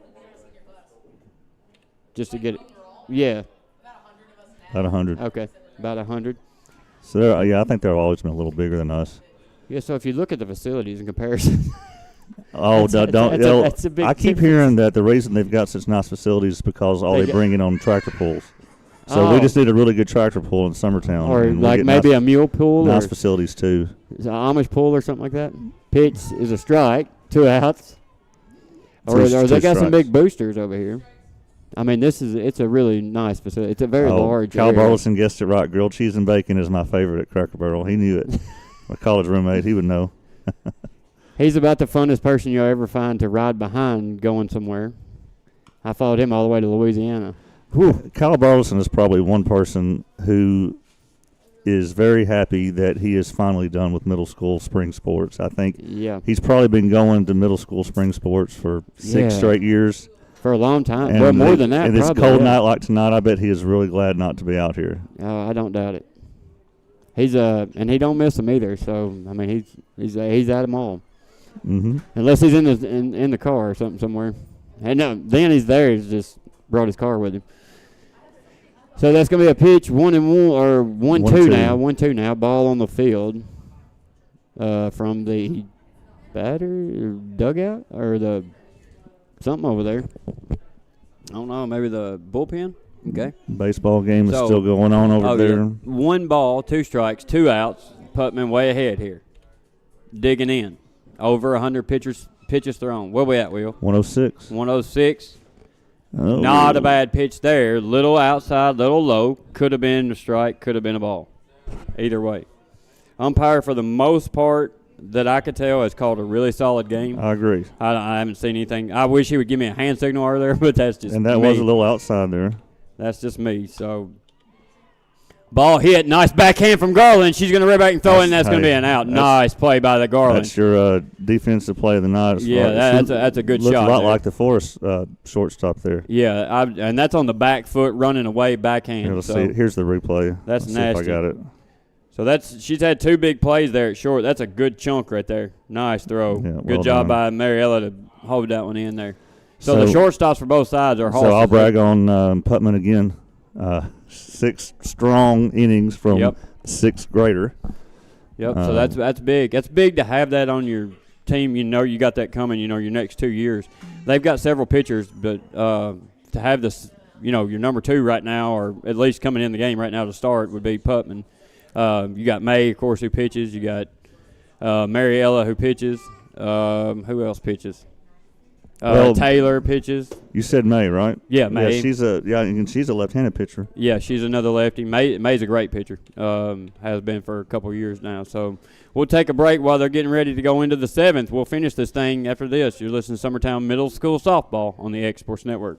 Just to get it. Yeah. About 100. Okay, about 100. So I think they've always been a little bigger than us. Yeah. So if you look at the facilities in comparison. That's a big I keep difference. hearing that the reason they've got such nice facilities is because all they bring in on tractor pulls. So we just need a really good tractor pull in Summertown. Or like maybe a mule pull. Nice or facilities too. Is it an Amish pull or something like that? Pitch is a strike, 2 outs. Or they got some big boosters over here. I mean, it's a really nice facility. It's a very large Kyle area. Burleson guessed it right. Grilled cheese and bacon is my favorite at Cracker Barrel. He knew it. My college roommate, he would know. He's about the funnest person you'll ever find to ride behind going somewhere. I followed him all the way to Louisiana. Whew. Kyle Burleson is probably one person who is very happy that he is finally done with middle school spring sports. I think he's probably been going to middle school spring sports for 6 straight years. For a long time. And well, more than that, and probably. this cold night like tonight, I bet he is really glad not to be out here. Oh, I don't doubt it. He's and he don't miss them either. So I mean, he's at them all. Mm-hmm. Unless he's in the car or something somewhere. And no, then he's there. He's just brought his car with him. So that's gonna be a pitch 1-1 or 1-2 now. 1-2 now. Ball on the field. From the batter dugout or the something over there. I don't know. Maybe the bullpen. Okay. Baseball game is still going on over there. Yeah. 1 ball, 2 strikes, 2 outs. Putman way ahead here. Digging in. Over 100 pitches thrown. Where we at, Will? 106. 106. Oh. Not a bad pitch there. Little outside, little low. Could have been a strike, could have been a ball. Either way. Umpire, for the most part, that I could tell, has called a really solid game. I agree. I haven't seen anything. I wish he would give me a hand signal earlier, but that's just And that me. was a little outside there. That's just me. So, ball hit. Nice backhand from Garland. She's going to rip back and throw in. That's going to be an out. Nice play by the Garland. That's your defensive play of the night. Yeah, that's a good shot. Looked a lot there. like the Forrest shortstop there. Yeah, and that's on the back foot running away backhand. Here, let's so see. Here's the replay. That's let's nasty. See if I got it. So she's had 2 big plays there at short. That's a good chunk right there. Nice throw. Yeah, well good job done. by Mariella to hold that one in there. So the shortstops for both sides are So I'll brag on Putman again. 6 strong innings from 6th grader. Yep. So that's big. That's big to have that on your team. You know you got that coming. You know your next 2 years. They've got several pitchers, but to have this, your number 2 right now, or at least coming in the game right now to start, would be Putman. You got May, of course, who pitches. You got Mariella, who pitches. Who else pitches? Taylor pitches. You said May, right? Yeah, May. Yeah, she's a left-handed pitcher. Yeah, she's another lefty. May's a great pitcher. Has been for a couple of years now. So we'll take a break while they're getting ready to go into the 7th. We'll finish this thing after this. You're listening to Summertown Middle School Softball on the X Sports Network.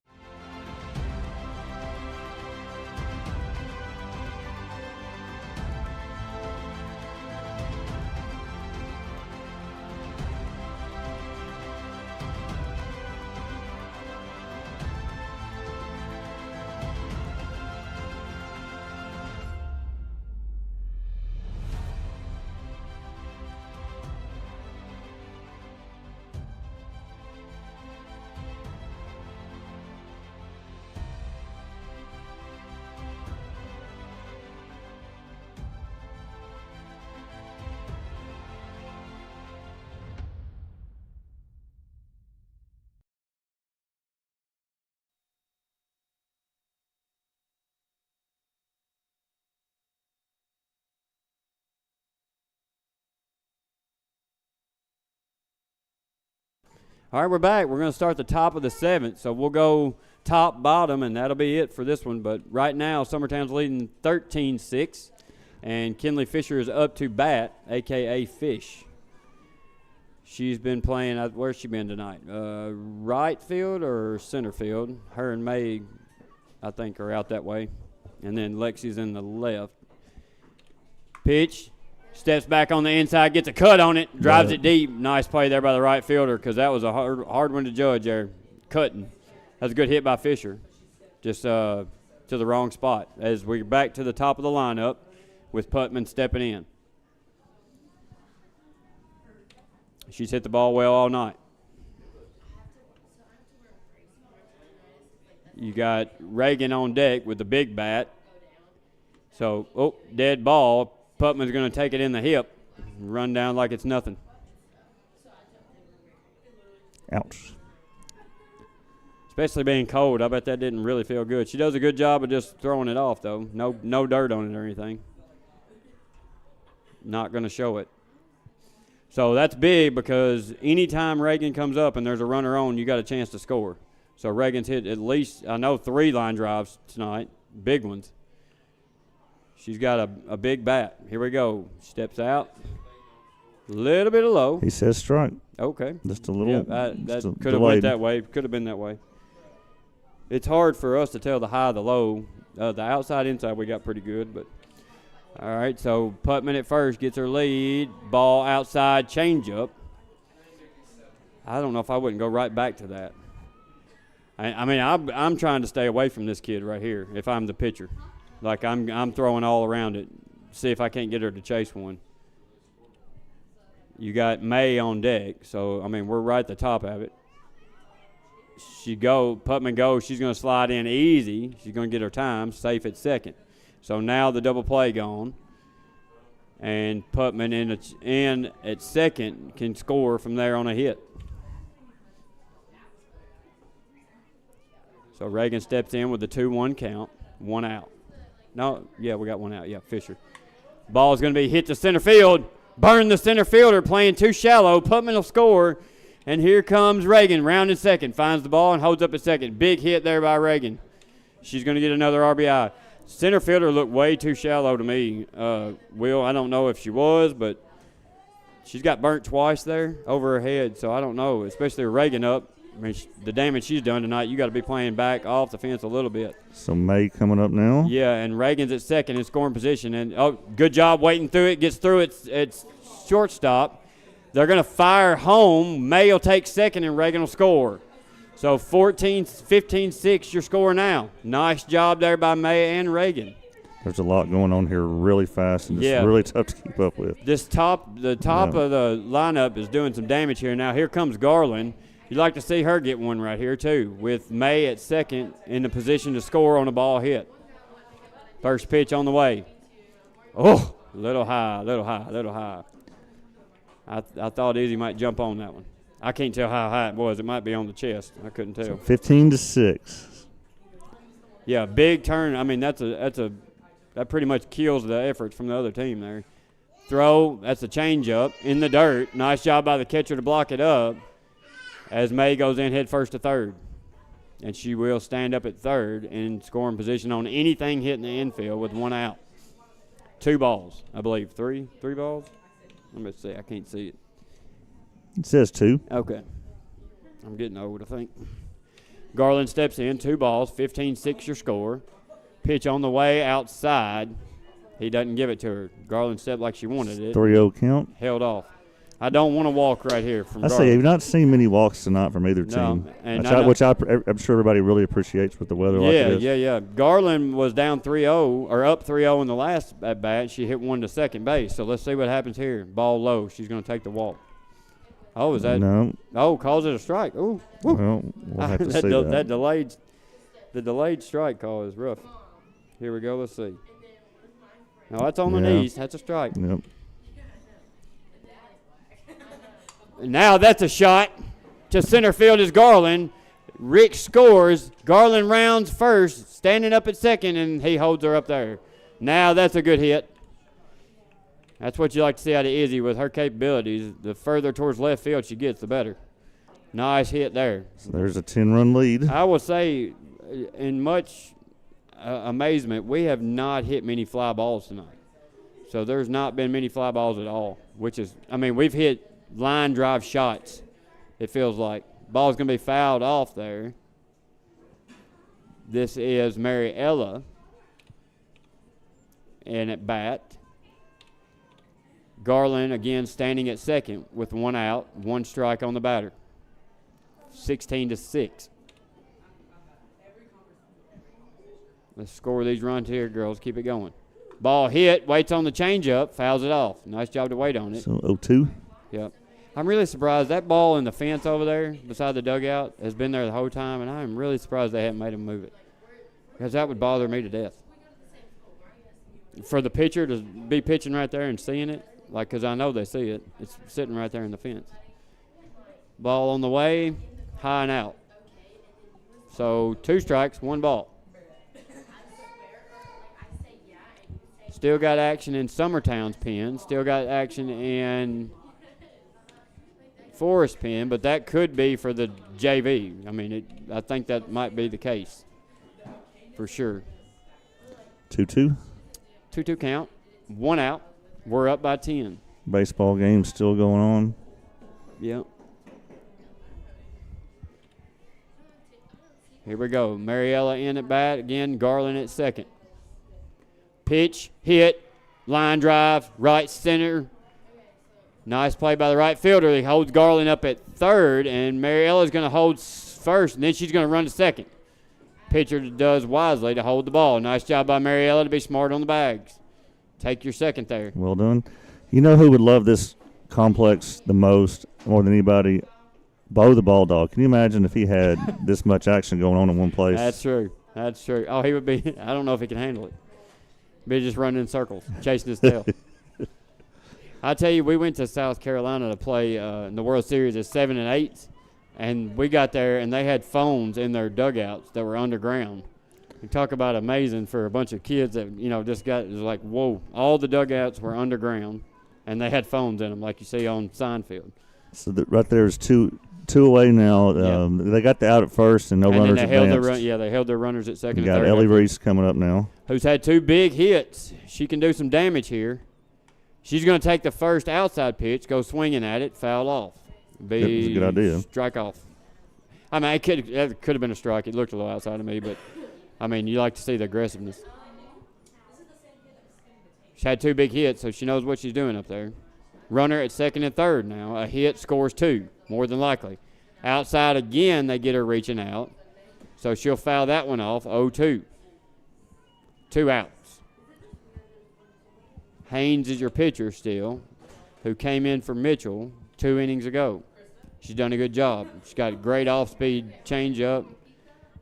All right, we're back. We're going to start the top of the 7th, so we'll go top, bottom, and that'll be it for this one. But right now, Summertown's leading 13-6, and Kinley Fisher is up to bat, a.k.a. Fish. She's been playing, where's she been tonight? Right field or center field? Her and May, I think, are out that way. And then Lexi's in the left. Pitch. Steps back on the inside, gets a cut on it, drives it deep. Nice play there by the right fielder because that was a hard one to judge there. Cutting. That's a good hit by Fisher. Just to the wrong spot. As we're back to the top of the lineup with Putman stepping in. She's hit the ball well all night. You got Reagan on deck with the big bat. So, dead ball. Putman's going to take it in the hip, run down like it's nothing. Ouch. Especially being cold, I bet that didn't really feel good. She does a good job of just throwing it off, though. No dirt on it or anything. Not going to show it. So that's big because anytime Reagan comes up and there's a runner on, you got a chance to score. So Reagan's hit at least, 3 line drives tonight, big ones. She's got a big bat. Here we go. Steps out. A little bit of low. He says strike. Okay. Just a little. Yeah, that could have went that way. Could have been that way. It's hard for us to tell the high, the low. The outside, inside, we got pretty good. But all right, so Putman at first gets her lead. Ball outside, changeup. I don't know if I wouldn't go right back to that. I'm trying to stay away from this kid right here if I'm the pitcher. Like I'm throwing all around it, see if I can't get her to chase one. You got May on deck, so we're right at the top of it. Putman goes. She's going to slide in easy. She's going to get her time, safe at second. So now the double play gone, and Putman in at second can score from there on a hit. So Reagan steps in with the 2-1 count, 1 out. No, yeah, we got 1 out. Yeah, Fisher. Ball is going to be hit to center field. Burn the center fielder, playing too shallow. Putman will score. And here comes Reagan, rounding second. Finds the ball and holds up at second. Big hit there by Reagan. She's going to get another RBI. Center fielder looked way too shallow to me. Will, I don't know if she was, but she's got burnt twice there over her head. So I don't know, especially with Reagan up. The damage she's done tonight, you got to be playing back off the fence a little bit. So May coming up now. Yeah, and Reagan's at second in scoring position. And, good job waiting through it. Gets through its shortstop. They're going to fire home. May will take second, and Reagan will score. So 15-6 your score now. Nice job there by May and Reagan. There's a lot going on here really fast, and it's really tough to keep up with. The top of the lineup is doing some damage here. Now here comes Garland. You'd like to see her get one right here, too, with May at second in the position to score on a ball hit. First pitch on the way. Oh, little high. I thought Izzy might jump on that one. I can't tell how high it was. It might be on the chest. I couldn't tell. So 15-6. Yeah, big turn. That pretty much kills the efforts from the other team there. Throw, that's a changeup in the dirt. Nice job by the catcher to block it up. As May goes in head first to third. And she will stand up at third in scoring position on anything hitting the infield with 1 out. 2 balls, I believe. Three balls? Let me see. I can't see it. It says 2. Okay. I'm getting old, I think. Garland steps in, 2 balls, 15-6 your score. Pitch on the way outside. He doesn't give it to her. Garland stepped like she wanted it. 3-0 count. Held off. I don't want to walk right here from Garland. I say, you've not seen many walks tonight from either team, and which I'm sure everybody really appreciates with the weather like it is. Yeah. Garland was down 3-0, or up 3-0 in the last at bat. She hit one to second base. So let's see what happens here. Ball low. She's going to take the walk. Oh, is that? No. Oh, calls it a strike. Ooh. Well, we'll have to see that. The delayed strike call is rough. Here we go. Let's see. No, that's on the knees. That's a strike. Yep. Now that's a shot to center field is Garland. Rick scores. Garland rounds first, standing up at second, and he holds her up there. Now that's a good hit. That's what you like to see out of Izzy with her capabilities. The further towards left field she gets, the better. Nice hit there. So there's a 10-run lead. I will say, in much amazement, we have not hit many fly balls tonight. So there's not been many fly balls at all, which is, I mean, we've hit line drive shots, it feels like. Ball's going to be fouled off there. This is Mariella. And at bat, Garland again standing at second with 1 out, 1 strike on the batter. 16-6. Let's score these runs here, girls. Keep it going. Ball hit, waits on the changeup, fouls it off. Nice job to wait on it. So 0-2. Yep. I'm really surprised. That ball in the fence over there beside the dugout has been there the whole time, and I'm really surprised they haven't made him move it, because that would bother me to death. For the pitcher to be pitching right there and seeing it, like, because I know they see it. It's sitting right there in the fence. Ball on the way, high and out. So 2 strikes, 1 ball. Still got action in Summertown's pen. Still got action in Forrest pen, but that could be for the JV. I mean, I think that might be the case for sure. 2-2. 2-2 count. 1 out. We're up by 10. Baseball game still going on. Yep. Here we go. Mariella in at bat. Again, Garland at second. Pitch, hit, line drive, right center. Nice play by the right fielder. He holds Garland up at third, and Mariella's going to hold first, and then she's going to run to second. Pitcher does wisely to hold the ball. Nice job by Mariella to be smart on the bags. Take your second there. Well done. You know who would love this complex the most, more than anybody? Bo the Bulldog. Can you imagine if he had this much action going on in one place? That's true. That's true. Oh, he would be – I don't know if he can handle it. Be just running in circles, chasing his tail. I tell you, we went to South Carolina to play in the World Series at 7 and 8, and we got there and they had phones in their dugouts that were underground. You talk about amazing for a bunch of kids that just got. It was like, whoa! All the dugouts were underground, and they had phones in them, like you see on Seinfeld. So right there is two away now. They got the out at first and no runners they advanced. they held their runners at second. You got and third. Ellie Reese coming up now, who's had 2 big hits. She can do some damage here. She's going to take the first outside pitch, go swinging at it, foul off. That was a good idea. Strike off. I mean, it could have been a strike. It looked a little outside of me, but, I mean, you like to see the aggressiveness. She had 2 big hits, so she knows what she's doing up there. Runner at second and third now. A hit scores 2, more than likely. Outside again, they get her reaching out. So she'll foul that one off, 0-2. 2 outs. Haynes is your pitcher still, who came in for Mitchell 2 innings ago. She's done a good job. She's got a great off-speed changeup.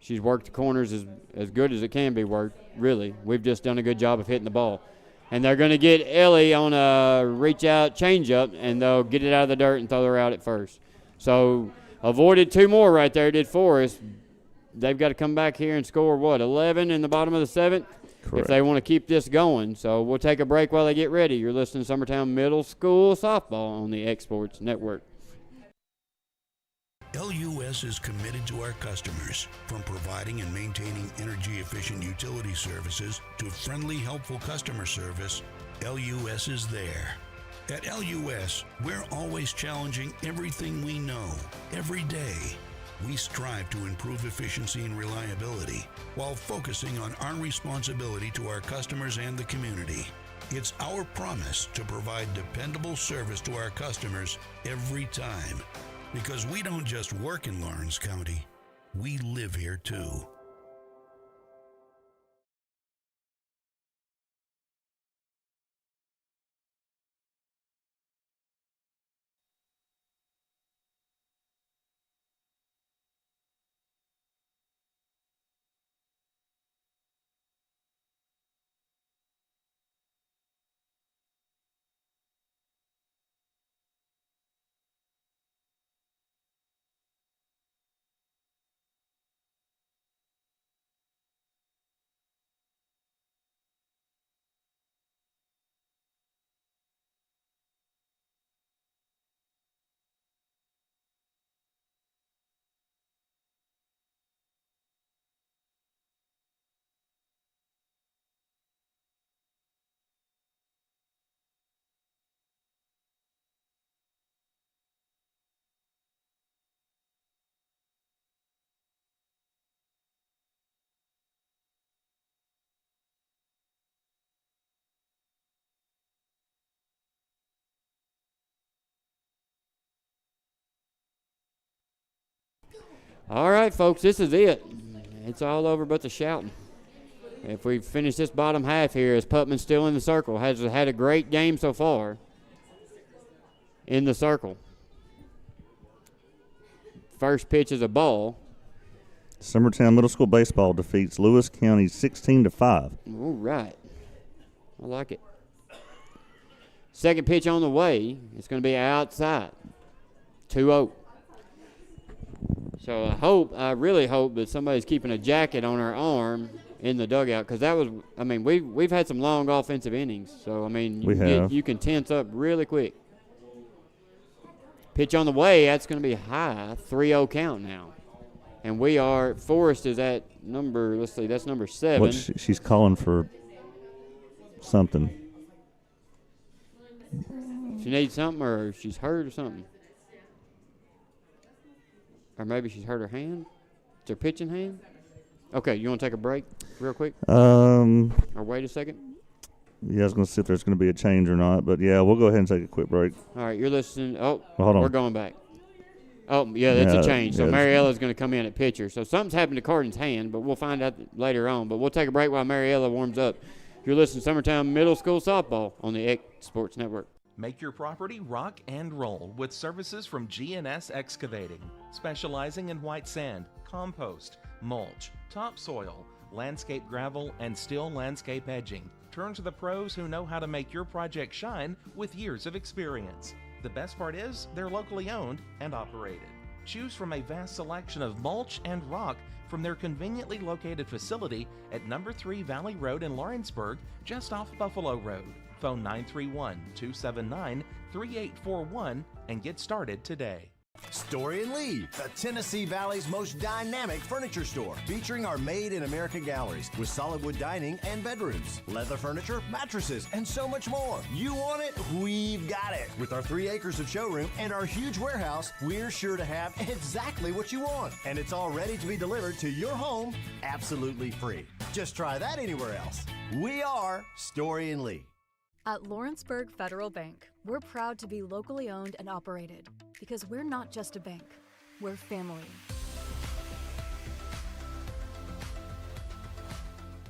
She's worked the corners as good as it can be worked, really. We've just done a good job of hitting the ball. And they're going to get Ellie on a reach-out changeup, and they'll get it out of the dirt and throw her out at first. So avoided 2 more right there, did Forrest. They've got to come back here and score, 11 in the bottom of the 7th? Correct. If they want to keep this going. So we'll take a break while they get ready. You're listening to Summertown Middle School Softball on the Exports Network. LUS is committed to our customers, from providing and maintaining energy-efficient utility services to friendly, helpful customer service. LUS is there. At LUS, we're always challenging everything we know, every day. We strive to improve efficiency and reliability while focusing on our responsibility to our customers and the community. It's our promise to provide dependable service to our customers every time. Because we don't just work in Lawrence County, we live here too. All right, folks, this is it. It's all over but the shouting. If we finish this bottom half here, as Putman's still in the circle, has had a great game so far in the circle. First pitch is a ball. Summertown Middle School baseball defeats Lewis County 16-5. All right. I like it. Second pitch on the way. It's going to be outside. 2-0. So I really hope that somebody's keeping a jacket on her arm in the dugout, because that was, I mean, we've had some long offensive innings. So, I mean, you can tense up really quick. Pitch on the way, that's going to be high. 3-0 count now. And Forrest is at number, let's see, that's number 7. She's calling for something. She needs something, or she's hurt or something. Or maybe she's hurt her hand. It's her pitching hand. Okay, you want to take a break real quick? Or wait a second? Yeah, I was going to see if there's going to be a change or not. But, yeah, we'll go ahead and take a quick break. All right, you're listening. Oh, hold on. We're going back. Oh, yeah, that's a change. So Mariella's going to come in at pitcher. So something's happened to Cardin's hand, but we'll find out later on. But we'll take a break while Mariella warms up. You're listening to Summertown Middle School Softball on the X Sports Network. Make your property rock and roll with services from GNS Excavating, specializing in white sand, compost, mulch, topsoil, landscape gravel, and steel landscape edging. Turn to the pros who know how to make your project shine with years of experience. The best part is they're locally owned and operated. Choose from a vast selection of mulch and rock from their conveniently located facility at number 3 Valley Road in Lawrenceburg, just off Buffalo Road. Phone 931-279-3841 and get started today. Story and Lee, the Tennessee Valley's most dynamic furniture store, featuring our Made in America galleries with solid wood dining and bedrooms, leather furniture, mattresses, and so much more. You want it? We've got it. With our 3 acres of showroom and our huge warehouse, we're sure to have exactly what you want. And it's all ready to be delivered to your home absolutely free. Just try that anywhere else. We are Story and Lee. At Lawrenceburg Federal Bank, we're proud to be locally owned and operated because we're not just a bank, we're family.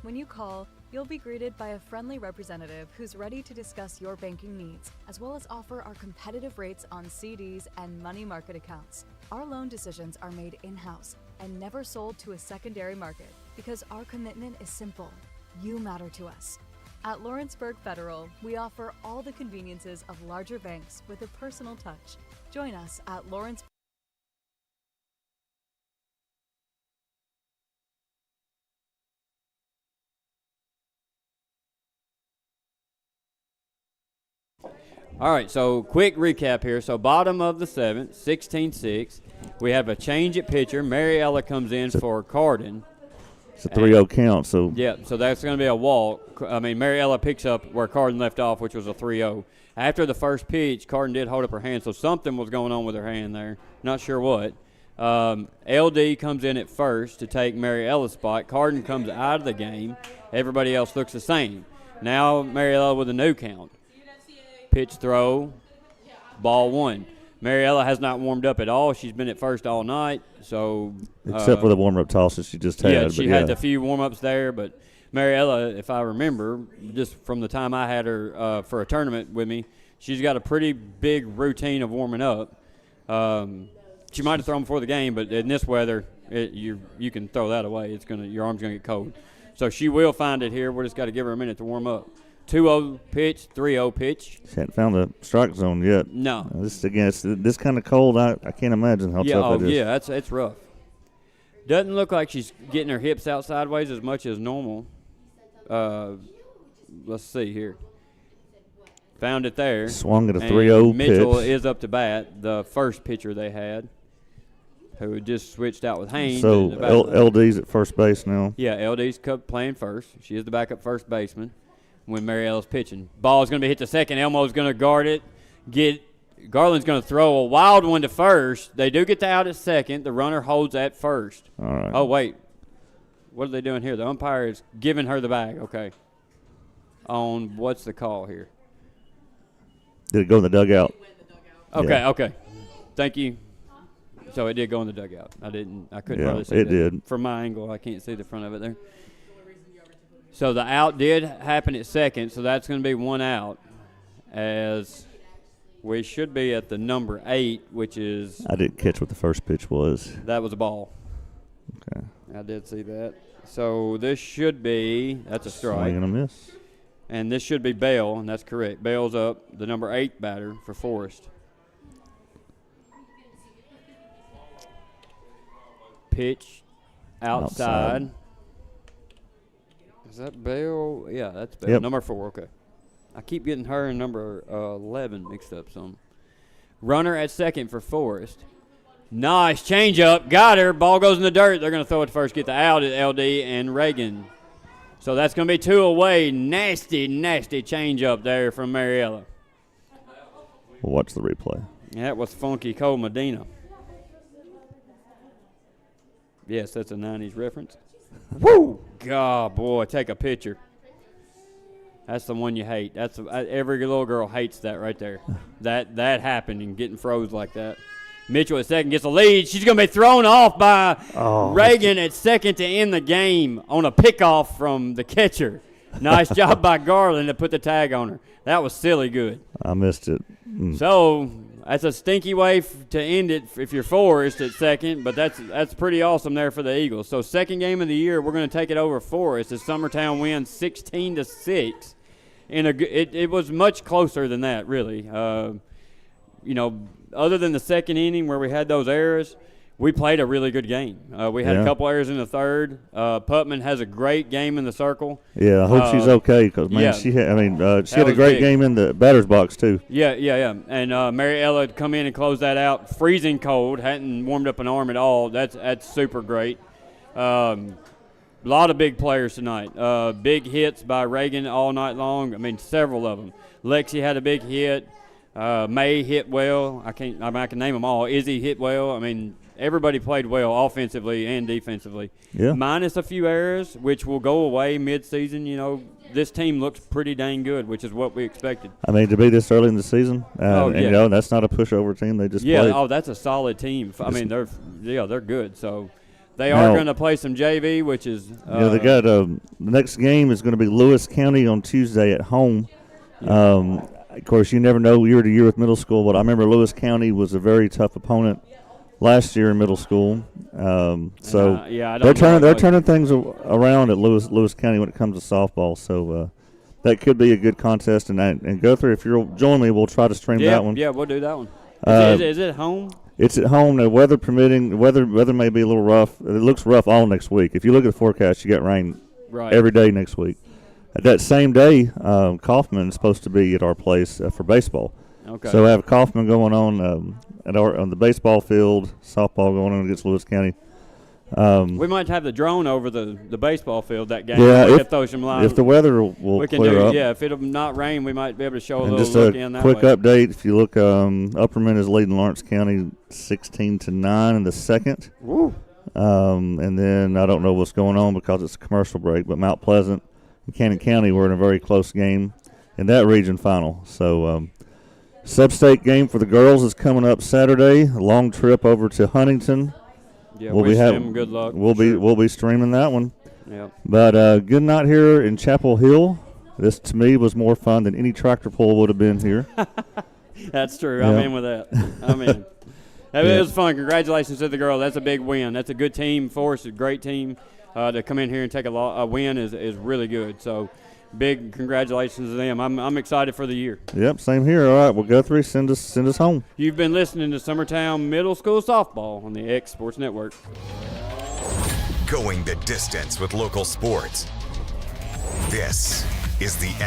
When you call, you'll be greeted by a friendly representative who's ready to discuss your banking needs, as well as offer our competitive rates on CDs and money market accounts. Our loan decisions are made in-house and never sold to a secondary market because our commitment is simple. You matter to us. At Lawrenceburg Federal, we offer all the conveniences of larger banks with a personal touch. Join us at Lawrenceburg. All right, so quick recap here. So bottom of the 7th, 16-6. We have a change at pitcher. Mariella comes in for Cardin. It's a 3-0 count, so. Yeah, so that's going to be a walk. I mean, Mariella picks up where Cardin left off, which was a 3-0. After the first pitch, Cardin did hold up her hand, so something was going on with her hand there. Not sure what. LD comes in at first to take Mariella's spot. Cardin comes out of the game. Everybody else looks the same. Now Mariella with a new count. Pitch throw, ball 1. Mariella has not warmed up at all. She's been at first all night. So except for the warm-up tosses she just had. Yeah, she had a few warm-ups there. But Mariella, if I remember, just from the time I had her for a tournament with me, she's got a pretty big routine of warming up. She might have thrown before the game, but in this weather, you can throw that away. Your arm's going to get cold. So she will find it here. We're just got to give her a minute to warm up. 2-0 pitch, 3-0 pitch. She hadn't found the strike zone yet. No. This kind of cold, I can't imagine how tough it is. Yeah, it's rough. Doesn't look like she's getting her hips out sideways as much as normal. Let's see here. Found it there. Swung at a 3-0 pitch. Mitchell is up to bat, the first pitcher they had, who just switched out with Haynes. So LD's at first base now. Yeah, LD's playing first. She is the backup first baseman when Mariella's pitching. Ball is going to be hit to second. Elmo's going to guard it. Garland's going to throw a wild one to first. They do get the out at second. The runner holds at first. All right. Oh, wait. What are they doing here? The umpire is giving her the bag. Okay. On what's the call here? Did it go in the dugout? Okay, yeah. Okay. Thank you. So it did go in the dugout. I couldn't Yeah, hardly see it that. did. From my angle, I can't see the front of it there. So the out did happen at second, so that's going to be one out, as we should be at the number 8, which is. I didn't catch what the first pitch was. That was a ball. Okay. I did see that. So this should be, that's a strike. Swing and a miss. And this should be Bell, and that's correct. Bell's up, the number 8 batter for Forrest. Pitch outside. Is that Bell? Yeah, that's Bell. Yep. Number 4, okay. I keep getting her and number 11 mixed up some. Runner at second for Forrest. Nice changeup. Got her. Ball goes in the dirt. They're going to throw it first, get the out at LD and Reagan. So that's going to be 2 away. Nasty, nasty changeup there from Mariella. We'll watch the replay. That was funky Cole Medina. Yes, that's a 90s reference. Woo! God, boy, take a picture. That's the one you hate. That's every little girl hates that right there. that happening, getting froze like that. Mitchell at second gets a lead. She's going to be thrown off by Reagan at second to end the game on a pickoff from the catcher. Nice job by Garland to put the tag on her. That was silly good. I missed it. So that's a stinky way to end it if you're Forrest at second, but that's pretty awesome there for the Eagles. So second game of the year, we're going to take it over Forrest as Summertown wins 16-6. It was much closer than that, really. Other than the second inning where we had those errors, we played a really good game. We had a couple errors in the third. Putman has a great game in the circle. Yeah, I hope she's okay because, man, she had a great game in the batter's box, too. Yeah. And Mariella had come in and closed that out. Freezing cold, hadn't warmed up an arm at all. That's super great. A lot of big players tonight. Big hits by Reagan all night long. I mean, several of them. Lexi had a big hit. May hit well. I can name them all. Izzy hit well. I mean, everybody played well offensively and defensively. Yeah. Minus a few errors, which will go away mid-season. This team looks pretty dang good, which is what we expected. I mean, to be this early in the season, that's not a pusheover team. They just played. Oh, that's a solid team. I mean, they're good. So they are going to play some JV, which is they got the next game is going to be Lewis County on Tuesday at home. Yeah. Of course, you never know year to year with middle school, but I remember Lewis County was a very tough opponent last year in middle school. They're turning things around at Lewis County when it comes to softball. So that could be a good contest. And Guthrie, if you'll join me, we'll try to stream that one. Yeah, we'll do that one. Is it home? It's at home. The weather permitting. The weather may be a little rough. It looks rough all next week. If you look at the forecast, you got rain every day next week. That same day, Kaufman is supposed to be at our place for baseball. Okay. So I have Kaufman going on on the baseball field, softball going on against Lewis County. We might have the drone over the baseball field that game. Yeah, if the weather will clear up. Yeah, if it'll not rain, we might be able to show a little just look in that quick way. update. If you look, Upperman is leading Lawrence County 16-9 in the second. Woo. And then I don't know what's going on because it's a commercial break, but Mount Pleasant and Cannon County were in a very close game in that region final. So sub-state game for the girls is coming up Saturday. A long trip over to Huntington. Yeah, wish them good luck. We'll be streaming that one. Yeah. But good night here in Chapel Hill. This to me was more fun than any tractor pull would have been here. That's true. Yeah. I'm in with that. I'm in. It was fun. Congratulations to the girl. That's a big win. That's a good team. Forrest is a great team. To come in here and take a win is really good. So big congratulations to them. I'm excited for the year. Yep, same here. All right, well, Guthrie, send us home. You've been listening to Summertown Middle School Softball on the X Sports Network. Going the distance with local sports. This is the